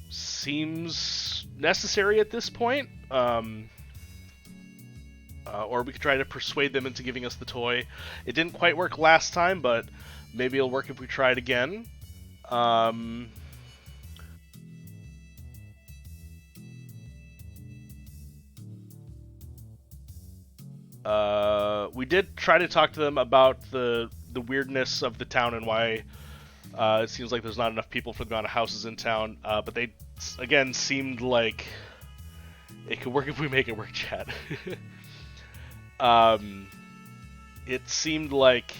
seems necessary at this point. Or we could try to persuade them into giving us the toy. It didn't quite work last time, but maybe it'll work if we try it again. We did try to talk to them about the weirdness of the town and why it seems like there's not enough people for the amount of houses in town. But they, again, seemed like it could work if we make it work, chat. It seemed like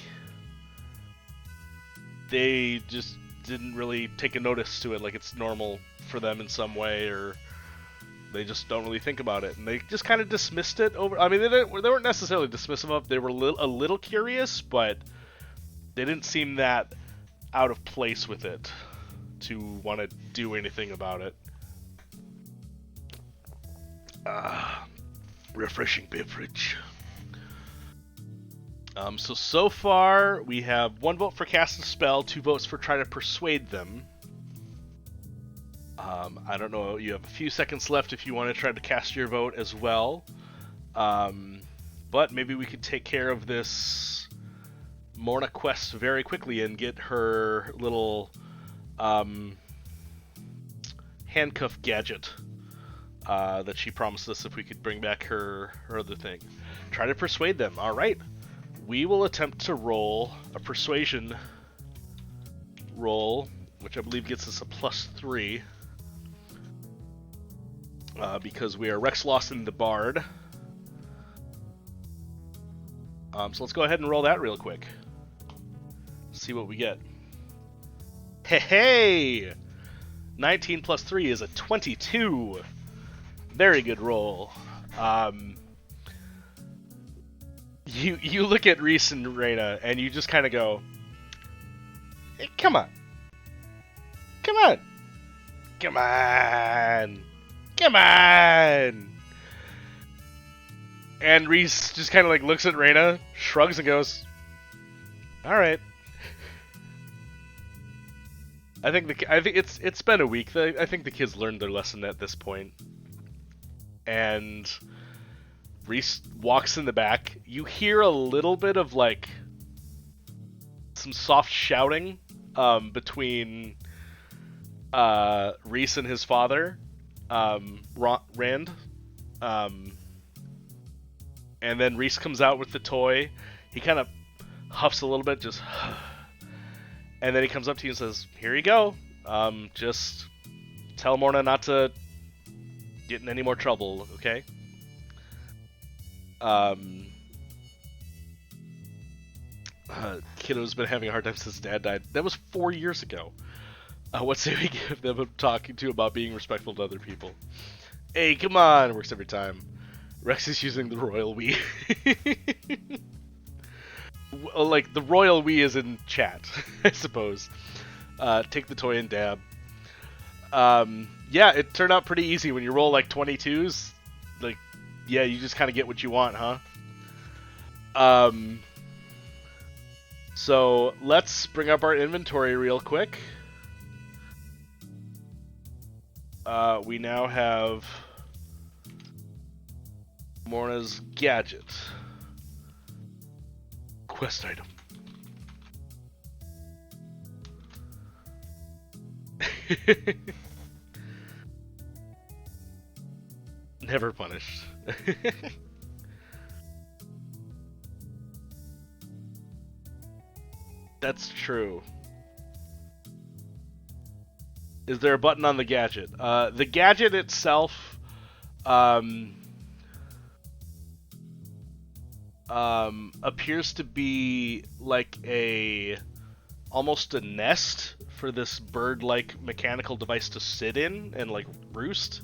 they just didn't really take a notice to it, like it's normal for them in some way, or they just don't really think about it, and they just kind of dismissed it over. I mean, they weren't necessarily dismissive of it. They were a little curious, but they didn't seem that out of place with it to want to do anything about it. Refreshing beverage. So far, we have 1 vote for cast a spell, 2 votes for try to persuade them. I don't know, you have a few seconds left if you want to try to cast your vote as well. But maybe we could take care of this Morna quest very quickly and get her little handcuff gadget that she promised us if we could bring back her other thing. Try to persuade them. Alright. We will attempt to roll a persuasion roll which I believe gets us a +3. Because we are Rex Lawson the Bard. So let's go ahead and roll that real quick. See what we get. Hey! 19 plus 3 is a 22. Very good roll. You look at Reese and Reyna, and you just kind of go, hey, come on. Come on. Come on. Come on. And Reese just kind of like looks at Reyna, shrugs, and goes, all right. I think it's been a week. I think the kids learned their lesson at this point. And Reese walks in the back. You hear a little bit of like some soft shouting between Reese and his father, Rand. And then Reese comes out with the toy. He kind of huffs a little bit, just. And then he comes up to you and says, here you go. Just tell Morna not to get in any more trouble, okay? Kiddo's been having a hard time since Dad died. That was 4 years ago. What say we give them a talking to about being respectful to other people? Hey, come on! It works every time. Rex is using the royal we. Like, the royal we is in chat, I suppose. Take the toy and dab. Yeah, it turned out pretty easy when you roll, like, 22s. Like, yeah, you just kind of get what you want, huh? So, let's bring up our inventory real quick. We now have Morna's gadget. Quest item. Never punished. That's true. Is there a button on the gadget? The gadget itself appears to be like almost a nest for this bird-like mechanical device to sit in and like roost.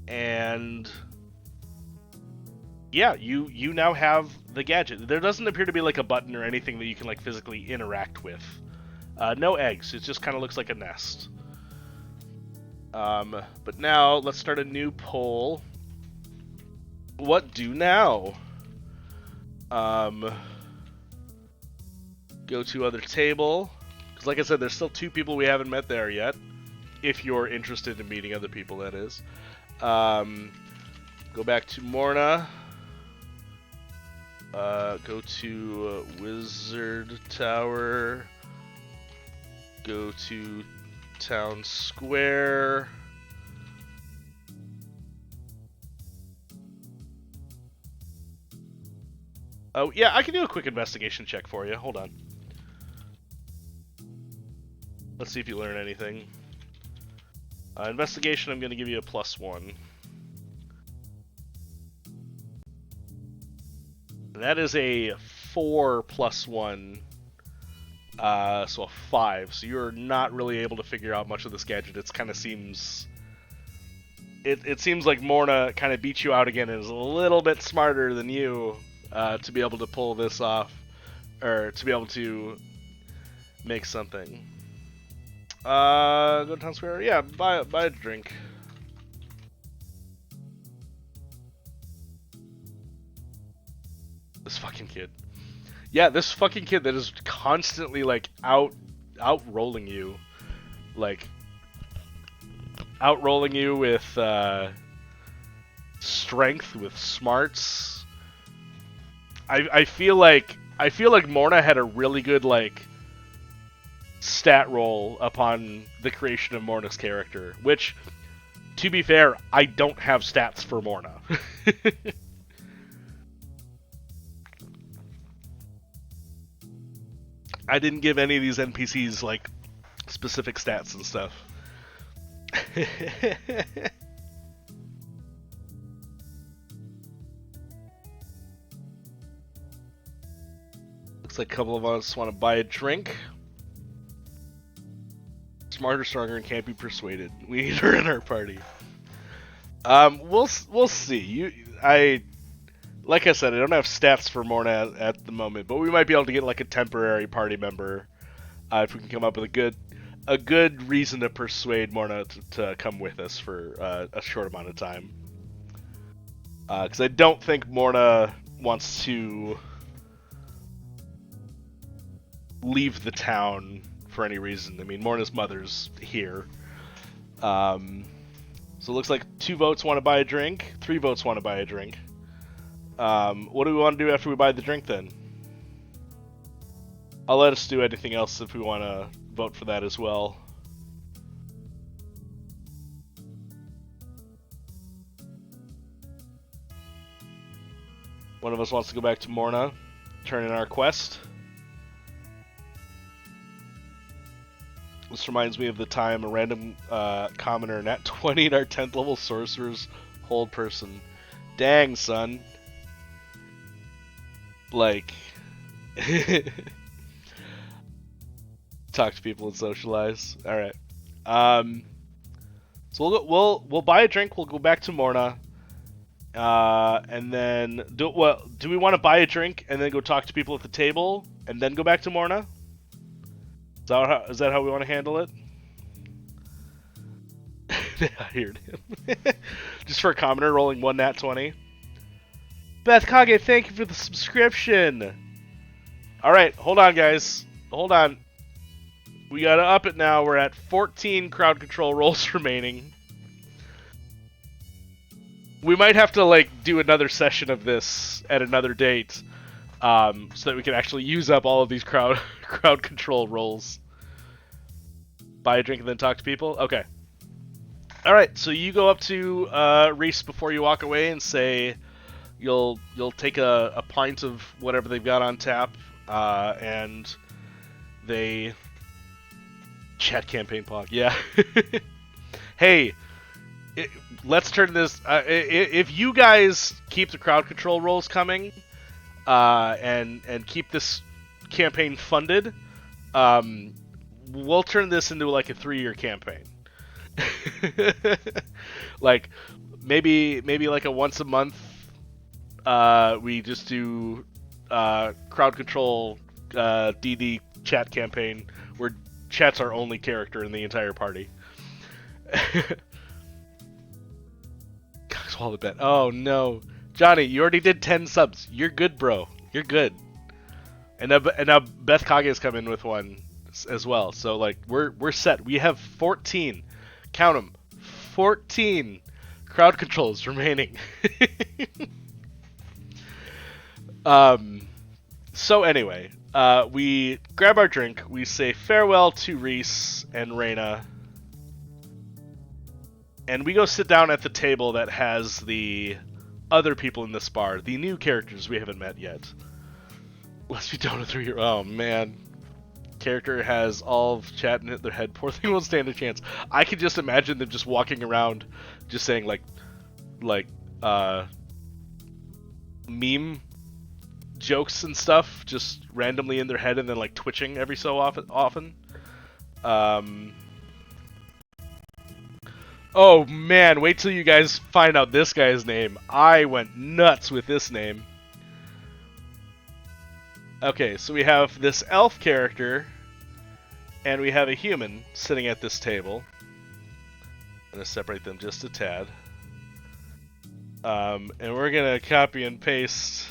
And yeah, you now have the gadget. There doesn't appear to be like a button or anything that you can like physically interact with. No eggs. It just kind of looks like a nest. But now let's start a new poll. What do now? Go to other table. Because like I said, there's still 2 people we haven't met there yet. If you're interested in meeting other people, that is. Go back to Morna. Go to Wizard Tower. Go to Town Square. Oh, yeah, I can do a quick investigation check for you. Hold on. Let's see if you learn anything. Investigation, I'm going to give you a +1. That is a 4 + 1. So a 5. So you're not really able to figure out much of this gadget. It kind of seems... It seems like Morna kind of beat you out again and is a little bit smarter than you to be able to pull this off. Or to be able to make something. Go to Town Square? Yeah, buy a drink. This fucking kid. Yeah, this fucking kid that is constantly, like, outrolling you. Like, outrolling you with, strength, with smarts. I feel like Morna had a really good, like, stat roll upon the creation of Morna's character. Which, to be fair, I don't have stats for Morna. I didn't give any of these NPCs like specific stats and stuff. Looks like a couple of us want to buy a drink. Smarter, stronger, and can't be persuaded. We need her in our party. We'll see. Like I said, I don't have stats for Morna at the moment, but we might be able to get like a temporary party member if we can come up with a good reason to persuade Morna to come with us for a short amount of time. Because I don't think Morna wants to leave the town for any reason. I mean, Morna's mother's here. So it looks like 2 votes want to buy a drink, 3 votes want to buy a drink. What do we want to do after we buy the drink then? I'll let us do anything else if we want to vote for that as well. One of us wants to go back to Morna, turn in our quest. This reminds me of the time a random commoner nat 20 in our 10th level sorcerer's hold person. Dang, son. Like, talk to people and socialize. All right. So we'll buy a drink. We'll go back to Morna, and then do we want to buy a drink and then go talk to people at the table and then go back to Morna? Is that how we want to handle it? I heard him. Just for a commoner rolling 1 nat 20. Beth Kage, thank you for the subscription. Alright, hold on, guys. Hold on. We gotta up it now. We're at 14 crowd control rolls remaining. We might have to, like, do another session of this at another date. So that we can actually use up all of these crowd control rolls. Buy a drink and then talk to people? Okay. Alright, so you go up to Reese before you walk away and say you'll take a pint of whatever they've got on tap, and they... Chat campaign pod, yeah. Hey, let's turn this... if you guys keep the crowd control rolls coming... and keep this campaign funded, we'll turn this into like a 3-year campaign. Like maybe like a once a month, we just do crowd control DD chat campaign where chat's our only character in the entire party. Swallow the bet. Oh no. Johnny, you already did 10 subs. You're good, bro. You're good. And now Beth Kage's come in with one as well. So like we're set. We have 14. Count them. 14 crowd controls remaining. So anyway, we grab our drink. We say farewell to Reese and Reyna. And we go sit down at the table that has the other people in this bar, the new characters we haven't met yet. Let's be done with 3 years. Oh man, character has all of chat in their head. Poor thing won't stand a chance. I can just imagine them just walking around, just saying like meme jokes and stuff, just randomly in their head, and then like twitching every so often. Oh man, wait till you guys find out this guy's name. I went nuts with this name. Okay, so we have this elf character, and we have a human sitting at this table. I'm going to separate them just a tad. And we're going to copy and paste.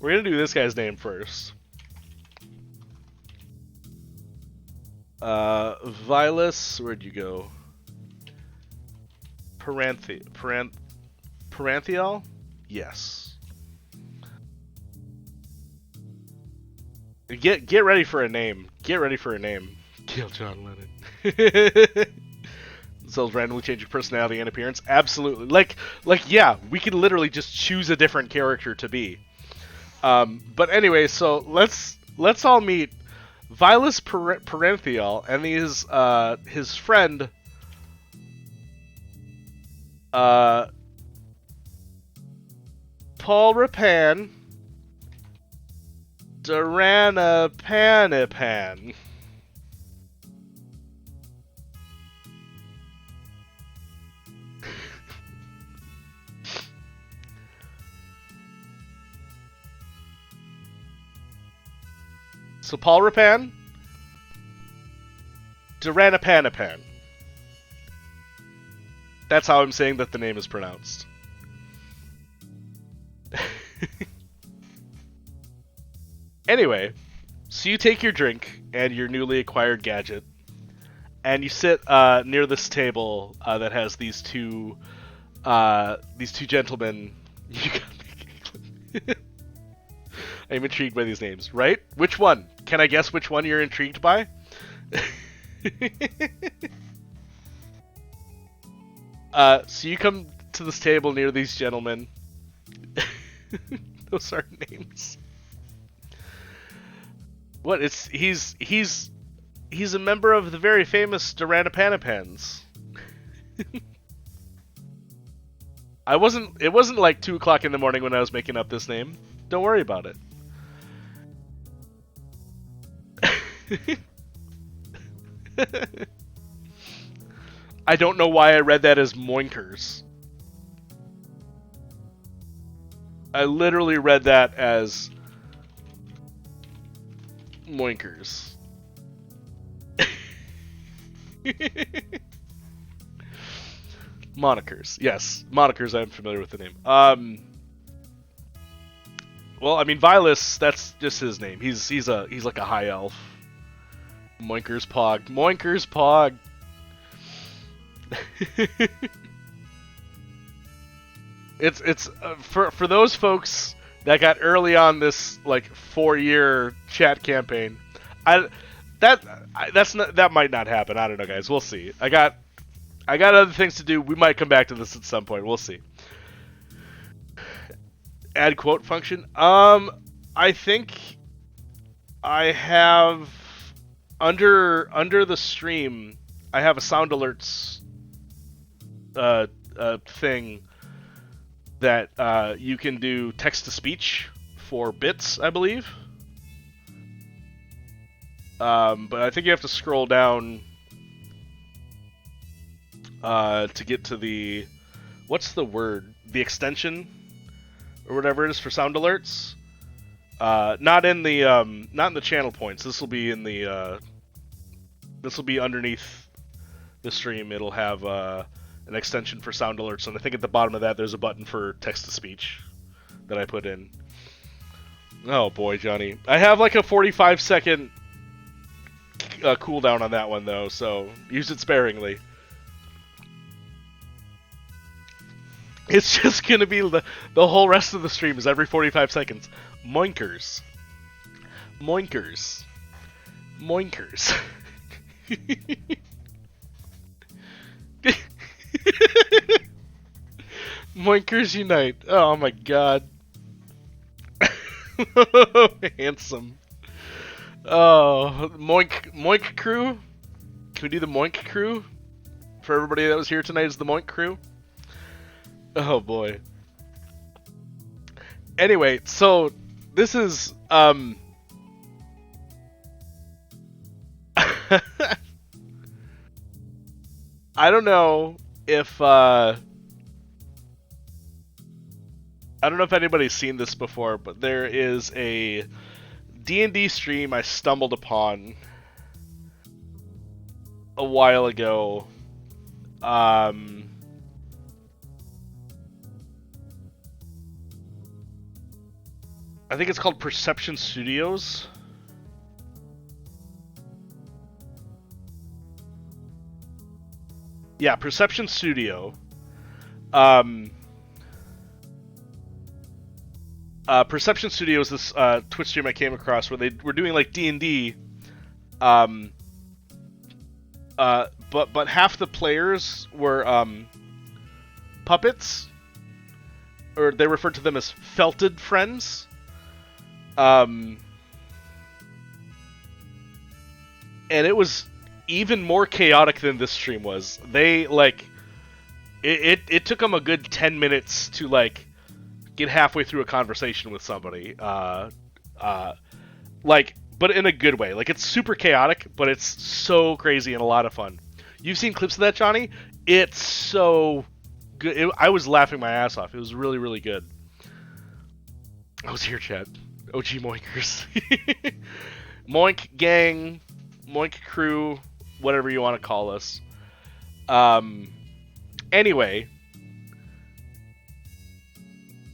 We're going to do this guy's name first. Vilas, where'd you go? Paranthial? Yes. Get ready for a name. Get ready for a name. Kill John Lennon. So randomly change your personality and appearance? Absolutely. Like yeah, we can literally just choose a different character to be. But anyway, so let's all meet Vilas Parentheal and his friend Paul Rapan Durana. So Paul Rapan Durana. That's how I'm saying that the name is pronounced. Anyway, so you take your drink and your newly acquired gadget, and you sit near this table that has these two gentlemen. I'm intrigued by these names, right? Which one? Can I guess which one you're intrigued by? So you come to this table near these gentlemen. Those are names. What? He's a member of the very famous Duranapanapans. It wasn't like 2 o'clock in the morning when I was making up this name. Don't worry about it. I don't know why I read that as moinkers. I literally read that as moinkers. Monikers. Yes, monikers. I'm familiar with the name. Well, I mean, Vilas, that's just his name. He's like a high elf. Moinkers Pog. Moinkers Pog. It's for those folks that got early on this like 4-year chat campaign. That might not happen. I don't know, guys. We'll see. I got other things to do. We might come back to this at some point. We'll see. Add quote function. I think I have under the stream. I have a sound alerts thing that you can do text to speech for bits, I believe. But I think you have to scroll down to get to the what's the word? The extension or whatever it is for sound alerts. Not in the channel points. This will be in the underneath the stream. It'll have an extension for sound alerts, and I think at the bottom of that there's a button for text to speech that I put in. Oh boy, Johnny. I have like a 45-second cooldown on that one though, so use it sparingly. It's just gonna be the whole rest of the stream is every 45 seconds. Moinkers. Moinkers. Moinkers. Moinkers unite. Oh my god. Handsome. Oh, Moink crew? Can we do the Moink crew? For everybody that was here tonight is the Moink crew? Oh boy. Anyway, so this is I don't know if anybody's seen this before, but there is a D&D stream I stumbled upon a while ago. I think it's called Perception Studios. Yeah, Perception Studio. Perception Studio is this Twitch stream I came across where they were doing like D&D, but half the players were puppets, or they referred to them as felted friends. and it was even more chaotic than this stream was. They like it took them a good 10 minutes to like get halfway through a conversation with somebody. Like, but in a good way. Like, it's super chaotic, but it's so crazy and a lot of fun. You've seen clips of that, Johnny? It's so good. I was laughing my ass off. It was really, really good. I was here, chat. OG Moinkers. Moink gang, Moink crew, whatever you want to call us. Anyway,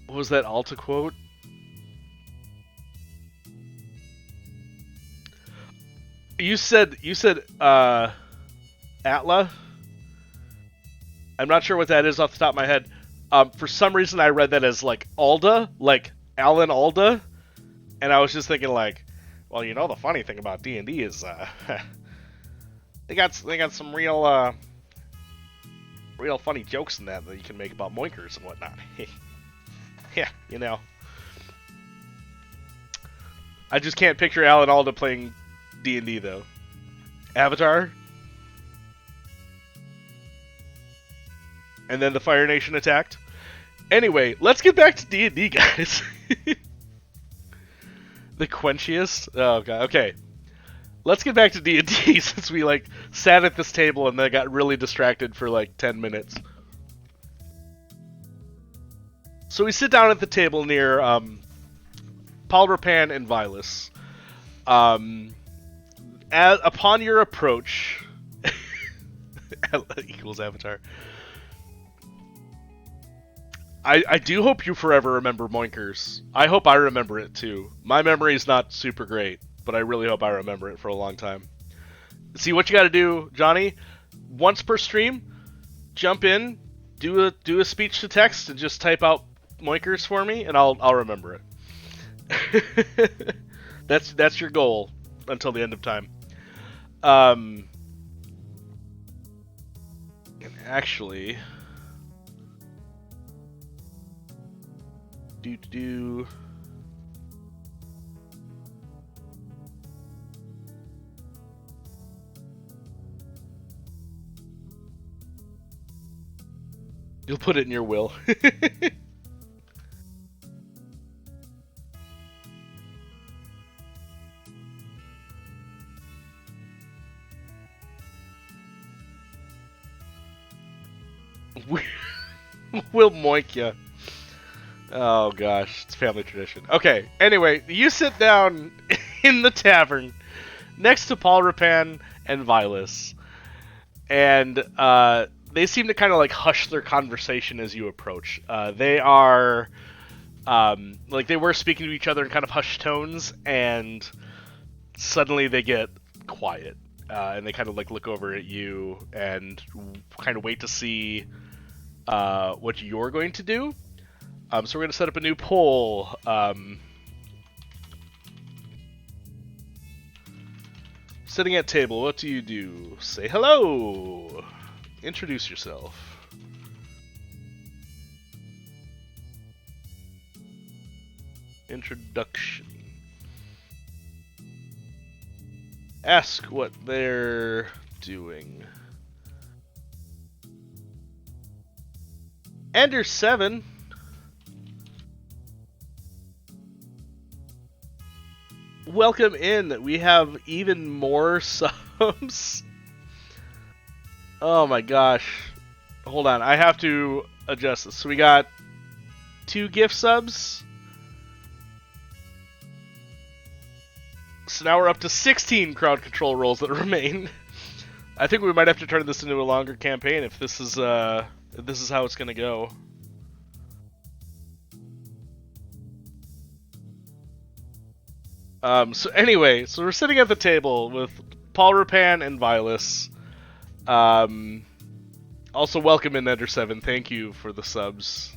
what was that Alta quote? You said Atla? I'm not sure what that is off the top of my head. For some reason I read that as like Alda, like Alan Alda, and I was just thinking like, well, you know, the funny thing about D&D is they got some real funny jokes in that you can make about moinkers and whatnot. Yeah, you know. I just can't picture Alan Alda playing D&D though. Avatar? And then the Fire Nation attacked? Anyway, let's get back to D&D, guys. The quenchiest? Oh god, okay. Let's get back to D&D since we like sat at this table and then got really distracted for like 10 minutes. So we sit down at the table near Palrapan and Vilas. Upon your approach, equals Avatar. I do hope you forever remember Moinkers. I hope I remember it too. My memory's not super great, but I really hope I remember it for a long time. See, what you gotta do, Johnny, once per stream, jump in, do a speech to text, and just type out Moinkers for me, and I'll remember it. That's your goal until the end of time. And actually, you'll put it in your will. We'll moink ya. Oh gosh, it's family tradition. Okay, anyway, you sit down in the tavern next to Palrapan and Vilas, and they seem to kind of like hush their conversation as you approach. They are like they were speaking to each other in kind of hushed tones, and suddenly they get quiet, and they kind of like look over at you and kind of wait to see what you're going to do. So we're going to set up a new poll. Sitting at table, what do you do? Say hello! Introduce yourself. Introduction. Ask what they're doing. Ender 7. Welcome in. We have even more subs. Oh my gosh. Hold on. I have to adjust this. So we got 2 gift subs. So now we're up to 16 crowd control roles that remain. I think we might have to turn this into a longer campaign if this is how it's gonna go. So anyway, so we're sitting at the table with Palrapan and Vilas. Also welcome in Ender 7. Thank you for the subs.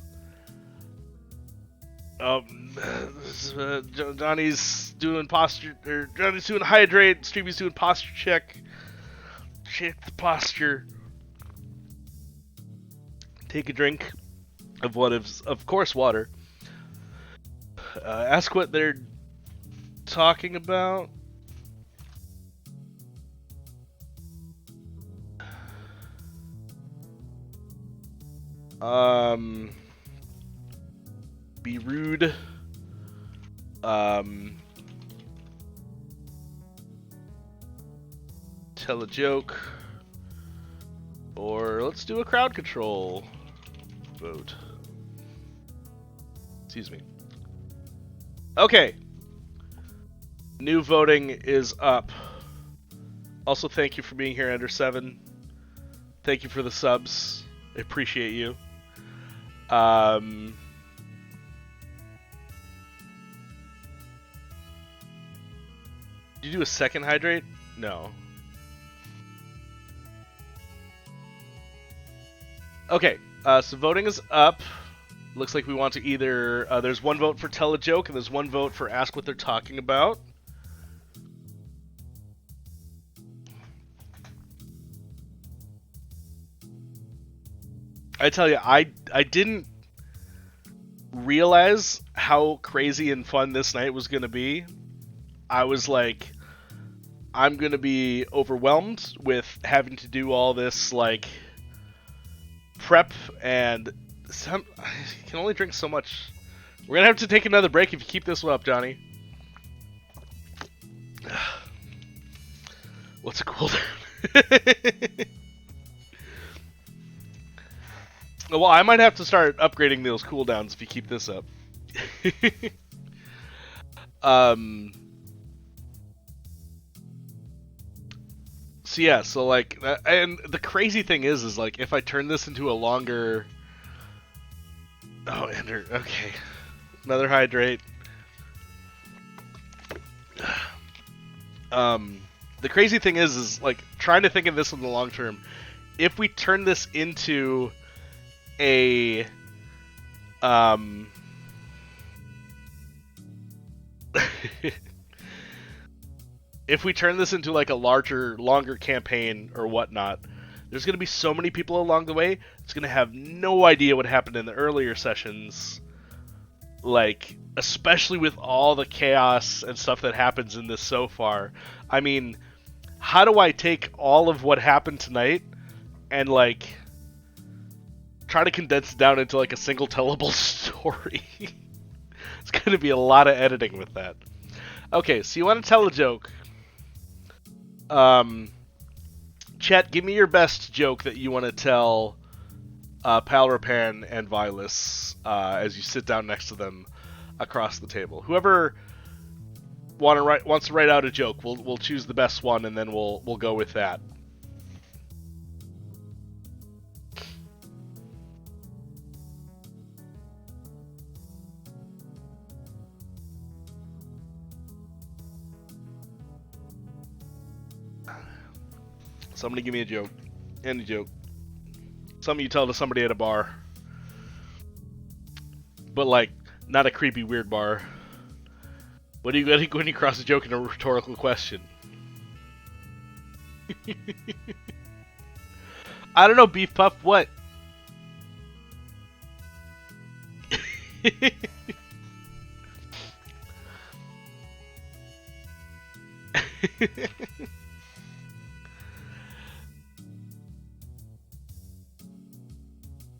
Johnny's doing posture, or Johnny's doing hydrate. Streamy's doing posture check. Check the posture. Take a drink of what is, of course, water. Ask what they're talking about. Be rude. Tell a joke. Or let's do a crowd control vote. Excuse me. Okay. New voting is up. Also, thank you for being here, Ender7. Thank you for the subs. I appreciate you. Did you do a second hydrate? No. Okay, so voting is up. Looks like we want to either... there's one vote for tell a joke, and there's one vote for ask what they're talking about. I tell you, I didn't realize how crazy and fun this night was going to be. I was like, I'm going to be overwhelmed with having to do all this, like, prep, and I can only drink so much. We're going to have to take another break if you keep this one up, Johnny. What's a cooldown? Well, I might have to start upgrading those cooldowns if you keep this up. So yeah, so like, and the crazy thing is like, if I turn this into a longer... Oh, Ender, okay. Another hydrate. The crazy thing is like, trying to think of this in the long term. If we turn this into a... if we turn this into like a longer campaign or whatnot, there's going to be so many people along the way, it's going to have no idea what happened in the earlier sessions. Like, especially with all the chaos and stuff that happens in this so far. I mean, how do I take all of what happened tonight and, like, try to condense it down into, like, a single tellable story? It's going to be a lot of editing with that. Okay, so you want to tell a joke. Chat, give me your best joke that you want to tell Palrapan and Vilas as you sit down next to them across the table. Whoever wants to write out a joke, we'll choose the best one and then we'll go with that. Somebody give me a joke. Any joke. Something you tell to somebody at a bar. But, like, not a creepy, weird bar. What do you get when you cross a joke in a rhetorical question? I don't know, Beef Puff, what?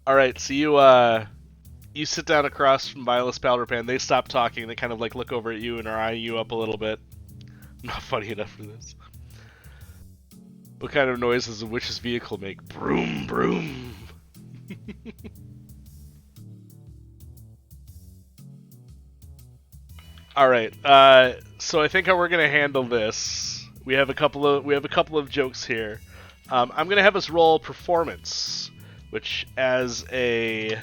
Alright, so you sit down across from Vilas Palrapan, they stop talking, they kind of like look over at you and are eyeing you up a little bit. I'm not funny enough for this. What kind of noise does a witch's vehicle make? Broom, broom. Alright, so I think how we're gonna handle this, we have a couple of jokes here. I'm gonna have us roll performance, which as a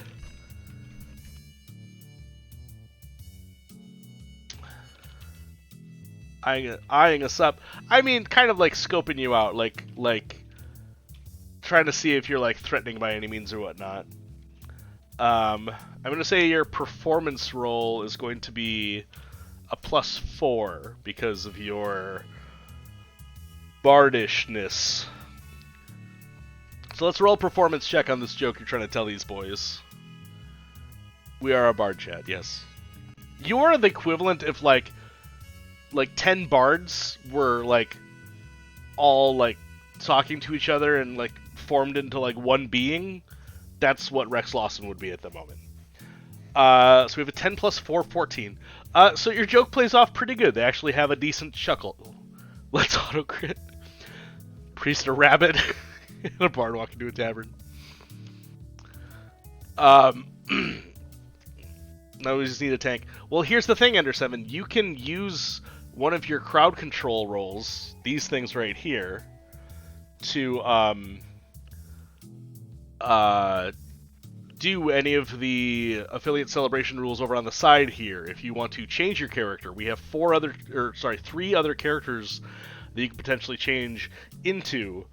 eyeing us up, I mean kind of like scoping you out, like trying to see if you're like threatening by any means or whatnot. I'm gonna say your performance roll is going to be a +4 because of your bardishness. So let's roll a performance check on this joke you're trying to tell these boys. We are a bard, chat, yes. You are the equivalent if like 10 bards were like all like talking to each other and like formed into like one being. That's what Rex Lawson would be at the moment. So we have a 10 plus 4, 14. So your joke plays off pretty good. They actually have a decent chuckle. Let's auto crit. Priest a rabbit and a bard walk into a tavern. Now we just need a tank. Well, here's the thing, Ender 7. You can use one of your crowd control rolls, these things right here, to do any of the affiliate celebration rules over on the side here. If you want to change your character, we have three other characters that you can potentially change into.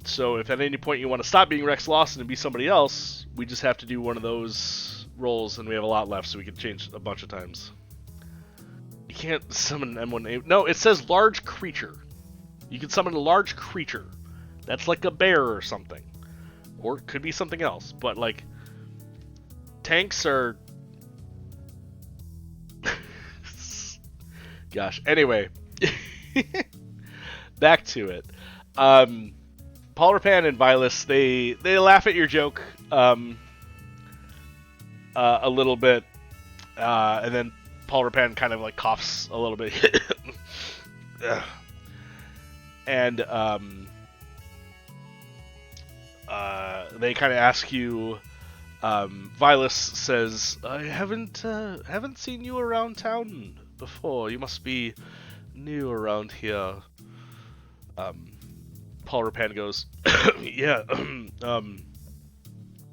So if at any point you want to stop being Rex Lawson and be somebody else, we just have to do one of those rolls, and we have a lot left, so we can change a bunch of times. You can't summon an M1A. No, it says large creature. You can summon a large creature. That's like a bear or something. Or it could be something else. But, like, tanks are... Gosh. Anyway. Back to it. Paul Rapan and Vilas, they laugh at your joke a little bit, and then Paul Rapan kind of like coughs a little bit, and they kind of ask you. Vilas says, "I haven't seen you around town before. You must be new around here." Paul Rapan goes, "Yeah,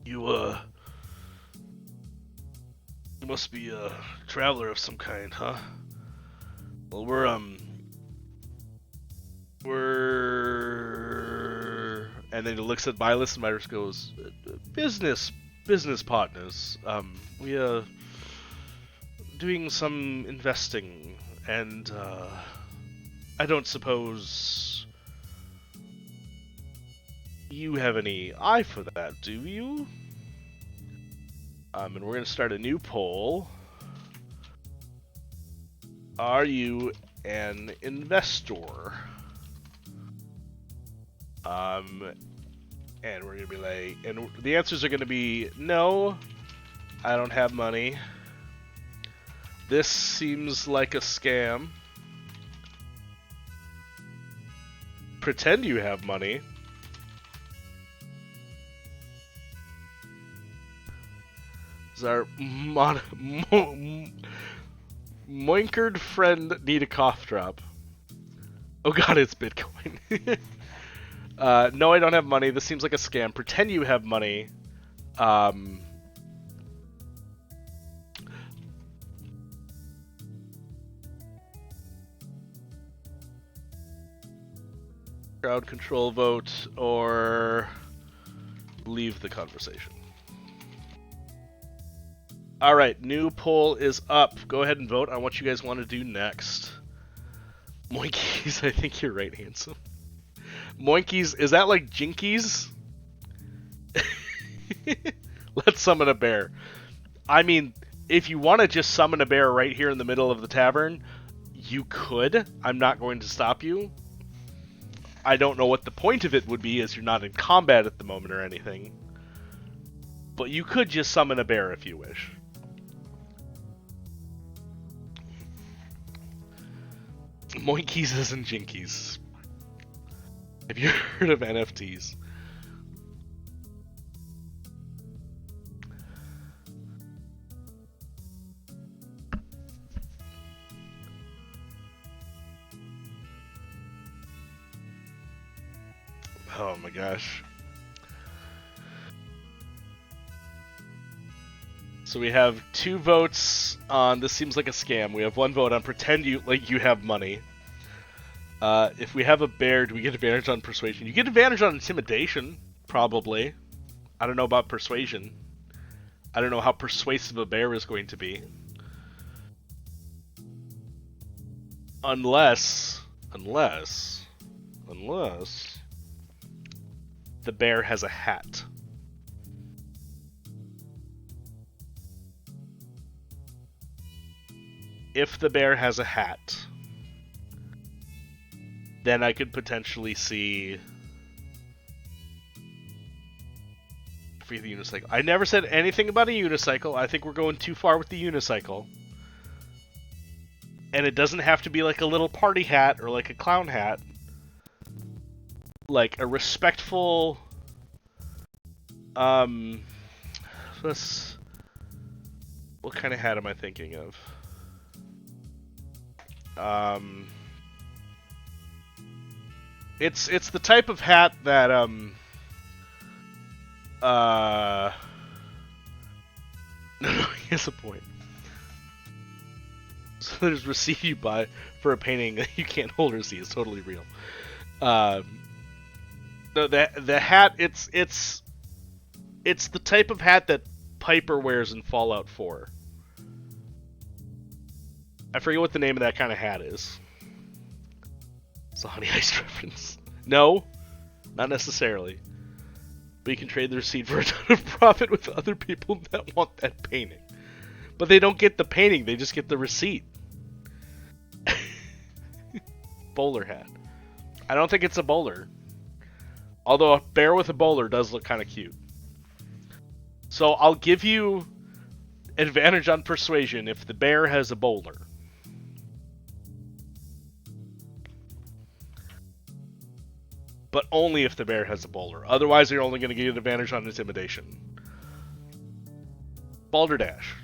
you must be a traveler of some kind, huh? Well, we're, and then he looks at Milas, and Milas goes, business partners. We are doing some investing, and, I don't suppose you have any eye for that, do you? And we're going to start a new poll. Are you an investor? And we're going to be like, and the answers are going to be, no, I don't have money. This seems like a scam. Pretend you have money. Our moinkered friend need a cough drop. Oh god, it's Bitcoin. No, I don't have money. This seems like a scam. Pretend you have money. Crowd control vote, or leave the conversation. Alright, new poll is up. Go ahead and vote on what you guys want to do next. Moinkies, I think you're right, Handsome. Moinkies, is that like Jinkies? Let's summon a bear. I mean, if you want to just summon a bear right here in the middle of the tavern, you could. I'm not going to stop you. I don't know what the point of it would be, as you're not in combat at the moment or anything. But you could just summon a bear if you wish. Moinkies isn't Jinkies. Have you heard of NFTs? Oh my gosh. So we have 2 votes on this seems like a scam. We have 1 vote on pretend you have money. If we have a bear, do we get advantage on persuasion? You get advantage on intimidation, probably. I don't know about persuasion. I don't know how persuasive a bear is going to be. Unless the bear has a hat. If the bear has a hat, then I could potentially see for the unicycle. I never said anything about a unicycle. I think we're going too far with the unicycle. And it doesn't have to be like a little party hat or like a clown hat. Like a respectful... what kind of hat am I thinking of? It's the type of hat that no, he has a point. So there's receipt you buy for a painting that you can't hold or see is totally real. No, the hat it's the type of hat that Piper wears in Fallout 4. I forget what the name of that kind of hat is. It's a Honey Heist reference. No, not necessarily. But you can trade the receipt for a ton of profit with other people that want that painting. But they don't get the painting, they just get the receipt. Bowler hat. I don't think it's a bowler. Although a bear with a bowler does look kind of cute. So I'll give you advantage on persuasion if the bear has a bowler. But only if the bear has a bowler. Otherwise, you're only going to get an advantage on intimidation. Balderdash.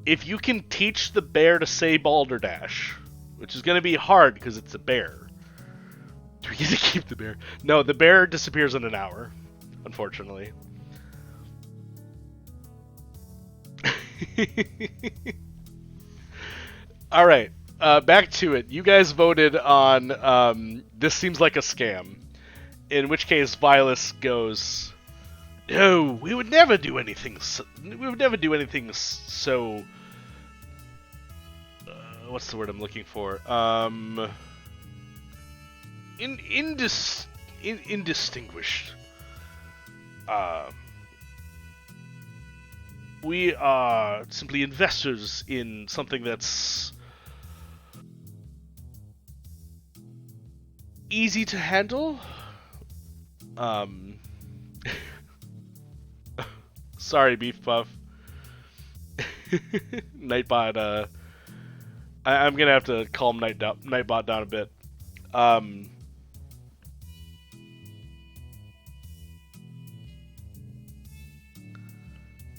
If you can teach the bear to say balderdash, which is going to be hard because it's a bear. Do we get to keep the bear? No, the bear disappears in an hour, unfortunately. Alright, back to it. You guys voted on this seems like a scam. In which case, Vilas goes, no, we would never do anything so... what's the word I'm looking for? Indistinguished. We are simply investors in something that's easy to handle. Sorry, Beef Puff. Nightbot, I'm gonna have to calm Nightbot down a bit.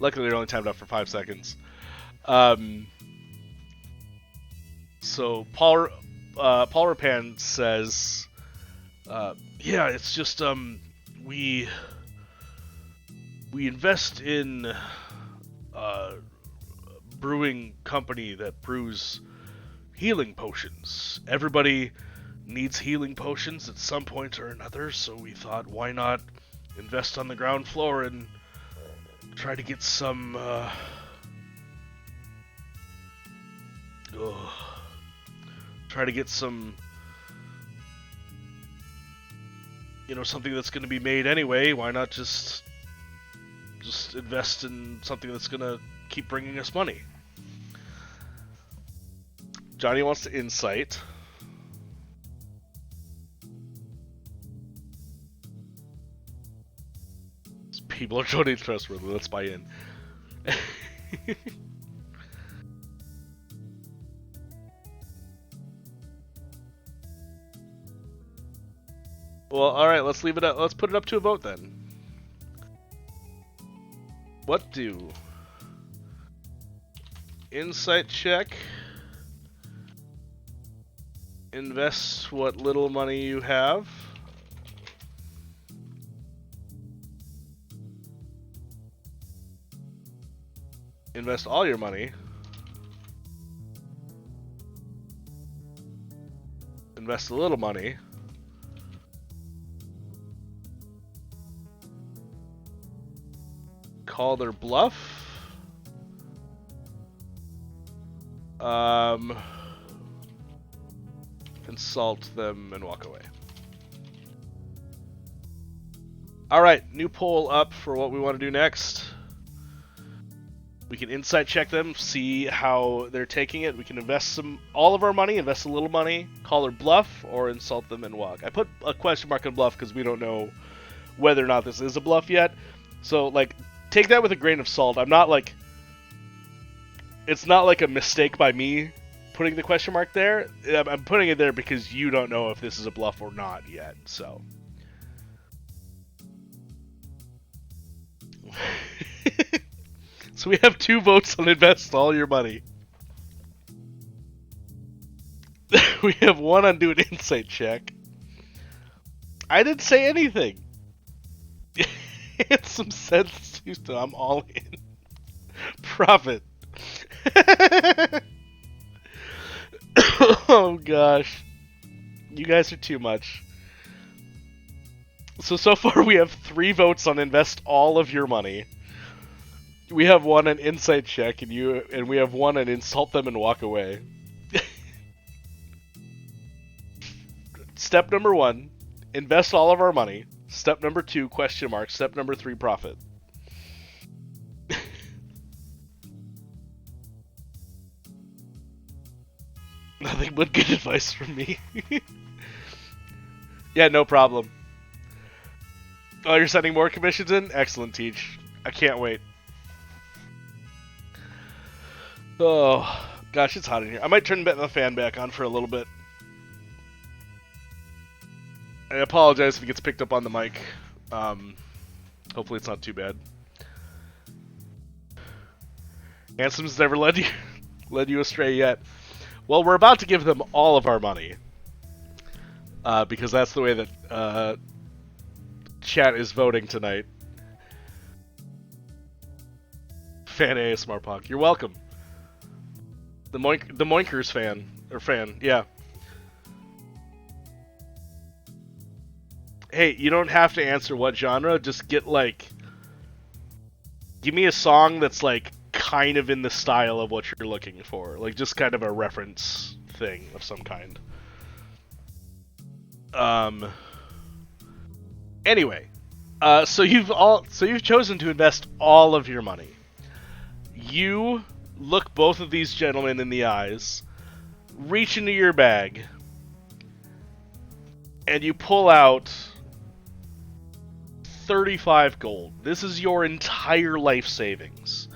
Luckily, they're only timed out for 5 seconds. So Paul Rapan says, "Yeah, it's just we invest in a brewing company that brews healing potions. Everybody needs healing potions at some point or another, so we thought, why not invest on the ground floor and try to get some, you know, something that's going to be made anyway. Why not just invest in something that's going to keep bringing us money?" Johnny wants to insight. People are totally trustworthy. Let's buy in. Well, alright, let's leave it up. Let's put it up to a vote then. What do? Insight check. Invest what little money you have. Invest all your money. Invest a little money. Call their bluff. Insult them and walk away. Alright, new poll up for what we want to do next. We can insight check them, see how they're taking it. We can invest all of our money, invest a little money, call their bluff, or insult them and walk. I put a question mark on bluff because we don't know whether or not this is a bluff yet. So, like, take that with a grain of salt. I'm not like... It's not like a mistake by me putting the question mark there. I'm putting it there because you don't know if this is a bluff or not yet, so... So we have 2 votes on invest all your money. We have 1 on do an insight check. I didn't say anything. Some sense, Houston. I'm all in. Profit. Oh gosh. You guys are too much. So far we have 3 votes on invest all of your money. We have 1 on insight check, and we have 1 on insult them and walk away. Step number 1, invest all of our money. Step number 2, question mark. Step number 3, profit. Nothing but good advice from me. Yeah, no problem. Oh, you're sending more commissions in? Excellent, Teach. I can't wait. Oh, gosh, it's hot in here. I might turn the fan back on for a little bit. I apologize if it gets picked up on the mic. Hopefully it's not too bad. Handsome's never led you astray yet. Well, we're about to give them all of our money. Because that's the way that chat is voting tonight. Fan ASMR Pog. You're welcome. The Moinkers fan, yeah. Hey, you don't have to answer what genre, just get like... Give me a song that's like kind of in the style of what you're looking for. Like just kind of a reference thing of some kind. Anyway, so you've chosen to invest all of your money. You look both of these gentlemen in the eyes, reach into your bag, and you pull out 35 gold. This is your entire life savings.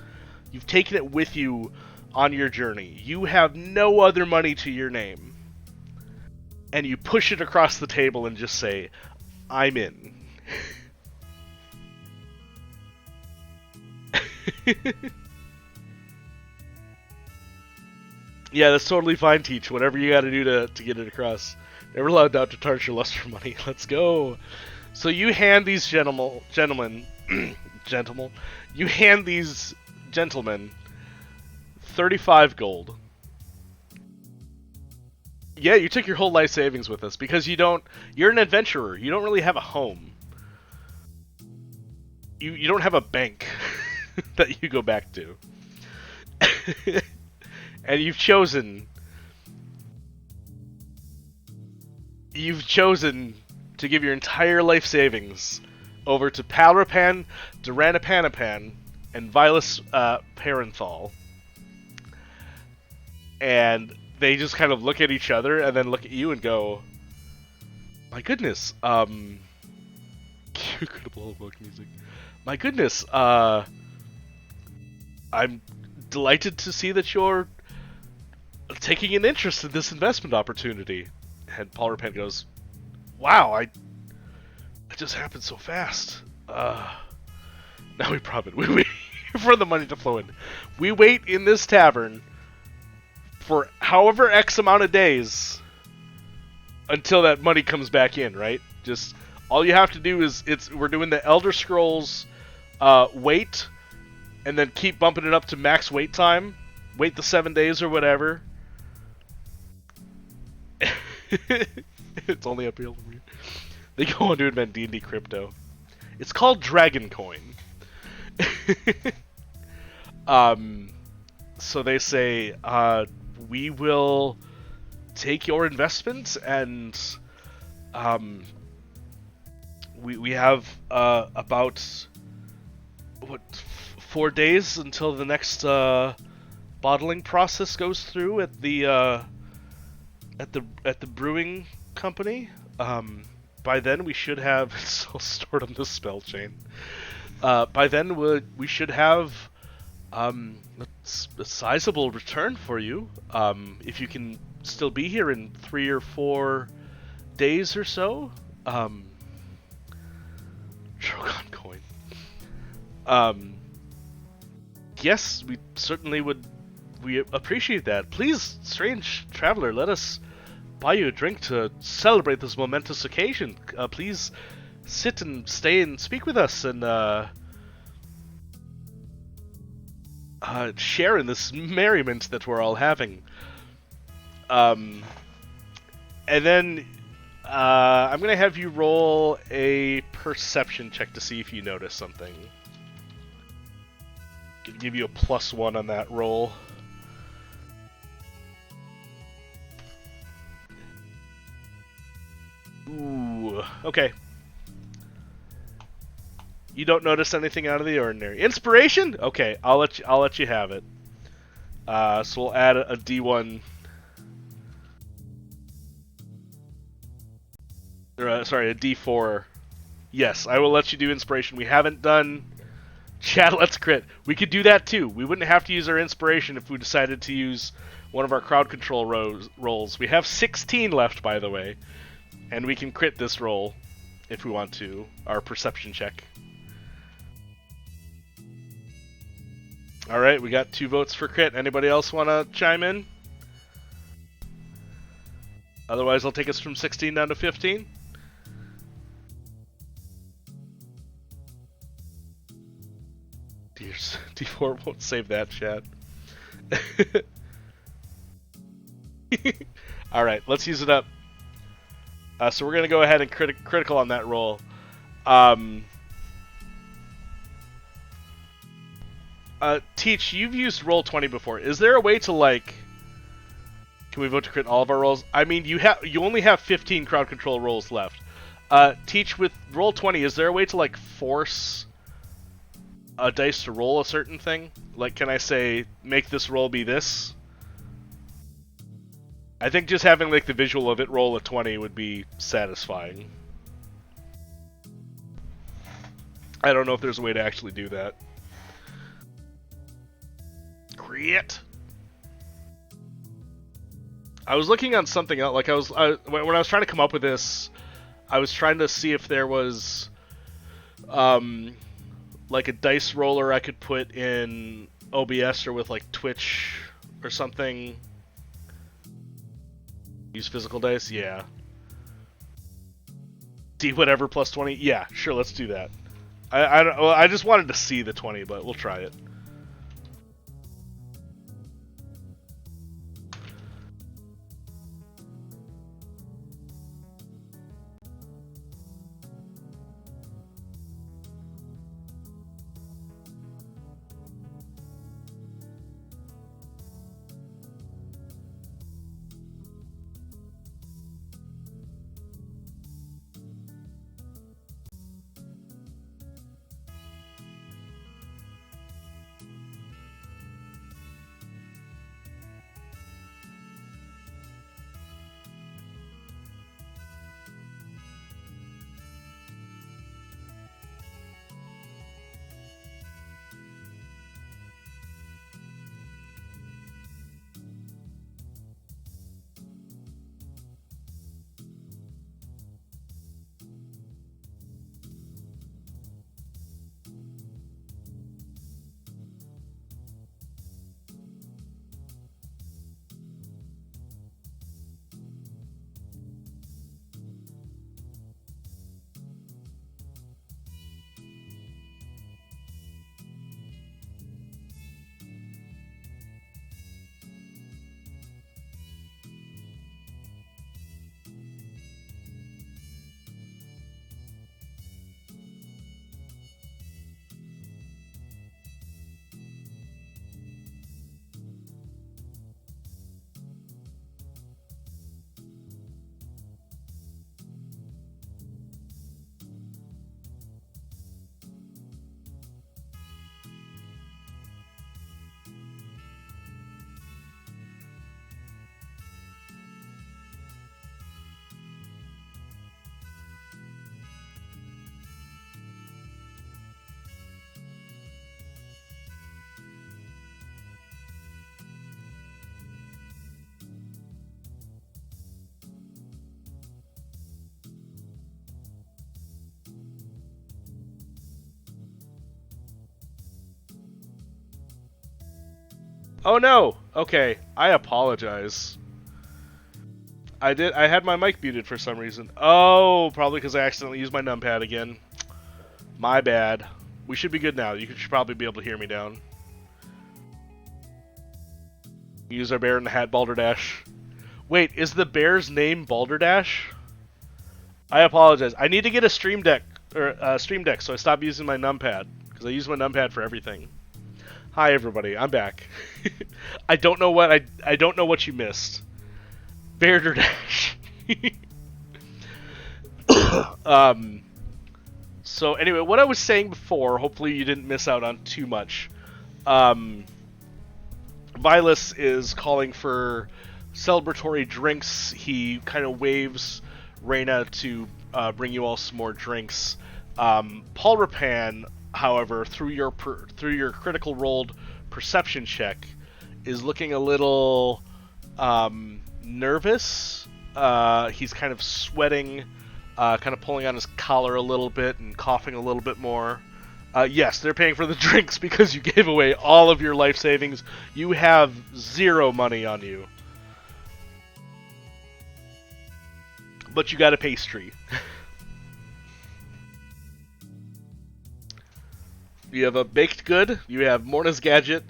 You've taken it with you on your journey. You have no other money to your name. And you push it across the table and just say, I'm in. Yeah, that's totally fine, Teach. Whatever you gotta do to get it across. Never allowed doubt to tarnish your lust for money. Let's go. So you hand these gentlemen, you hand these gentlemen 35 gold. Yeah, you took your whole life savings with us because you're an adventurer. You don't really have a home. You don't have a bank that you go back to. And you've chosen to give your entire life savings over to Palrapan, Duranapanapan, and Vilas Parenthal. And they just kind of look at each other and then look at you and go, my goodness, incredible book music. My goodness, I'm delighted to see that you're taking an interest in this investment opportunity. And Paul Repent goes, wow, it just happened so fast. Now we profit. We wait for the money to flow in. We wait in this tavern for however X amount of days until that money comes back in, right? Just all you have to do is we're doing the Elder Scrolls wait, and then keep bumping it up to max wait time. Wait the 7 days or whatever. It's only uphill for me. They go on to invent D&D crypto. It's called Dragon Coin. So they say, we will take your investment, and we have about 4 days until the next bottling process goes through at the brewing company. by then we should have it's still stored on the spell chain. By then we should have a sizable return for you. If you can still be here in 3 or 4 days or so. Drogon coin. Yes, we certainly would. We appreciate that. Please, strange traveler, let us buy you a drink to celebrate this momentous occasion. Please sit and stay and speak with us and share in this merriment that we're all having. And then I'm going to have you roll a perception check to see if you notice something. Gonna give you a +1 on that roll. Ooh, okay. You don't notice anything out of the ordinary. Inspiration? Okay, I'll let you have it. So we'll add a D1. Sorry, a D4. Yes, I will let you do inspiration. We haven't done Chat Let's Crit. We could do that too. We wouldn't have to use our inspiration if we decided to use one of our crowd control rolls. We have 16 left, by the way, and we can crit this roll if we want to. Our perception check. All right, we got 2 votes for crit. Anybody else want to chime in? Otherwise, I'll take us from 16 down to 15. D4 won't save that, chat. Alright, let's use it up. So we're going to go ahead and critical on that roll. Teach, you've used Roll20 before. Is there a way to, like... Can we vote to crit all of our rolls? I mean, you only have 15 crowd control rolls left. Teach, with Roll20, is there a way to, like, force a dice to roll a certain thing? Like, can I say, make this roll be this? I think just having, like, the visual of it roll a 20 would be satisfying. I don't know if there's a way to actually do that. Crit! I was looking on something else, like, when I was trying to come up with this, I was trying to see if there was, like a dice roller I could put in OBS or with like Twitch or something. Use physical dice? Yeah. D whatever +20? Yeah, sure, let's do that. I just wanted to see the 20, but we'll try it. Oh no! Okay, I apologize. I had my mic muted for some reason. Oh, probably because I accidentally used my numpad again. My bad. We should be good now. You should probably be able to hear me down. Use our bear in the hat, Balderdash. Wait, is the bear's name Balderdash? I apologize. I need to get a Stream Deck so I stop using my numpad because I use my numpad for everything. Hi everybody, I'm back. I don't know what you missed. Balderdash. So anyway, what I was saying before, hopefully you didn't miss out on too much. Vilas is calling for celebratory drinks. He kind of waves Reyna to bring you all some more drinks. Paul Rapan, however, through your critical rolled perception check, is looking a little nervous. He's kind of sweating, kind of pulling on his collar a little bit and coughing a little bit more. Yes, they're paying for the drinks because you gave away all of your life savings. You have 0 money on you. But you got a pastry. You have a baked good, you have Morna's Gadget,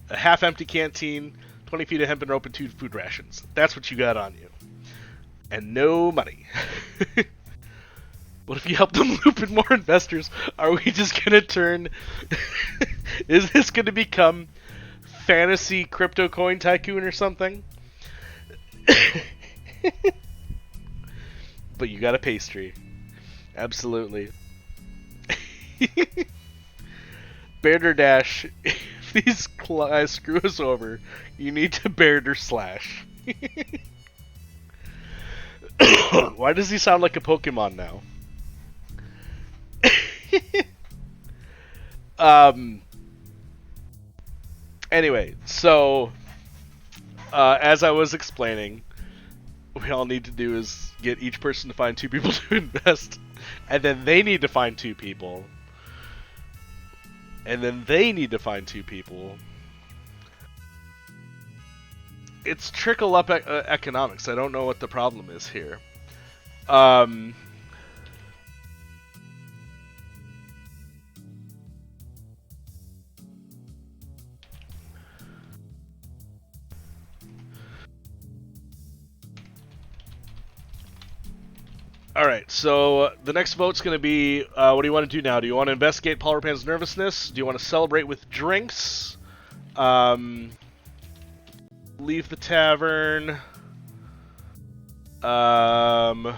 a half-empty canteen, 20 feet of hemp and rope, and 2 food rations. That's what you got on you. And no money. What if you help them loop in more investors? Are we just gonna turn... Is this gonna become Fantasy Crypto Coin Tycoon or something? But you got a pastry. Absolutely. Balderdash, if these guys screw us over, you need to Balder slash. Why does he sound like a Pokemon now? Anyway, so as I was explaining, what we all need to do is get each person to find 2 people to invest, and then they need to find 2 people, and then they need to find 2 people. It's trickle up economics. I don't know what the problem is here. Alright, so the next vote's going to be, what do you want to do now? Do you want to investigate Paul Rapan's nervousness? Do you want to celebrate with drinks? Leave the tavern? I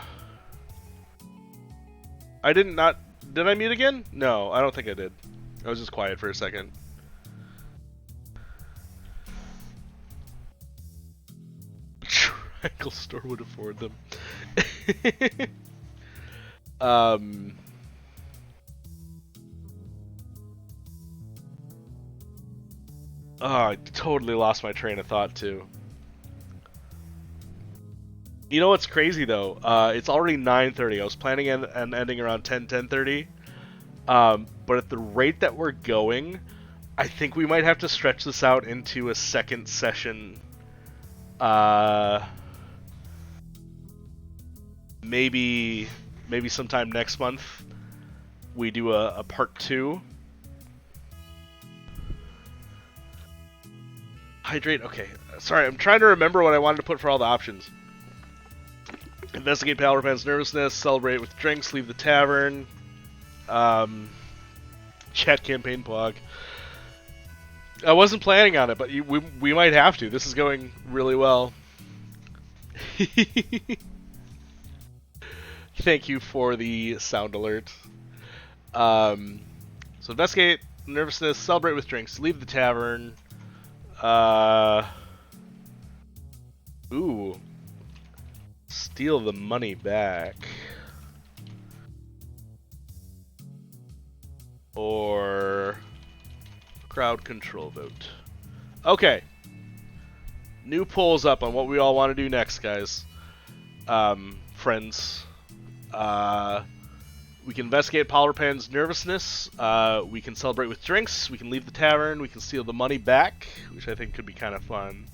did I mute again? No, I don't think I did. I was just quiet for a second. Triangle store would afford them. Oh, I totally lost my train of thought too. You know what's crazy though? It's already 9:30. I was planning on ending around 10:30. But at the rate that we're going, I think we might have to stretch this out into a second session. Maybe sometime next month we do a part 2. Hydrate. Okay, sorry, I'm trying to remember what I wanted to put for all the options. Investigate Paul Rapan's nervousness, celebrate with drinks, leave the tavern, chat campaign blog. I wasn't planning on it, but we might have to. This is going really well. Thank you for the sound alert. So investigate nervousness, celebrate with drinks, leave the tavern. Ooh. Steal the money back. Or crowd control vote. Okay. New polls up on what we all want to do next, guys. Friends. We can investigate Polypan's nervousness. We can celebrate with drinks. We can leave the tavern. We can steal the money back, which I think could be kind of fun.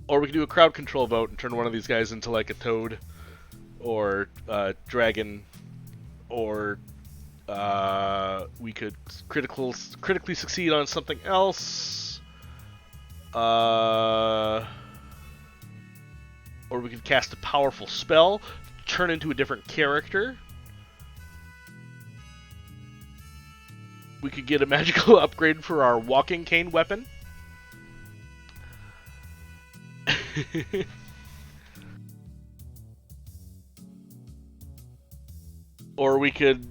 Or we can do a crowd control vote and turn one of these guys into like a toad or dragon, or we could critically succeed on something else. Or we could cast a powerful spell, turn into a different character. We could get a magical upgrade for our walking cane weapon. Or we could,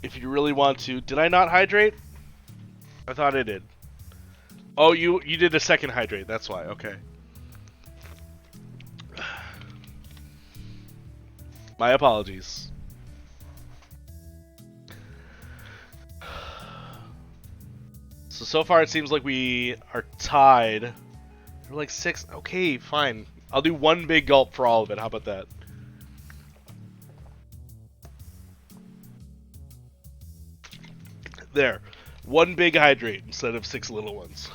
if you really want to... Did I not hydrate? I thought I did. Oh, you did a second hydrate. That's why. Okay. My apologies. So far it seems like we are tied. We're like 6. Okay, fine. I'll do one big gulp for all of it. How about that? There. One big hydrate instead of 6 little ones.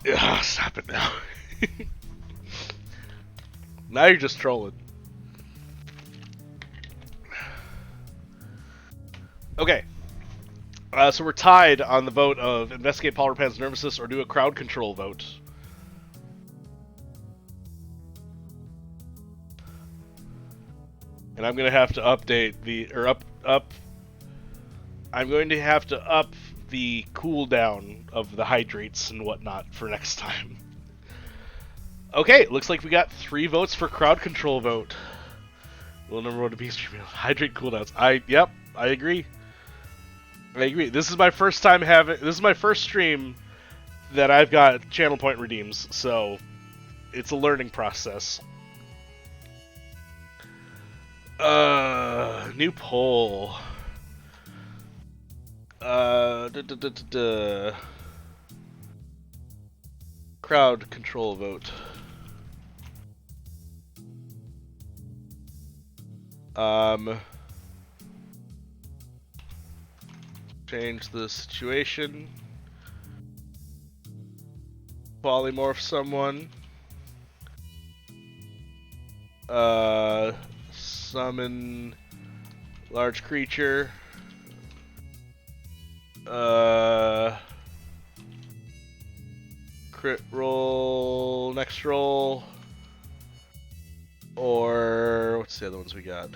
Ugh, stop it now. Now you're just trolling. Okay. So we're tied on the vote of investigate Polypan's nervousness or do a crowd control vote. And I'm going to have to update the... I'm going to have to up the cooldown of the hydrates and whatnot for next time. Okay, looks like we got 3 votes for crowd control vote. Will number 1 to be streaming. Hydrate cooldowns. Yep, I agree. I agree. This is my first time this is my first stream that I've got channel point redeems, so it's a learning process. New poll. Crowd control vote. Change the situation. Polymorph someone. Summon large creature. Crit roll, next roll. Or what's the other ones we got?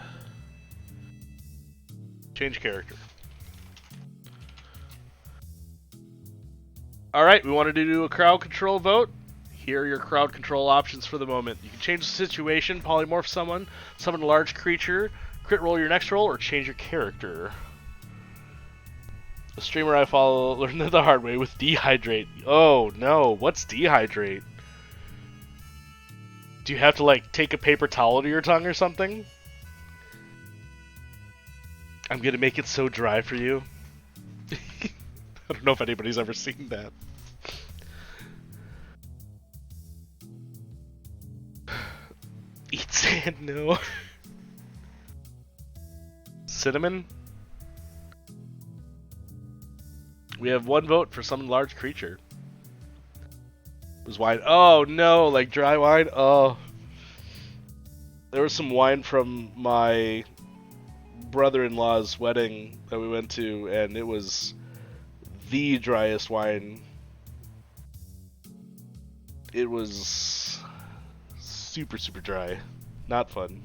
Change character. Alright, we wanted to do a crowd control vote. Here are your crowd control options for the moment. You can change the situation, polymorph someone, summon a large creature, crit roll your next roll, or change your character. The streamer I follow learned it the hard way with dehydrate. Oh no, what's dehydrate? Do you have to like take a paper towel to your tongue or something? I'm gonna make it so dry for you. I don't know if anybody's ever seen that. Eat sand, no. Cinnamon? We have 1 vote for summon large creature. It was wine. Oh no, like dry wine? Oh. There was some wine from my brother-in-law's wedding that we went to, and it was the driest wine. It was super, super dry. Not fun.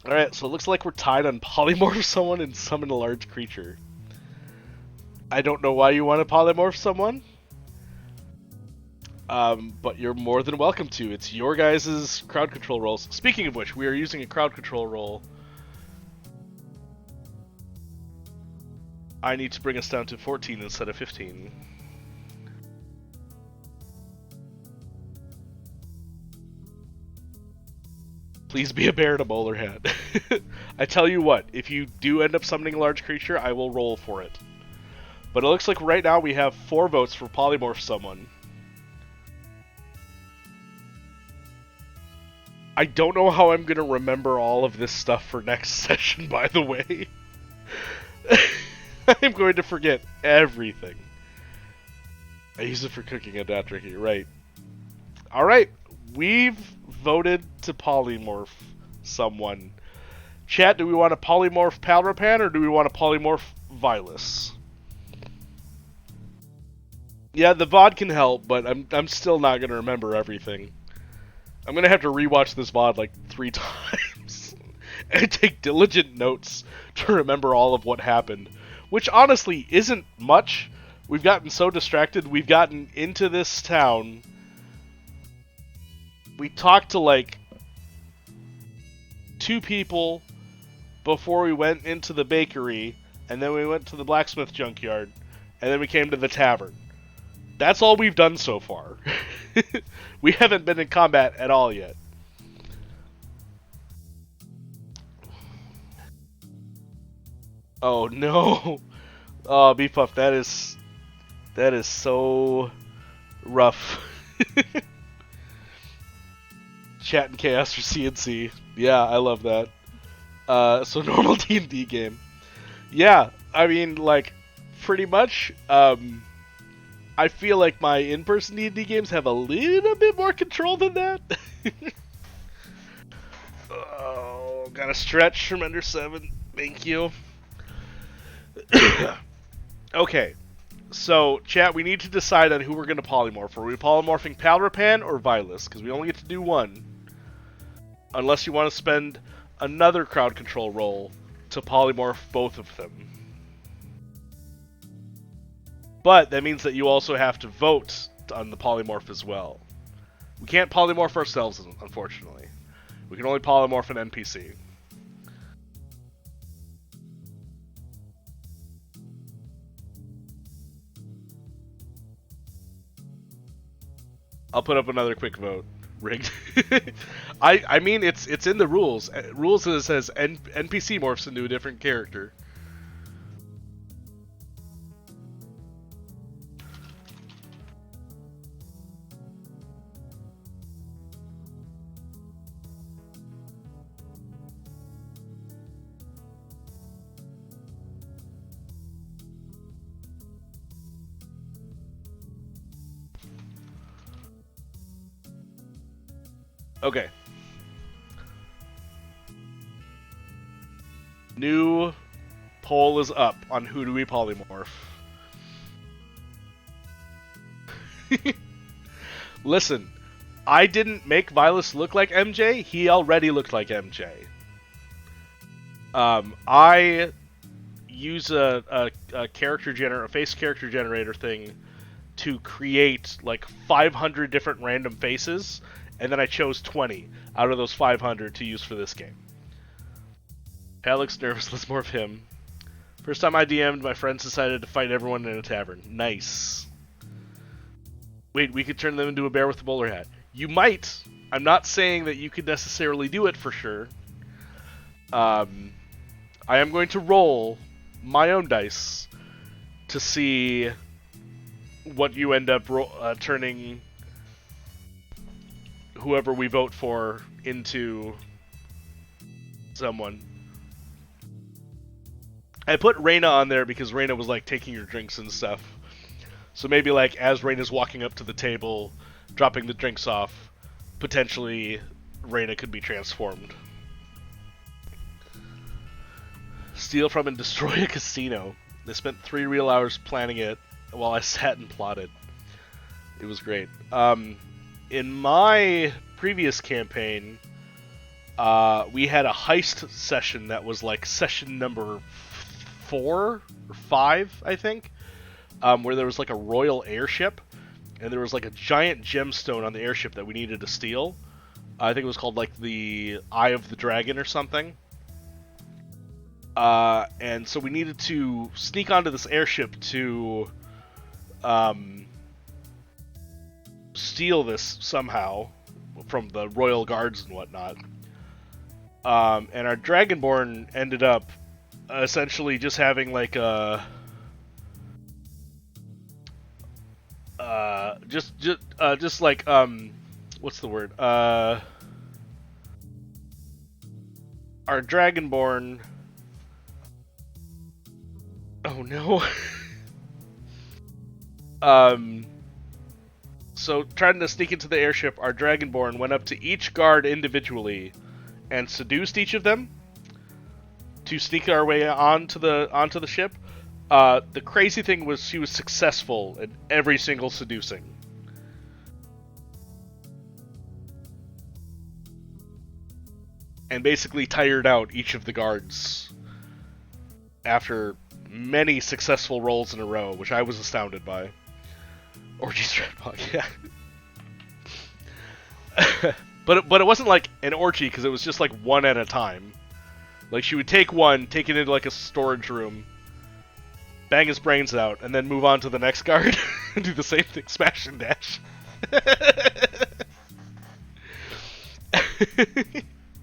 Alright, so it looks like we're tied on polymorph someone and summon a large creature. I don't know why you want to polymorph someone. But you're more than welcome to. It's your guys' crowd control rolls. Speaking of which, we are using a crowd control roll. I need to bring us down to 14 instead of 15. Please be a bear in a bowler hat. I tell you what, if you do end up summoning a large creature, I will roll for it. But it looks like right now we have 4 votes for polymorph someone. I don't know how I'm gonna remember all of this stuff for next session, by the way. I'm going to forget everything. I use it for cooking and not drinking, right. Alright, we've voted to polymorph someone. Chat, do we want to polymorph Palrapan or do we want to polymorph Vilas? Yeah, the VOD can help, but I'm still not going to remember everything. I'm going to have to rewatch this VOD like 3 times and take diligent notes to remember all of what happened, which honestly isn't much. We've gotten so distracted. We've gotten into this town. We talked to like 2 people before we went into the bakery, and then we went to the blacksmith junkyard, and then we came to the tavern. That's all we've done so far. We haven't been in combat at all yet. Oh no. Oh, Beepuff, that is so rough. Chat and chaos for CNC. Yeah, I love that. So normal D&D game. Yeah, I mean, like, pretty much. I feel like my in-person D&D games have a little bit more control than that. Oh, gotta stretch from under 7. Thank you. Okay, so chat, we need to decide on who we're gonna polymorph. Are we polymorphing Palrapan or Vilas? Because we only get to do one. Unless you want to spend another crowd control roll to polymorph both of them. But that means that you also have to vote on the polymorph as well. We can't polymorph ourselves, unfortunately. We can only polymorph an NPC. I'll put up another quick vote. Rigged. I mean, it's in the rules. Rules says NPC morphs into a different character. Okay. New poll is up on who do we polymorph. Listen, I didn't make Vilas look like MJ. He already looked like MJ. I use a face character generator thing to create like 500 different random faces, and then I chose 20 out of those 500 to use for this game. Alex nervous, let's morph him. First time I DM'd, my friends decided to fight everyone in a tavern. Nice. Wait, we could turn them into a bear with a bowler hat. You might. I'm not saying that you could necessarily do it for sure. I am going to roll my own dice to see what you end up turning whoever we vote for into someone. I put Reyna on there because Reyna was like taking your drinks and stuff. So maybe like as Reyna's walking up to the table, dropping the drinks off, potentially Reyna could be transformed. Steal from and destroy a casino. They spent 3 real hours planning it while I sat and plotted. It was great. In my previous campaign, we had a heist session that was like session number 4 or 5, I think, where there was like a royal airship, and there was like a giant gemstone on the airship that we needed to steal. I think it was called like the Eye of the Dragon or something. And so we needed to sneak onto this airship to steal this somehow from the royal guards and whatnot. And our Dragonborn ended up essentially just having like a just like what's the word? our Dragonborn... Oh no. So trying to sneak into the airship, our Dragonborn went up to each guard individually and seduced each of them to sneak our way onto the ship. The crazy thing was she was successful in every single seducing. And basically tired out each of the guards after many successful rolls in a row, which I was astounded by. Orgy Stratbog, yeah. but it wasn't like an orgy, because it was just like one at a time. Like, she would take one, take it into like a storage room, bang his brains out, and then move on to the next guard and do the same thing, smash and dash.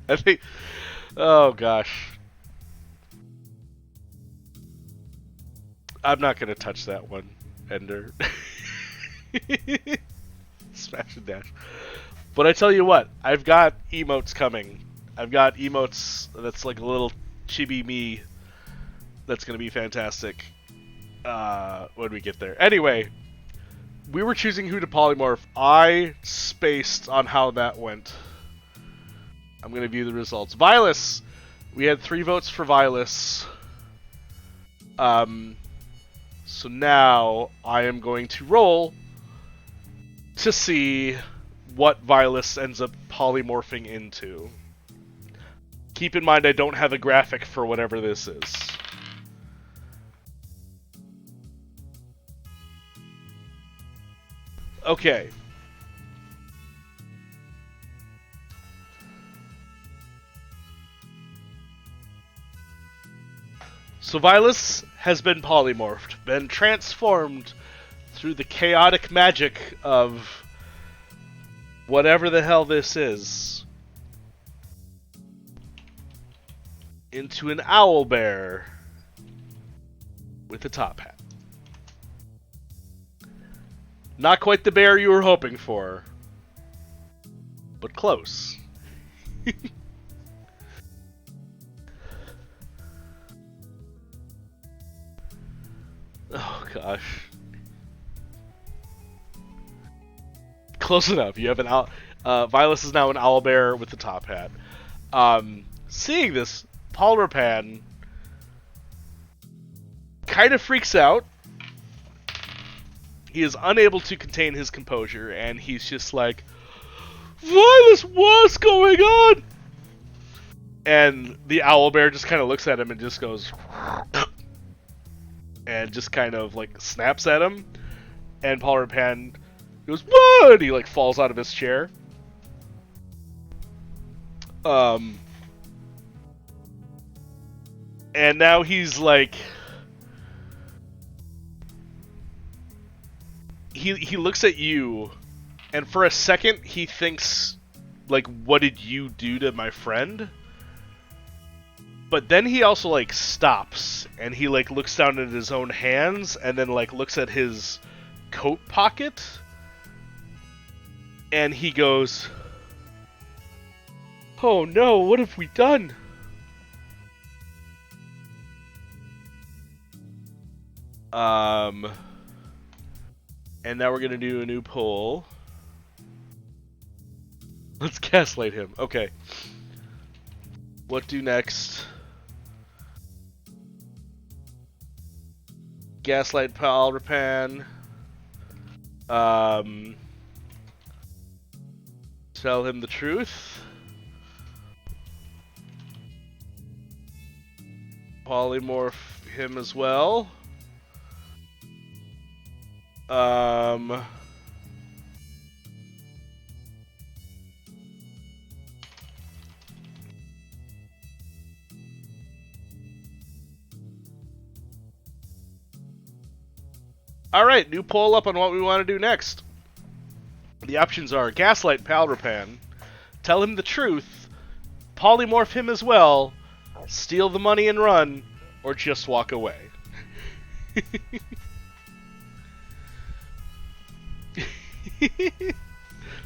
I think... Oh, gosh. I'm not going to touch that one, Ender. Smash and dash. But I tell you what, I've got emotes coming. I've got emotes that's like a little chibi me that's going to be fantastic when we get there. Anyway, we were choosing who to polymorph. I spaced on how that went. I'm going to view the results. Vilas! We had 3 votes for Vilas. So now I am going to roll to see what Vilas ends up polymorphing into. Keep in mind I don't have a graphic for whatever this is. Okay. So Vilas has been polymorphed, been transformed through the chaotic magic of whatever the hell this is into an owlbear with a top hat. Not quite the bear you were hoping for, but close. Oh gosh. Close enough. You have an owl. Vilas is now an owlbear with the top hat. Seeing this, Palmerpan kind of freaks out. He is unable to contain his composure, and he's just like, Vilas, what's going on? And the owlbear just kind of looks at him and just goes, and just kind of like snaps at him. And Palmerpan goes, what? And he like falls out of his chair. And now he's like, he looks at you, and for a second he thinks, like, what did you do to my friend? But then he also like stops, and he like looks down at his own hands, and then like looks at his coat pocket, and he goes, oh no, what have we done? And now we're gonna do a new poll. Let's gaslight him. Okay. What do next? Gaslight Palmerpan. Tell him the truth. Polymorph him as well. Alright, new poll up on what we want to do next. The options are gaslight Palmerpan, tell him the truth, polymorph him as well, steal the money and run, or just walk away.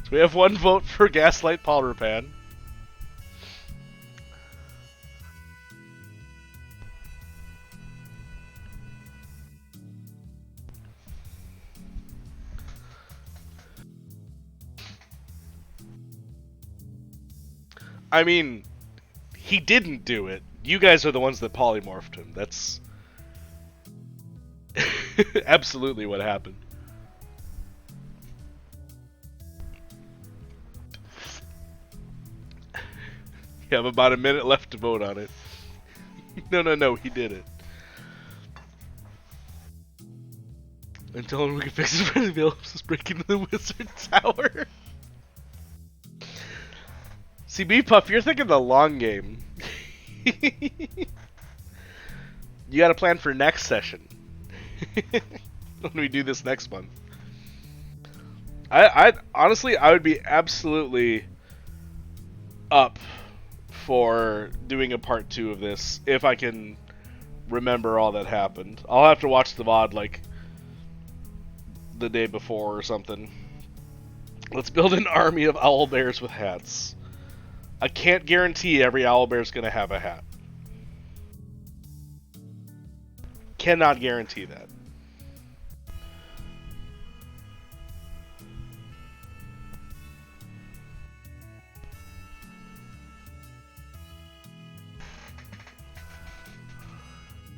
So we have one vote for gaslight Palmerpan. I mean, he didn't do it. You guys are the ones that polymorphed him. That's absolutely what happened. You have about a minute left to vote on it. No, he did it. Until we can fix it, Freddy Phillips is breaking into the wizard tower. See, B-Puff, you're thinking the long game. You got a plan for next session. When we do this next month. I honestly, I would be absolutely up for doing a part 2 of this if I can remember all that happened. I'll have to watch the VOD like the day before or something. Let's build an army of owlbears with hats. I can't guarantee every owlbear's gonna have a hat. Cannot guarantee that.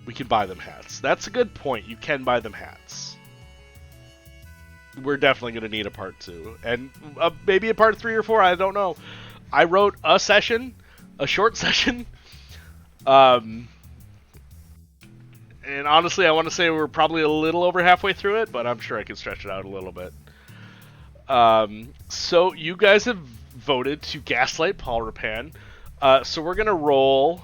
We can buy them hats. That's a good point. You can buy them hats. We're definitely going to need a part 2. And maybe a part 3 or 4, I don't know. I wrote a session, a short session. And honestly, I want to say we're probably a little over halfway through it, but I'm sure I can stretch it out a little bit. So you guys have voted to gaslight Paul Rapan. So we're going to roll...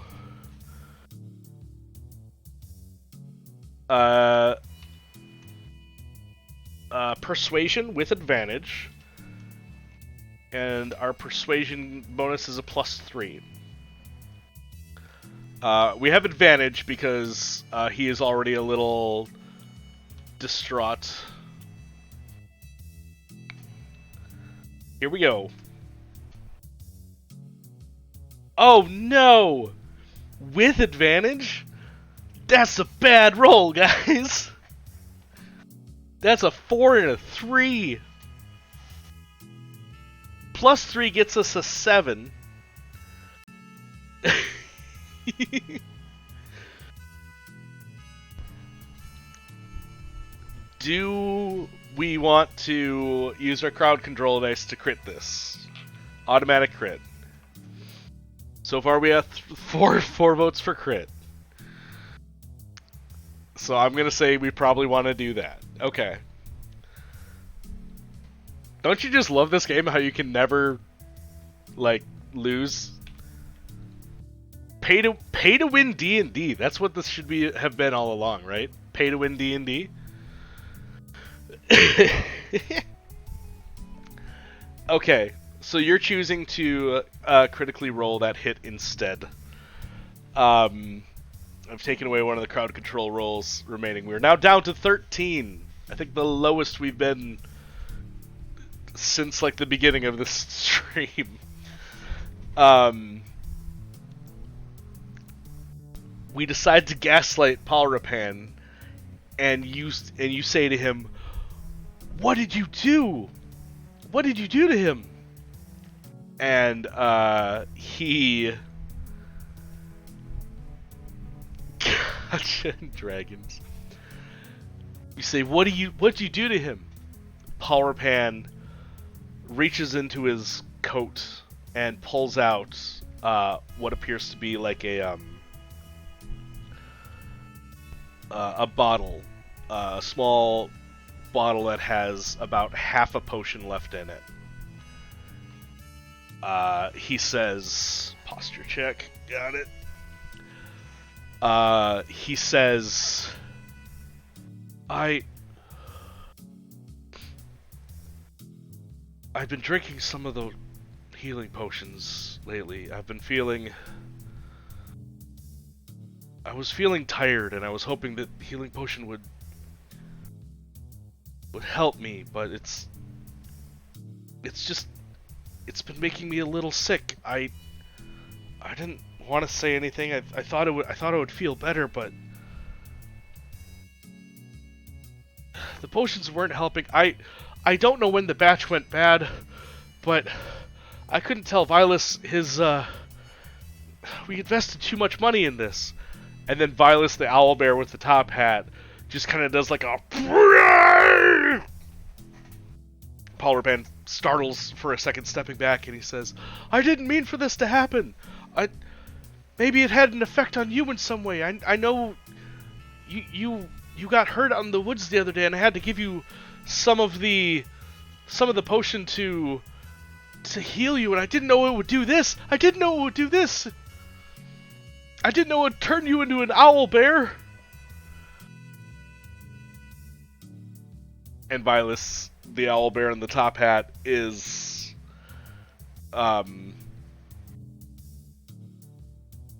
persuasion with advantage, and our persuasion bonus is a +3. We have advantage because he is already a little distraught. Here we go. Oh no! With advantage? That's a bad roll, guys. That's a 4 and a 3. +3 gets us a 7. Do we want to use our crowd control dice to crit this? Automatic crit. So far we have four votes for crit. So I'm going to say we probably want to do that. Okay. Don't you just love this game, how you can never, like, lose? Pay to win D&D. That's what this should have been all along, right? Pay to win D&D. Okay, so you're choosing to critically roll that hit instead. I've taken away one of the crowd control rolls remaining. We're now down to 13. I think the lowest we've been since like the beginning of this stream. We decide to gaslight Paul Rapan, and you say to him, "What did you do? What did you do to him?" And he... Gotcha, dragons. You say, what'd you do to him? Paul Rapan reaches into his coat and pulls out what appears to be like a bottle, a small bottle that has about half a potion left in it. He says, posture check, got it. He says, I've been drinking some of the healing potions lately. I was feeling tired, and I was hoping that the healing potion would help me, but it's been making me a little sick. I didn't want to say anything. I thought it would feel better, but the potions weren't helping. I don't know when the batch went bad, but I couldn't tell Vilas we invested too much money in this. And then Vilas the owlbear with the top hat just kind of does like a... Paul Rabanne startles for a second, stepping back, and he says, I didn't mean for this to happen. Maybe it had an effect on you in some way. I know you got hurt out in the woods the other day, and I had to give you some of the potion to heal you, and I didn't know it would do this. I didn't know it would do this. I didn't know it would turn you into an owlbear. And Vilas, the owlbear in the top hat, is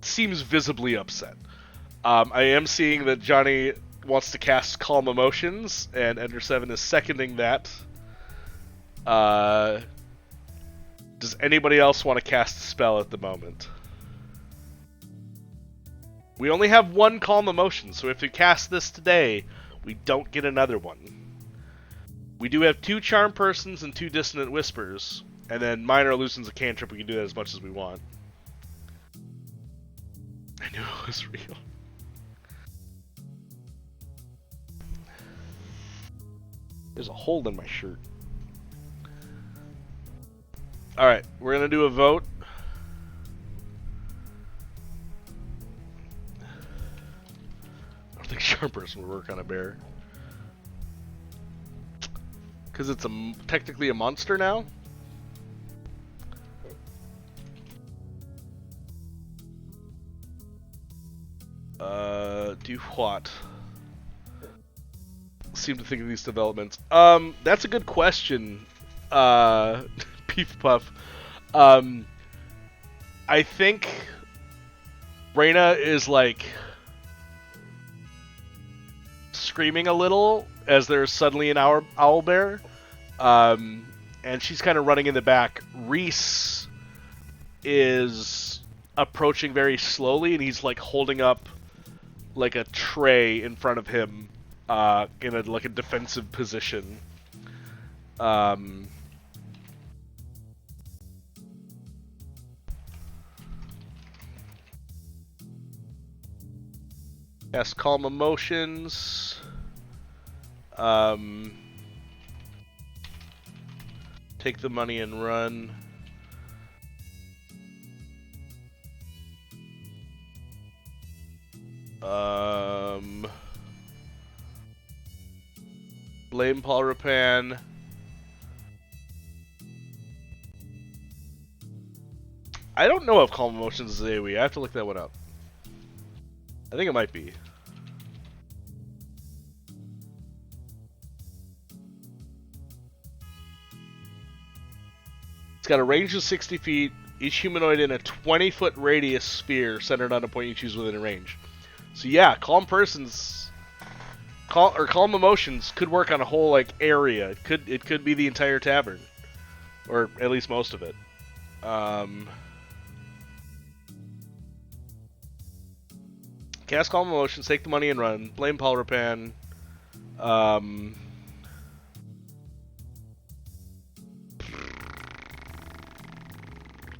seems visibly upset. I am seeing that Johnny wants to cast Calm Emotions, and Ender 7 is seconding that. Does anybody else want to cast a spell at the moment? We only have one Calm Emotion, so if we cast this today, we don't get another one. We do have 2 Charm Persons and 2 Dissonant Whispers, and then Minor Illusion's a cantrip. We can do that as much as we want. I knew it was real. There's a hole in my shirt. Alright, we're gonna do a vote. I don't think Charm Person would work on a bear. Because it's technically a monster now? Do what? Seem to think of these developments. That's a good question, Beef Puff. I think Reyna is like screaming a little as there's suddenly an owlbear, and she's kind of running in the back. Reese is approaching very slowly, and he's like holding up like a tray in front of him in a like a defensive position. Yes, Calm Emotions. Take the money and run. Blame Paul Rabanne. I don't know if Calm Emotions is AoE. I have to look that one up. I think it might be. It's got a range of 60 feet, each humanoid in a 20-foot radius sphere centered on a point you choose within a range. So yeah, Calm Emotions could work on a whole like area. It could be the entire tavern, or at least most of it. Cast Calm Emotions, take the money and run. Blame Paul Rabanne.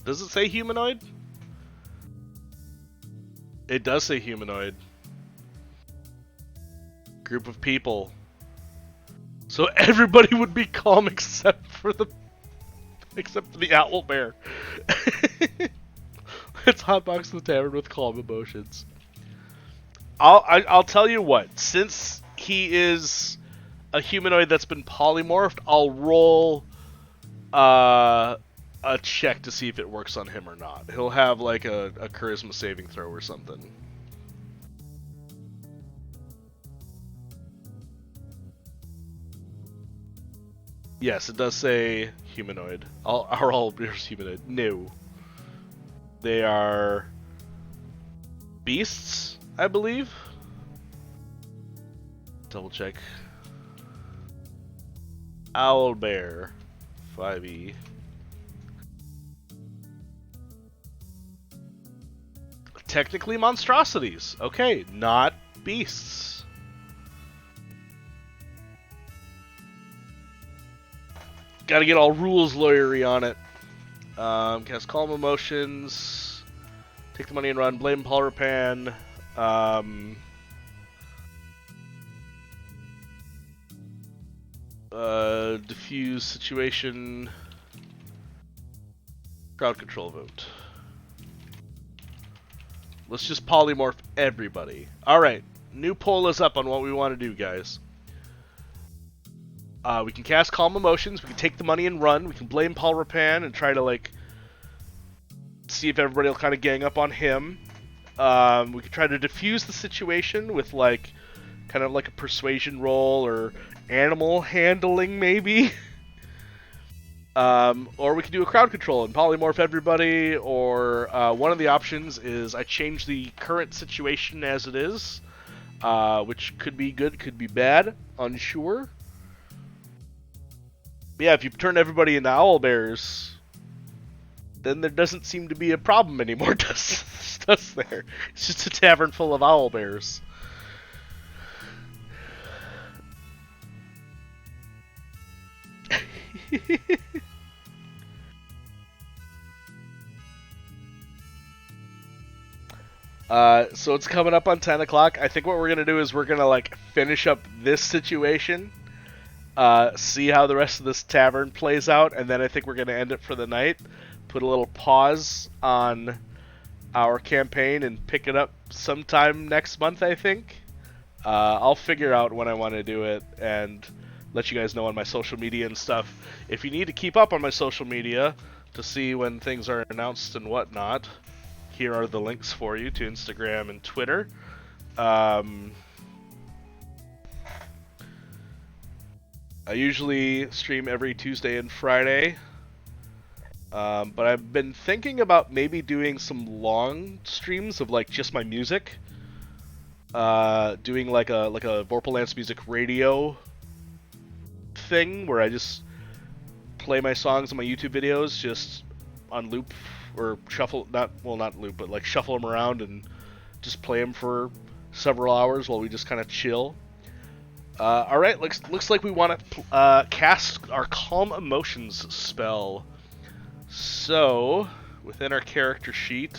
Does it say humanoid? It does say humanoid. Group of people. So everybody would be calm except for the owlbear. Let's hotbox the tavern with Calm Emotions. I'll tell you what. Since he is a humanoid that's been polymorphed, I'll roll a check to see if it works on him or not. He'll have like a charisma saving throw or something. Yes, it does say humanoid. Are owlbears humanoid? No. They are beasts, I believe. Double check. Owlbear 5e. Technically monstrosities. Okay, not beasts. Gotta get all rules lawyery on it. Cast Calm Emotions. Take the money and run. Blame Paul Rapan. Diffuse situation. Crowd control vote. Let's just polymorph everybody. Alright, new poll is up on what we want to do, guys. We can cast Calm Emotions, we can take the money and run, we can blame Paul Rapan and try to, like, see if everybody will kind of gang up on him. We could try to diffuse the situation with, like, kind of like a persuasion roll or animal handling, maybe. Or we could do a crowd control and polymorph everybody, or one of the options is I change the current situation as it is, which could be good, could be bad, unsure. But yeah, if you turn everybody into owlbears, then there doesn't seem to be a problem anymore, does there? It's just a tavern full of owlbears. So it's coming up on 10 o'clock. I think what we're going to do is we're going to, like, finish up this situation, see how the rest of this tavern plays out, and then I think we're going to end it for the night. Put a little pause on our campaign and pick it up sometime next month, I think. I'll figure out when I want to do it and let you guys know on my social media and stuff. If you need to keep up on my social media to see when things are announced and whatnot, here are the links for you to Instagram and Twitter. I usually stream every Tuesday and Friday, but I've been thinking about maybe doing some long streams of, like, just my music. Doing like a Vorpalance Music radio thing where I just play my songs and my YouTube videos just on loop or shuffle, not loop, but like shuffle them around and just play them for several hours while we just kind of chill. All right, looks like we want to cast our Calm Emotions spell. So within our character sheet,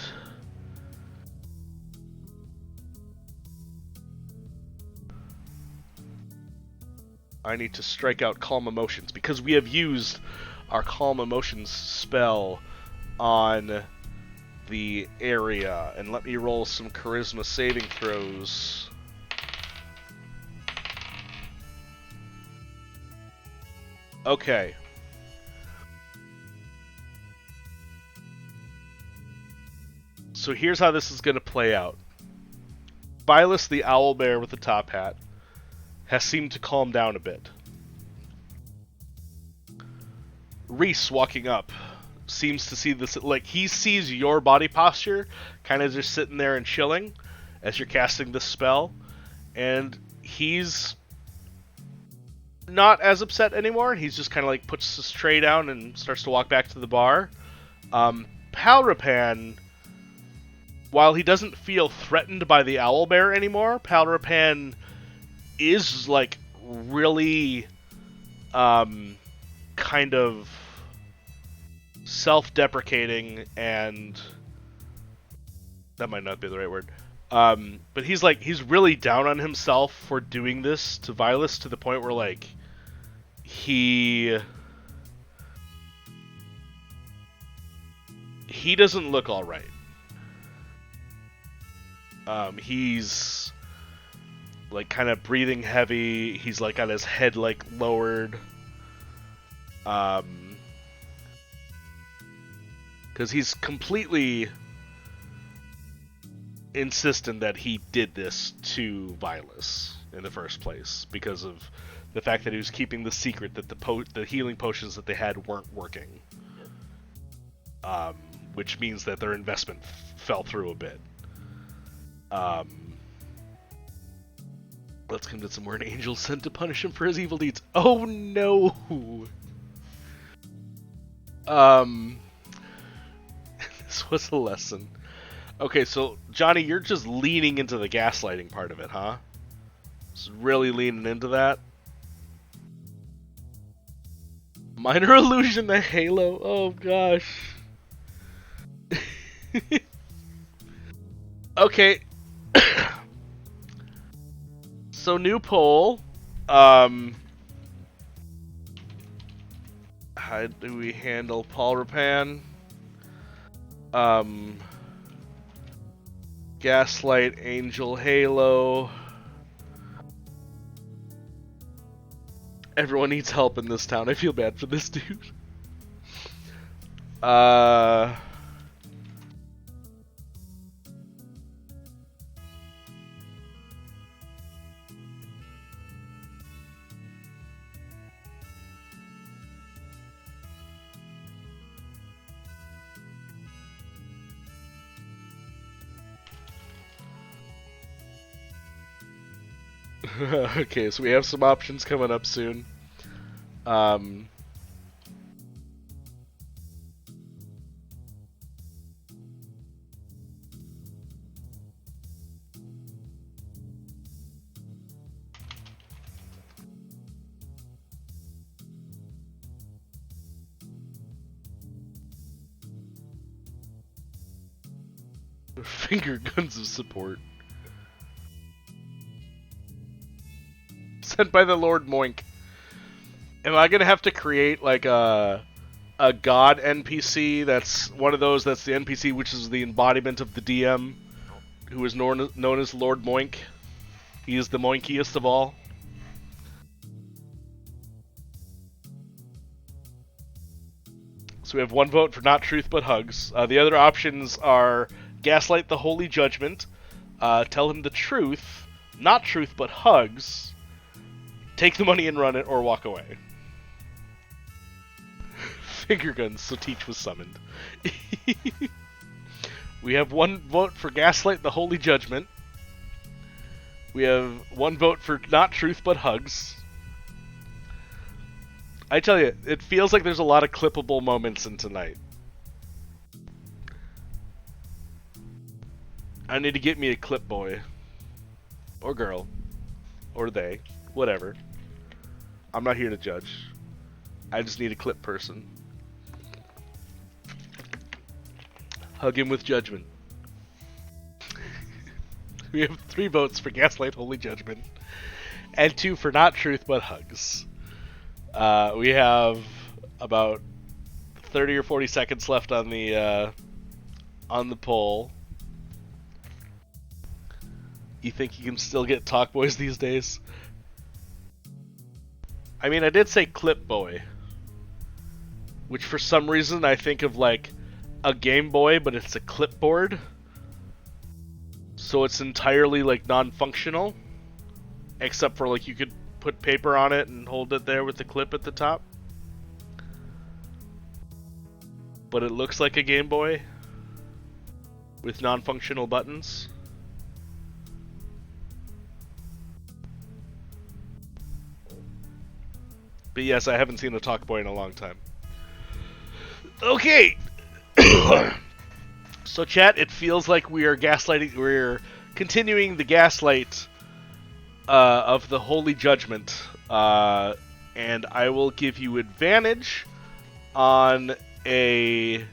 I need to strike out Calm Emotions because we have used our Calm Emotions spell on the area. And let me roll some Charisma saving throws. Okay. So here's how this is going to play out. Vilas the owlbear with the top hat has seemed to calm down a bit. Reese walking up seems to see this, like, he sees your body posture kind of just sitting there and chilling as you're casting this spell, and he's not as upset anymore. He's just kind of like puts his tray down and starts to walk back to the bar. Palrapan, while he doesn't feel threatened by the owlbear anymore, Palrapan is, like, really kind of self-deprecating, and that might not be the right word, but he's really down on himself for doing this to Vilas, to the point where, like, he doesn't look all right. He's, like, kind of breathing heavy. He's, like, got his head, like, lowered. Because he's completely insistent that he did this to Vilas in the first place, because of the fact that he was keeping the secret that the healing potions that they had weren't working. Which means that their investment fell through a bit. Let's commit some more. An angel sent to punish him for his evil deeds. Oh no! This was a lesson. Okay, so Johnny, you're just leaning into the gaslighting part of it, huh? Just really leaning into that. Minor illusion to Halo. Oh gosh. Okay. So new poll. How do we handle Paul Rapan? Gaslight, Angel, Halo. Everyone needs help in this town. I feel bad for this dude. Okay, so we have some options coming up soon. Finger guns of support. Sent by the Lord Moink. Am I gonna have to create like a god NPC that's one of those that's the NPC which is the embodiment of the DM, who is known as Lord Moink? He is the moinkiest of all. So we have one vote for not truth but hugs. The other options are gaslight the holy judgment, tell him the truth, not truth but hugs, take the money and run it, or walk away. Finger guns, so Teach was summoned. We have one vote for gaslight the holy judgment. We have one vote for not truth but hugs. I tell you, it feels like there's a lot of clippable moments in tonight. I need to get me a clip boy. Or girl. Or they. Whatever. I'm not here to judge. I just need a clip person. Hug him with judgment. We have 3 votes for gaslight holy judgment. And 2 for not truth but hugs. We have about 30 or 40 seconds left on the poll. You think you can still get talk boys these days? I mean, I did say clip boy, which for some reason I think of like a Game Boy, but it's a clipboard, so it's entirely like non-functional, except for like you could put paper on it and hold it there with the clip at the top. But it looks like a Game Boy with non-functional buttons. But yes, I haven't seen a Talk Boy in a long time. Okay! So chat, it feels like we are gaslighting, we're continuing the gaslight of the Holy Judgment, and I will give you advantage on a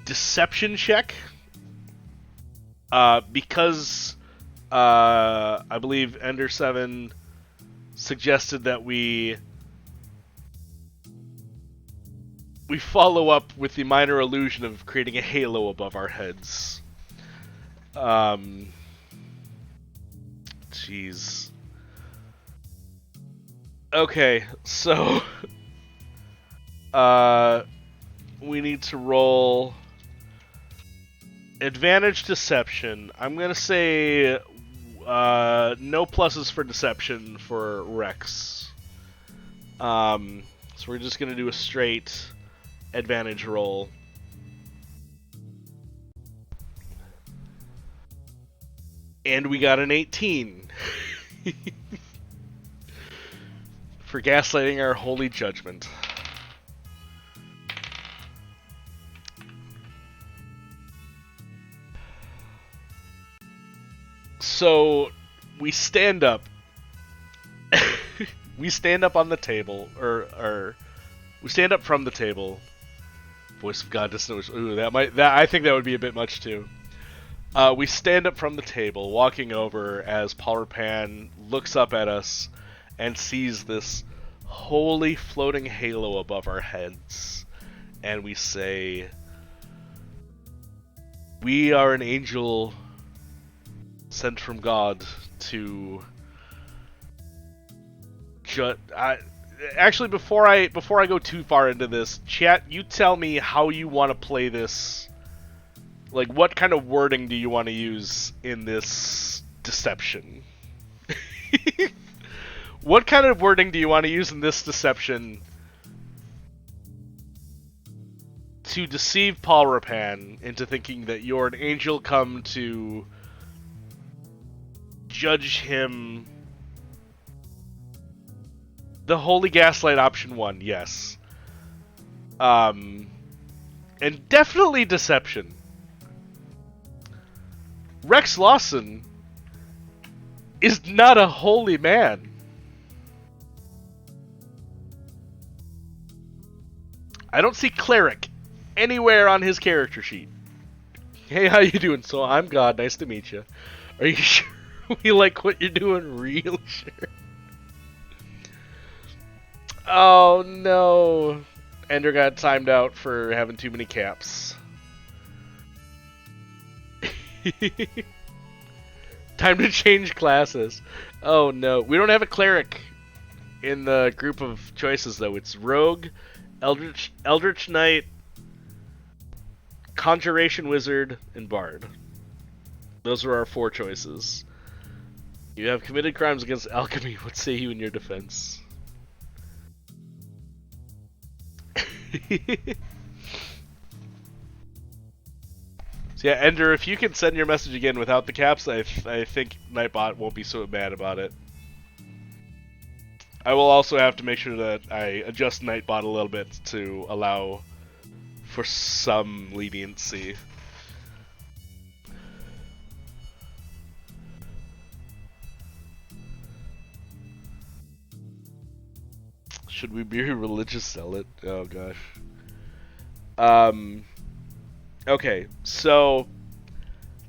deception check, because I believe Ender7 suggested that we follow up with the minor illusion of creating a halo above our heads. Jeez. Okay, so we need to roll advantage deception. I'm gonna say no pluses for deception for Rex. So we're just gonna do a straight advantage roll. And we got an 18. For gaslighting our holy judgment. So, we stand up. We stand up on the table, or we stand up from the table. Voice of God distinguished. Ooh, I think that would be a bit much too. We stand up from the table, walking over as Palrapan looks up at us and sees this holy floating halo above our heads. And we say, "We are an angel sent from God to actually, before I go too far into this, chat, you tell me how you want to play this. Like, what kind of wording do you want to use in this deception? What kind of wording do you want to use in this deception to deceive Palrapan into thinking that you're an angel come to judge him? The Holy Gaslight option 1, yes. And definitely deception. Rex Lawson is not a holy man. I don't see cleric anywhere on his character sheet. Hey, how you doing? So I'm God. Nice to meet you. Are you sure we like what you're doing? Real sure. Oh no. Ender got timed out for having too many caps. Time to change classes. Oh no. We don't have a cleric in the group of choices though. It's Rogue, Eldritch Knight, Conjuration Wizard, and Bard. Those are our 4 choices. You have committed crimes against alchemy. What say you in your defense? So yeah, Ender, if you can send your message again without the caps, I think Nightbot won't be so mad about it. I will also have to make sure that I adjust Nightbot a little bit to allow for some leniency. Should we be a religious zealot? Oh gosh. Okay, so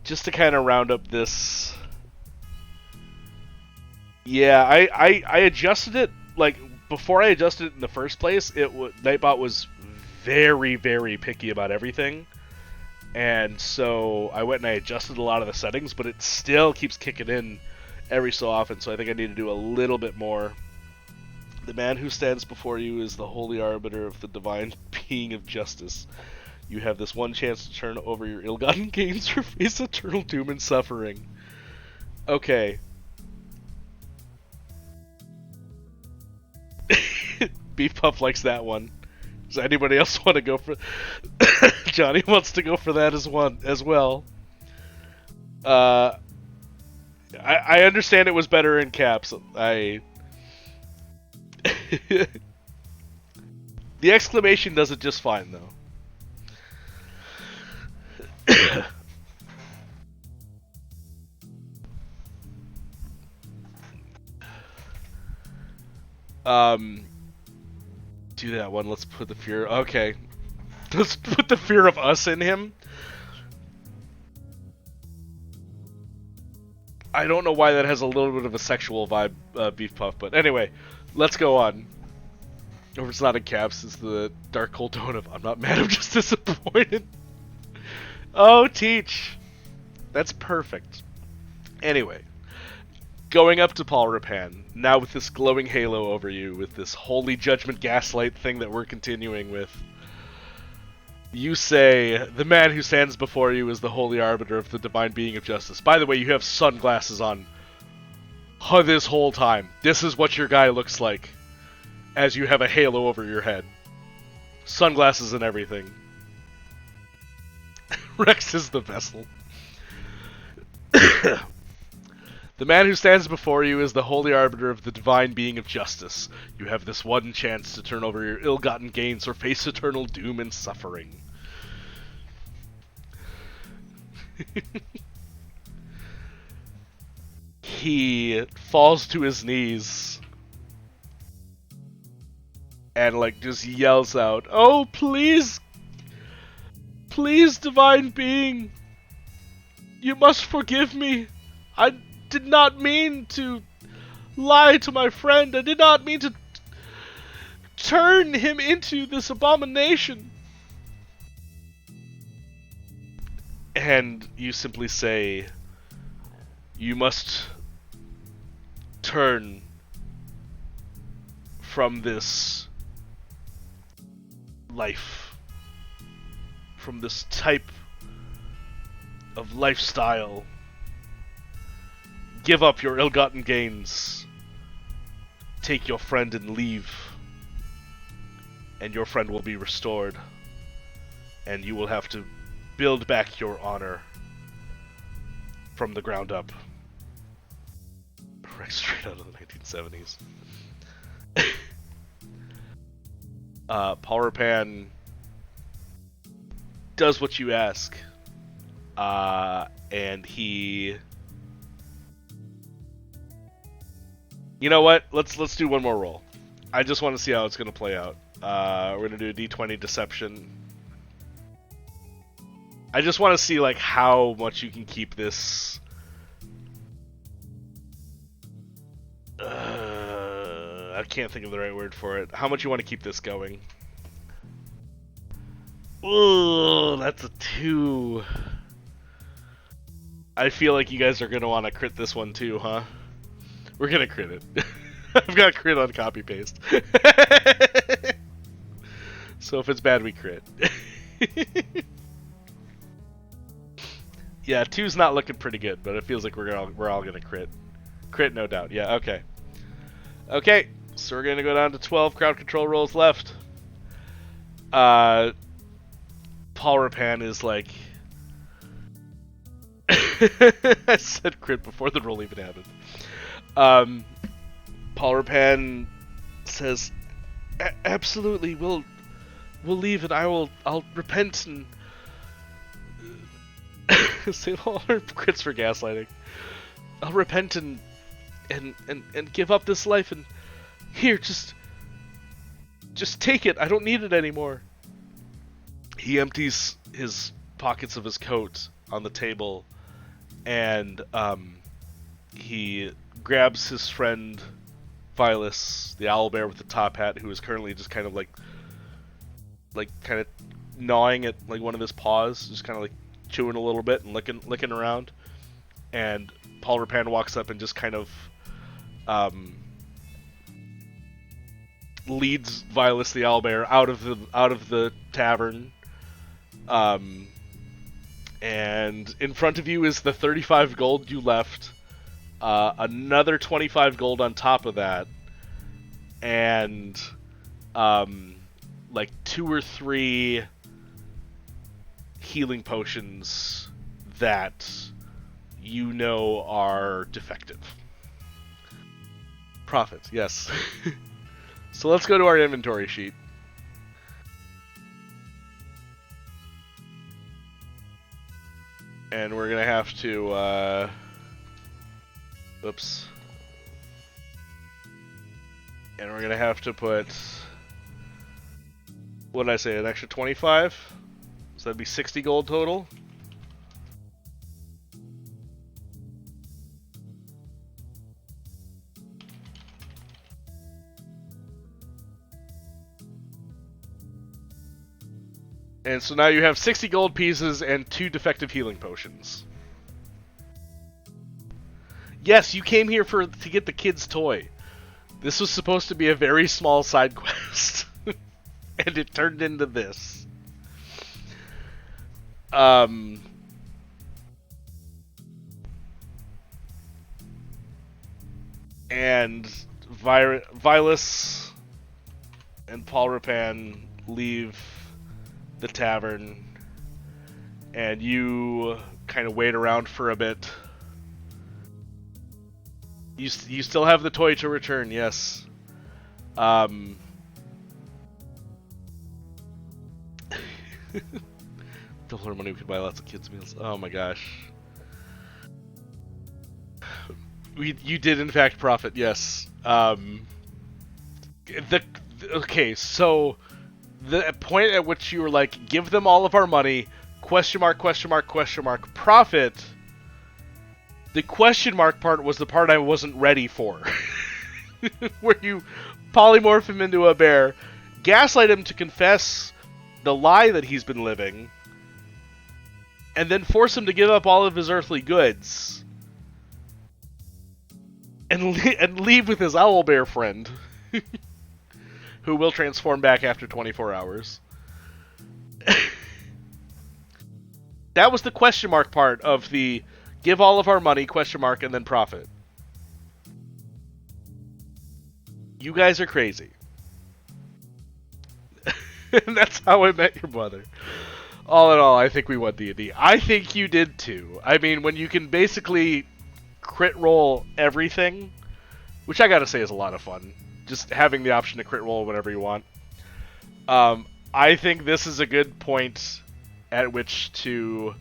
just to kind of round up this, yeah, I adjusted it, like, before I adjusted it in the first place, Nightbot was very, very picky about everything, and so I went and I adjusted a lot of the settings, but it still keeps kicking in every so often, so I think I need to do a little bit more. The man who stands before you is the holy arbiter of the divine being of justice. You have this one chance to turn over your ill-gotten gains or face eternal doom and suffering. Okay. Beef Puff likes that one. Does anybody else want to go for... Johnny wants to go for that as well. I understand it was better in caps. The exclamation does it just fine, though. Do that one. Let's put the fear... Okay. Let's put the fear of us in him. I don't know why that has a little bit of a sexual vibe, Beef Puff, but anyway, let's go on. Or if it's not in caps, it's the dark cold tone of, I'm not mad, I'm just disappointed. Oh, Teach. That's perfect. Anyway, going up to Palrapan, now with this glowing halo over you, with this holy judgment gaslight thing that we're continuing with, you say, the man who stands before you is the holy arbiter of the divine being of justice. By the way, you have sunglasses on this whole time. This is what your guy looks like as you have a halo over your head. Sunglasses and everything. Rex is the vessel. The man who stands before you is the holy arbiter of the divine being of justice. You have this one chance to turn over your ill-gotten gains or face eternal doom and suffering. He falls to his knees and, like, just yells out, "Oh, please, Please, divine being, you must forgive me. I did not mean to lie to my friend. I did not mean to turn him into this abomination. And you simply say, you must turn from this life, from this type of lifestyle. Give up your ill-gotten gains. Take your friend and leave. And your friend will be restored. And you will have to build back your honor from the ground up. Right straight out of the 1970s. Paul Rapan does what you ask. And he... You know what? Let's do one more roll. I just want to see how it's going to play out. We're going to do a D20 deception. I just want to see like how much you can keep this. I can't think of the right word for it. How much you want to keep this going? Ooh, that's a 2. I feel like you guys are going to want to crit this one too, huh? We're going to crit it. I've got crit on copy paste. So if it's bad, we crit. Yeah, 2's not looking pretty good, but it feels like we're all gonna crit. Crit, no doubt. Yeah, okay. Okay, so we're gonna go down to 12 crowd control rolls left. Paul Rapan is like... I said crit before the roll even happened. Paul Rapan says, absolutely, we'll leave and I'll repent and... Say all our crits for gaslighting. I'll repent and give up this life and here, just take it. I don't need it anymore. He empties his pockets of his coat on the table and he grabs his friend Vilas, the owlbear with the top hat, who is currently just kind of like kind of gnawing at like one of his paws, just kind of like chewing a little bit and licking around. And Paul Rapan walks up and just kind of leads Vilas the owlbear out of the tavern. And in front of you is the 35 gold you left, another 25 gold on top of that, and like 2 or 3 healing potions that you know are defective. Profit, yes. So let's go to our inventory sheet. And we're gonna have to, oops. And we're gonna have to put, what did I say, an extra 25? So that'd be 60 gold total. And so now you have 60 gold pieces and 2 defective healing potions. Yes, you came here to get the kid's toy. This was supposed to be a very small side quest. And it turned into this. And Vilas and Paul Rapan leave the tavern, and you kind of wait around for a bit. You still have the toy to return, yes. The little money we could buy lots of kids' meals. Oh my gosh. You did in fact profit, yes. Okay, so the point at which you were like, give them all of our money, Question mark, question mark, question mark, profit. The question mark part was the part I wasn't ready for. Where you polymorph him into a bear, gaslight him to confess the lie that he's been living, and then force him to give up all of his earthly goods. And leave with his owlbear friend, who will transform back after 24 hours. That was the question mark part of the give all of our money, question mark, and then profit. You guys are crazy. And that's how I met your mother. All in all, I think we won D&D. I think you did too. I mean, when you can basically crit roll everything, which I gotta say is a lot of fun. Just having the option to crit roll whatever you want. I think this is a good point at which to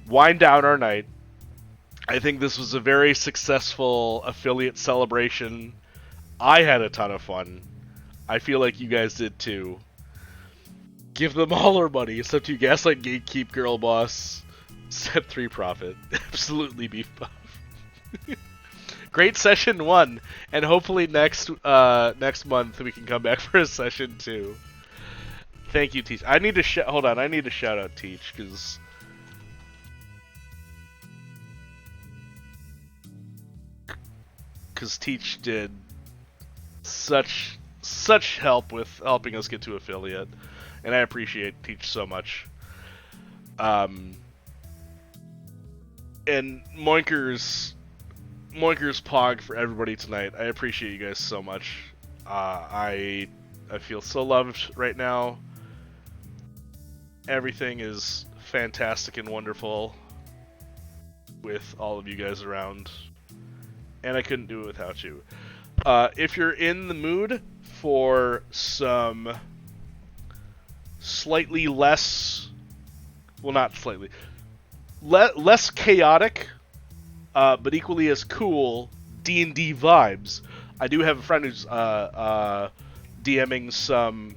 wind down our night. I think this was a very successful affiliate celebration. I had a ton of fun. I feel like you guys did too. Give them all our money, except you Gaslight Gatekeep Girl Boss. Step 3 profit. Absolutely beef buff. Great session 1, and hopefully next month we can come back for a session 2. Thank you, Teach. I need to hold on. I need to shout out Teach because Teach did such help with helping us get to affiliate, and I appreciate Teach so much. And Moinkers Pog for everybody tonight. I appreciate you guys so much. I feel so loved right now. Everything is fantastic and wonderful with all of you guys around, and I couldn't do it without you. If you're in the mood for some slightly less, well, not slightly, less chaotic, but equally as cool D&D vibes, I do have a friend who's DMing some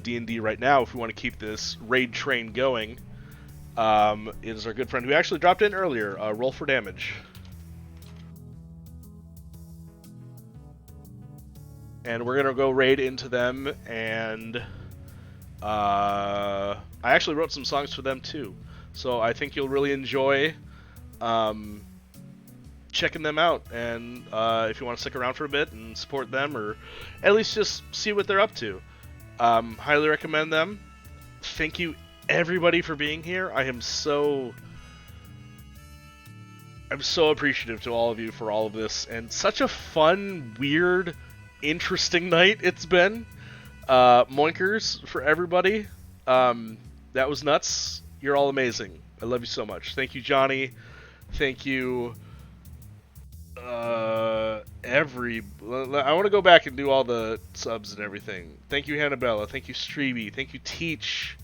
D&D right now. If we want to keep this raid train going, it is our good friend who actually dropped in earlier. Roll for damage. And we're going to go raid into them, and I actually wrote some songs for them too. So I think you'll really enjoy checking them out. And if you want to stick around for a bit and support them, or at least just see what they're up to, highly recommend them. Thank you everybody for being here. I'm so appreciative to all of you for all of this, and such a fun, weird, interesting night it's been. Moinkers for everybody. That was nuts. You're all amazing. I love you so much. Thank you, Johnny. Thank you, I want to go back and do all the subs and everything. Thank you, Hannabella. Thank you, Streeby. Thank you, Teach.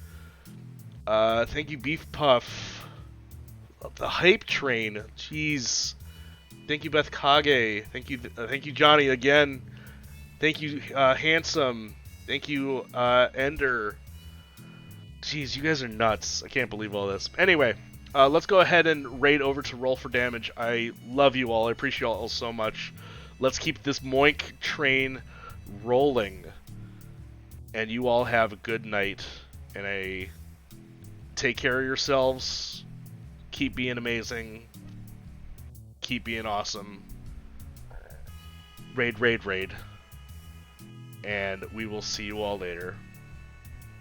Thank you, Beef Puff. The Hype Train. Jeez. Thank you, Beth Kage. Thank you, Johnny, again. Thank you, Handsome. Thank you, Ender. Jeez, you guys are nuts. I can't believe all this. Anyway, let's go ahead and raid over to Roll for Damage. I love you all. I appreciate you all so much. Let's keep this Moink train rolling. And you all have a good night. And take care of yourselves. Keep being amazing. Keep being awesome. Raid, raid, raid. And we will see you all later.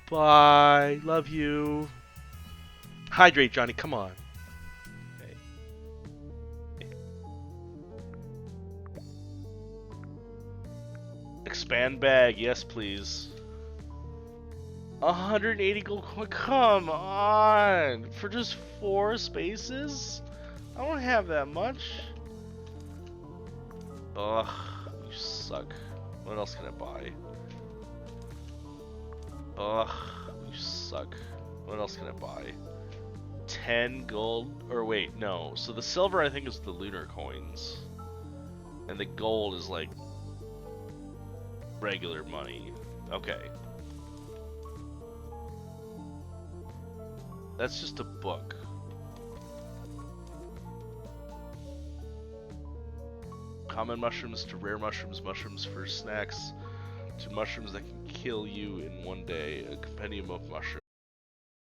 Bye. Love you. Hydrate, Johnny. Come on. Expand bag. Yes, please. 180 gold coin. Come on. For just 4 spaces? I don't have that much. Ugh. You suck. What else can I buy? Ugh, you suck. What else can I buy? 10 gold? Or wait, no. So the silver, I think, is the lunar coins. And the gold is like regular money. Okay. That's just a book. Common mushrooms to rare mushrooms, mushrooms for snacks, to mushrooms that can kill you in one day. A compendium of mushrooms.